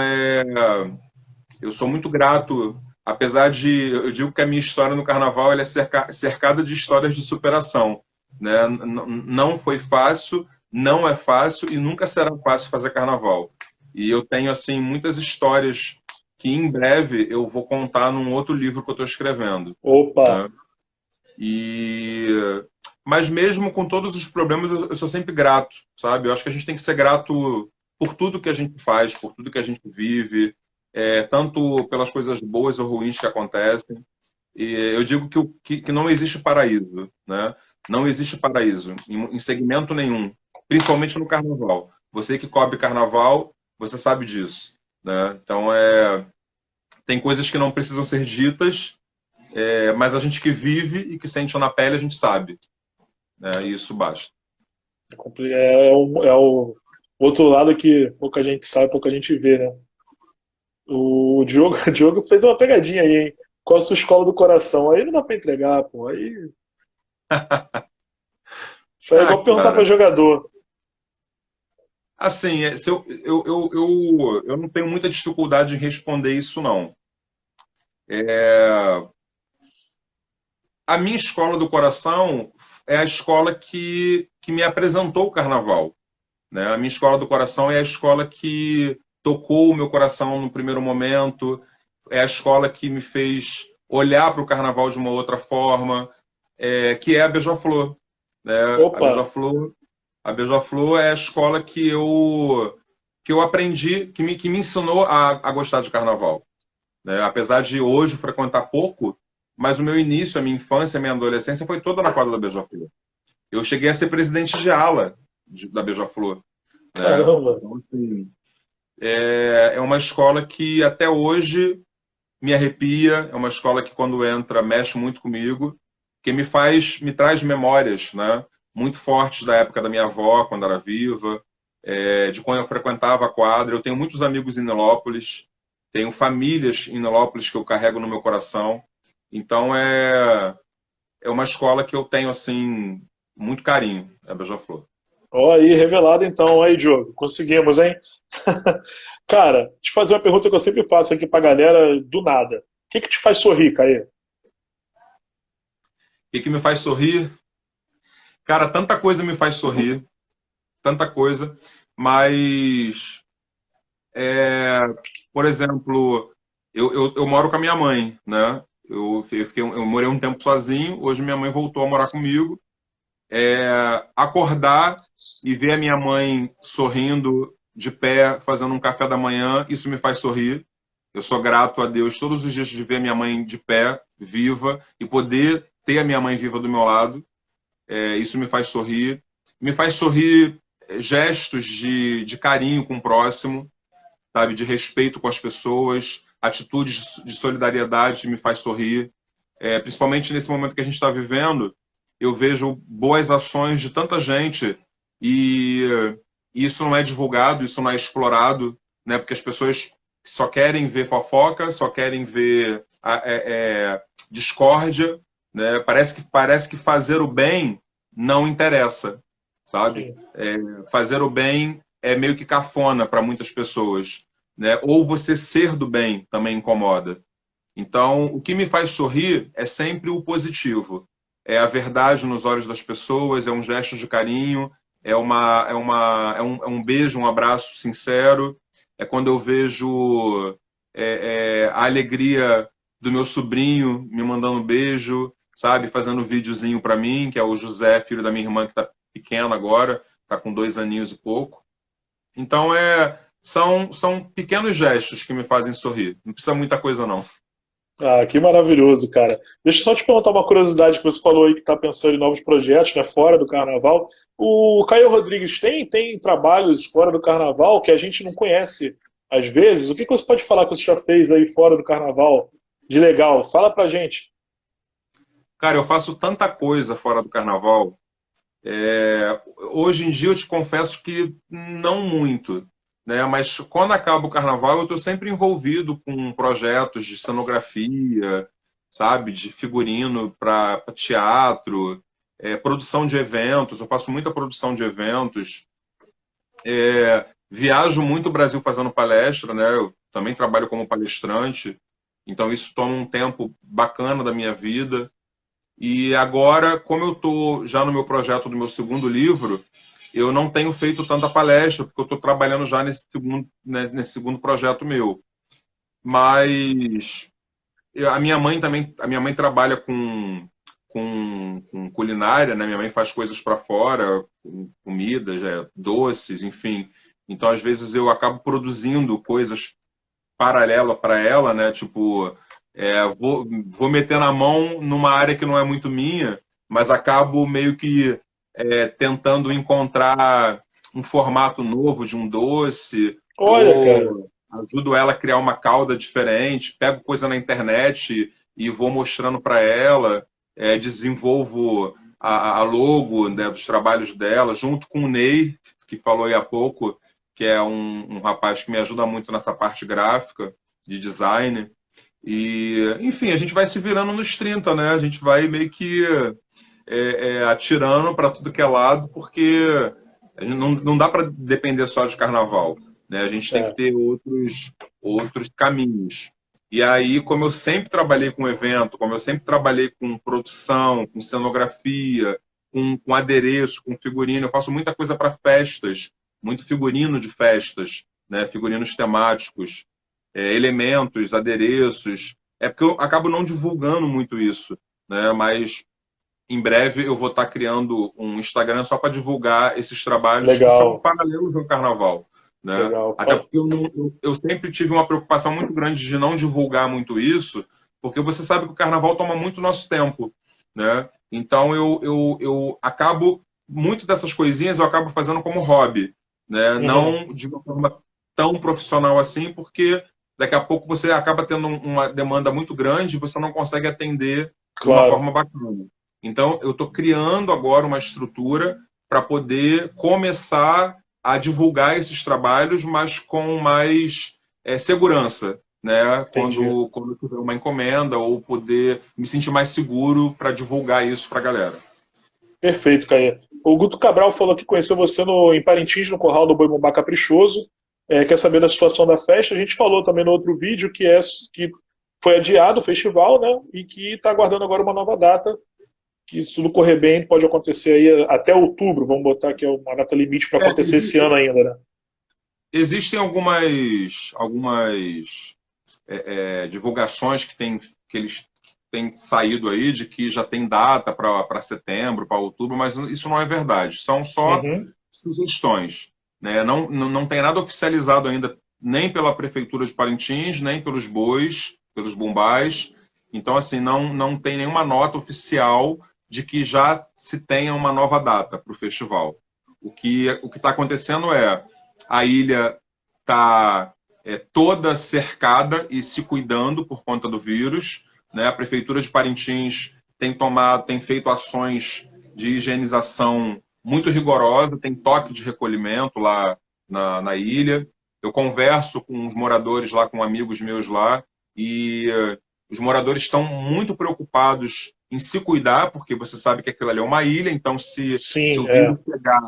eu sou muito grato, apesar de... Eu digo que a minha história no Carnaval ela é cercada de histórias de superação, né? Não foi fácil, não é fácil e nunca será fácil fazer Carnaval. E eu tenho, assim, muitas histórias que em breve eu vou contar num outro livro que eu estou escrevendo. Opa! Né? Mas mesmo com todos os problemas, eu sou sempre grato, sabe? Eu acho que a gente tem que ser grato por tudo que a gente faz, por tudo que a gente vive, tanto pelas coisas boas ou ruins que acontecem. E eu digo que não existe paraíso, né? Não existe paraíso em segmento nenhum, principalmente no Carnaval. Você que cobre Carnaval, você sabe disso, né? Então, tem coisas que não precisam ser ditas, mas a gente que vive e que sente na pele, a gente sabe. E isso basta. É o outro lado que pouca gente sabe, pouca gente vê, né? O Diogo, o Diogo fez uma pegadinha aí, hein? Qual a sua escola do coração? Aí não dá pra entregar, pô. Aí... Isso aí é igual perguntar pra Cara, jogador. assim, eu não tenho muita dificuldade em responder isso, não. A minha escola do coração é a escola que me apresentou o Carnaval, né? A minha escola do coração é a escola que tocou o meu coração no primeiro momento, é a escola que me fez olhar para o carnaval de uma outra forma, que é a Beija-Flor, né? A Opa, Beija-Flor, a Beija-Flor é a escola que eu aprendi, que me ensinou a gostar de carnaval, né? Apesar de hoje frequentar pouco, mas o meu início, a minha infância, a minha adolescência foi toda na quadra da Beija-Flor. Eu cheguei a ser presidente de ala da Beija-Flor, né? caramba. Então, assim, é uma escola que até hoje me arrepia, é uma escola que quando entra mexe muito comigo, que me traz memórias, né? Muito fortes da época da minha avó, quando era viva, de quando eu frequentava a quadra. Eu tenho muitos amigos em Nilópolis, tenho famílias em Nilópolis que eu carrego no meu coração. Então é uma escola que eu tenho assim muito carinho, a Beija-Flor. Ó, aí, revelado então, aí, Diogo. Conseguimos, hein? Cara, te fazer uma pergunta que eu sempre faço aqui pra galera do nada. O que que te faz sorrir, Caê? O que me faz sorrir? Cara, tanta coisa me faz sorrir, tanta coisa, mas por exemplo, eu moro com a minha mãe, né? Eu morei um tempo sozinho, hoje minha mãe voltou a morar comigo. Acordar e ver a minha mãe sorrindo, de pé, fazendo um café da manhã, isso me faz sorrir. Eu sou grato a Deus todos os dias de ver a minha mãe de pé, viva, e poder ter a minha mãe viva do meu lado. Isso me faz sorrir. Me faz sorrir gestos de carinho com o próximo, sabe, de respeito com as pessoas, atitudes de solidariedade me faz sorrir. Principalmente nesse momento que a gente está vivendo, eu vejo boas ações de tanta gente e isso não é divulgado, isso não é explorado, né? Porque as pessoas só querem ver fofoca, só querem ver discórdia, né? Parece que fazer o bem não interessa, sabe? Sim. Fazer o bem é meio que cafona para muitas pessoas, né? Ou você ser do bem também incomoda. Então, o que me faz sorrir é sempre o positivo. É a verdade nos olhos das pessoas, é um gesto de carinho, é um beijo, um abraço sincero. É quando eu vejo a alegria do meu sobrinho me mandando um beijo, sabe? Fazendo um videozinho para mim, que é o José, filho da minha irmã, que está pequeno agora, está com 2 aninhos e pouco. Então, são pequenos gestos que me fazem sorrir. Não precisa muita coisa, não. Ah, que maravilhoso, cara. Deixa eu só te perguntar uma curiosidade que você falou aí que está pensando em novos projetos, né, fora do carnaval. O Caio Rodrigues tem trabalhos fora do carnaval que a gente não conhece às vezes. O que que você pode falar que você já fez aí fora do carnaval de legal? Fala pra gente. Cara, eu faço tanta coisa fora do carnaval. Hoje em dia eu te confesso que não muito, né? Mas quando acaba o carnaval eu estou sempre envolvido com projetos de cenografia, sabe, de figurino para teatro, produção de eventos. Eu faço muita produção de eventos. Viajo muito o Brasil fazendo palestra, né? Eu também trabalho como palestrante, então isso toma um tempo bacana da minha vida. E agora, como eu estou já no meu projeto do meu segundo livro, eu não tenho feito tanta palestra, porque eu estou trabalhando já nesse segundo projeto meu. Mas a minha mãe também, a minha mãe trabalha com culinária, né? Minha mãe faz coisas para fora, comidas, doces, enfim. Então, às vezes, eu acabo produzindo coisas paralela para ela, né? Tipo, vou meter na mão numa área que não é muito minha, mas acabo meio que tentando encontrar um formato novo de um doce, Olha, cara. ou ajudo ela a criar uma calda diferente, pego coisa na internet e vou mostrando para ela, desenvolvo a logo, né, dos trabalhos dela, junto com o Ney, que falou aí há pouco, que é um rapaz que me ajuda muito nessa parte gráfica, de design. E, enfim, a gente vai se virando nos 30, né? A gente vai meio que atirando para tudo que é lado, porque não dá para depender só de carnaval, né? A gente tem que É, ter outros caminhos. E aí, como eu sempre trabalhei com evento, como eu sempre trabalhei com produção, com cenografia, com adereço, com figurino, eu faço muita coisa para festas, muito figurino de festas, né, figurinos temáticos, elementos, adereços. É porque eu acabo não divulgando muito isso, né, mas em breve eu vou estar criando um Instagram só para divulgar esses trabalhos que são Legal, paralelos ao carnaval, né? legal. Até porque eu sempre tive uma preocupação muito grande de não divulgar muito isso, porque você sabe que o carnaval toma muito nosso tempo, né? Então eu acabo, muito dessas coisinhas eu acabo fazendo como hobby, né? Uhum, Não de uma forma tão profissional assim, porque daqui a pouco você acaba tendo uma demanda muito grande e você não consegue atender de uma claro. forma bacana. Então, eu estou criando agora uma estrutura para poder começar a divulgar esses trabalhos, mas com mais segurança, né? Entendi. Quando eu tiver uma encomenda ou poder me sentir mais seguro para divulgar isso para a galera. Perfeito, Caê. O Guto Cabral falou que conheceu você em Parintins, no Curral do Boi Bumbá Caprichoso. Quer saber da situação da festa? A gente falou também no outro vídeo que foi adiado o festival, né? E que está aguardando agora uma nova data. Que se tudo correr bem, pode acontecer aí até outubro. Vamos botar que é uma data limite para acontecer esse ano ainda, né? Existem algumas divulgações que eles têm saído aí de que já tem data para setembro, para outubro, mas isso não é verdade. São só Uhum. sugestões, né? Não tem nada oficializado ainda, nem pela Prefeitura de Parintins, nem pelos bois, pelos bumbás. Então, assim, não tem nenhuma nota oficial de que já se tenha uma nova data para o festival. O que está acontecendo é a ilha está toda cercada e se cuidando por conta do vírus, né? A Prefeitura de Parintins tem feito ações de higienização muito rigorosa, tem toque de recolhimento lá na ilha. Eu converso com os moradores lá, com amigos meus lá, e os moradores estão muito preocupados em se cuidar, porque você sabe que aquilo ali é uma ilha, então se Sim, o vírus pegar,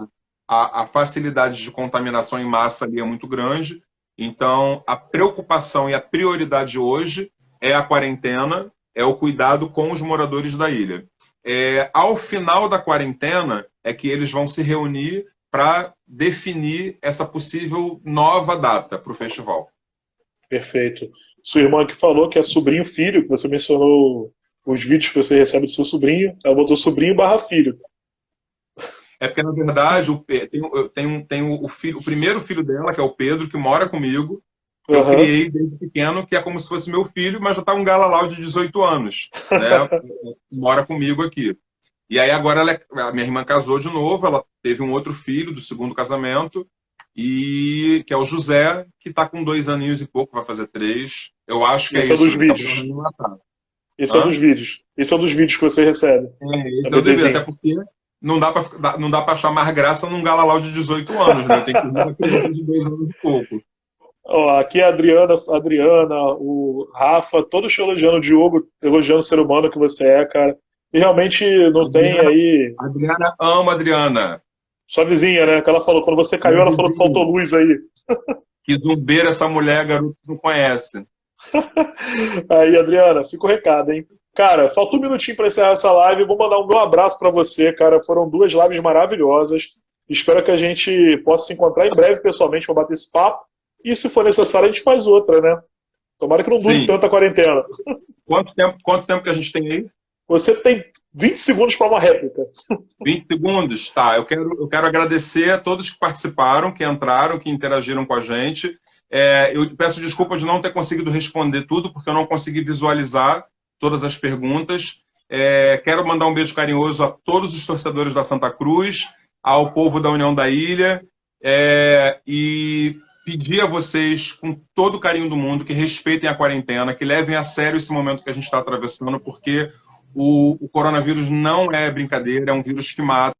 a facilidade de contaminação em massa ali é muito grande. Então, a preocupação e a prioridade hoje é a quarentena, é o cuidado com os moradores da ilha. Ao final da quarentena, é que eles vão se reunir para definir essa possível nova data para o festival. perfeito. Sua irmã que falou que é sobrinho filho, que você mencionou os vídeos que você recebe do seu sobrinho, ela botou sobrinho barra filho. É porque, na verdade, tem o primeiro filho dela, que é o Pedro, que mora comigo, que eu Aham. criei desde pequeno, que é como se fosse meu filho, mas já está um galalau de 18 anos, né? Mora comigo aqui. E aí agora a minha irmã casou de novo, ela teve um outro filho do segundo casamento, que é o José, que está com 2 aninhos e pouco, vai fazer 3. Eu acho que é Esse é dos isso, ele está vídeos. planejando me matar. Esse é dos Hã? vídeos. Esse é dos vídeos que você recebe. É Esse é o dever, até bebezinho. porque não dá para achar mais graça num galalau de 18 anos, né? Tem que ir uma criança de 2 anos e pouco. Ó, aqui é a Adriana, o Rafa, todos te elogiando, o Diogo elogiando o ser humano que você é, cara. E realmente não tem Adriana, aí. Adriana ama Adriana. Sua vizinha, né? Que ela falou, quando você caiu, Minha ela falou que faltou vizinha. luz aí. Que zumbeira essa mulher, garoto, não conhece. Aí, Adriana, fica o recado, hein? Cara, falta um minutinho para encerrar essa live. Vou mandar um meu abraço para você, cara. Foram 2 lives maravilhosas. Espero que a gente possa se encontrar em breve pessoalmente para bater esse papo. E se for necessário, a gente faz outra, né? Tomara que não dure Sim. tanto a quarentena. Quanto tempo que a gente tem aí? Você tem 20 segundos para uma réplica. 20 segundos? Tá, eu quero agradecer a todos que participaram, que entraram, que interagiram com a gente. Eu peço desculpa de não ter conseguido responder tudo, porque eu não consegui visualizar todas as perguntas. Quero mandar um beijo carinhoso a todos os torcedores da Santa Cruz, ao povo da União da Ilha, e pedir a vocês, com todo o carinho do mundo, que respeitem a quarentena, que levem a sério esse momento que a gente está atravessando, porque o coronavírus não é brincadeira, é um vírus que mata.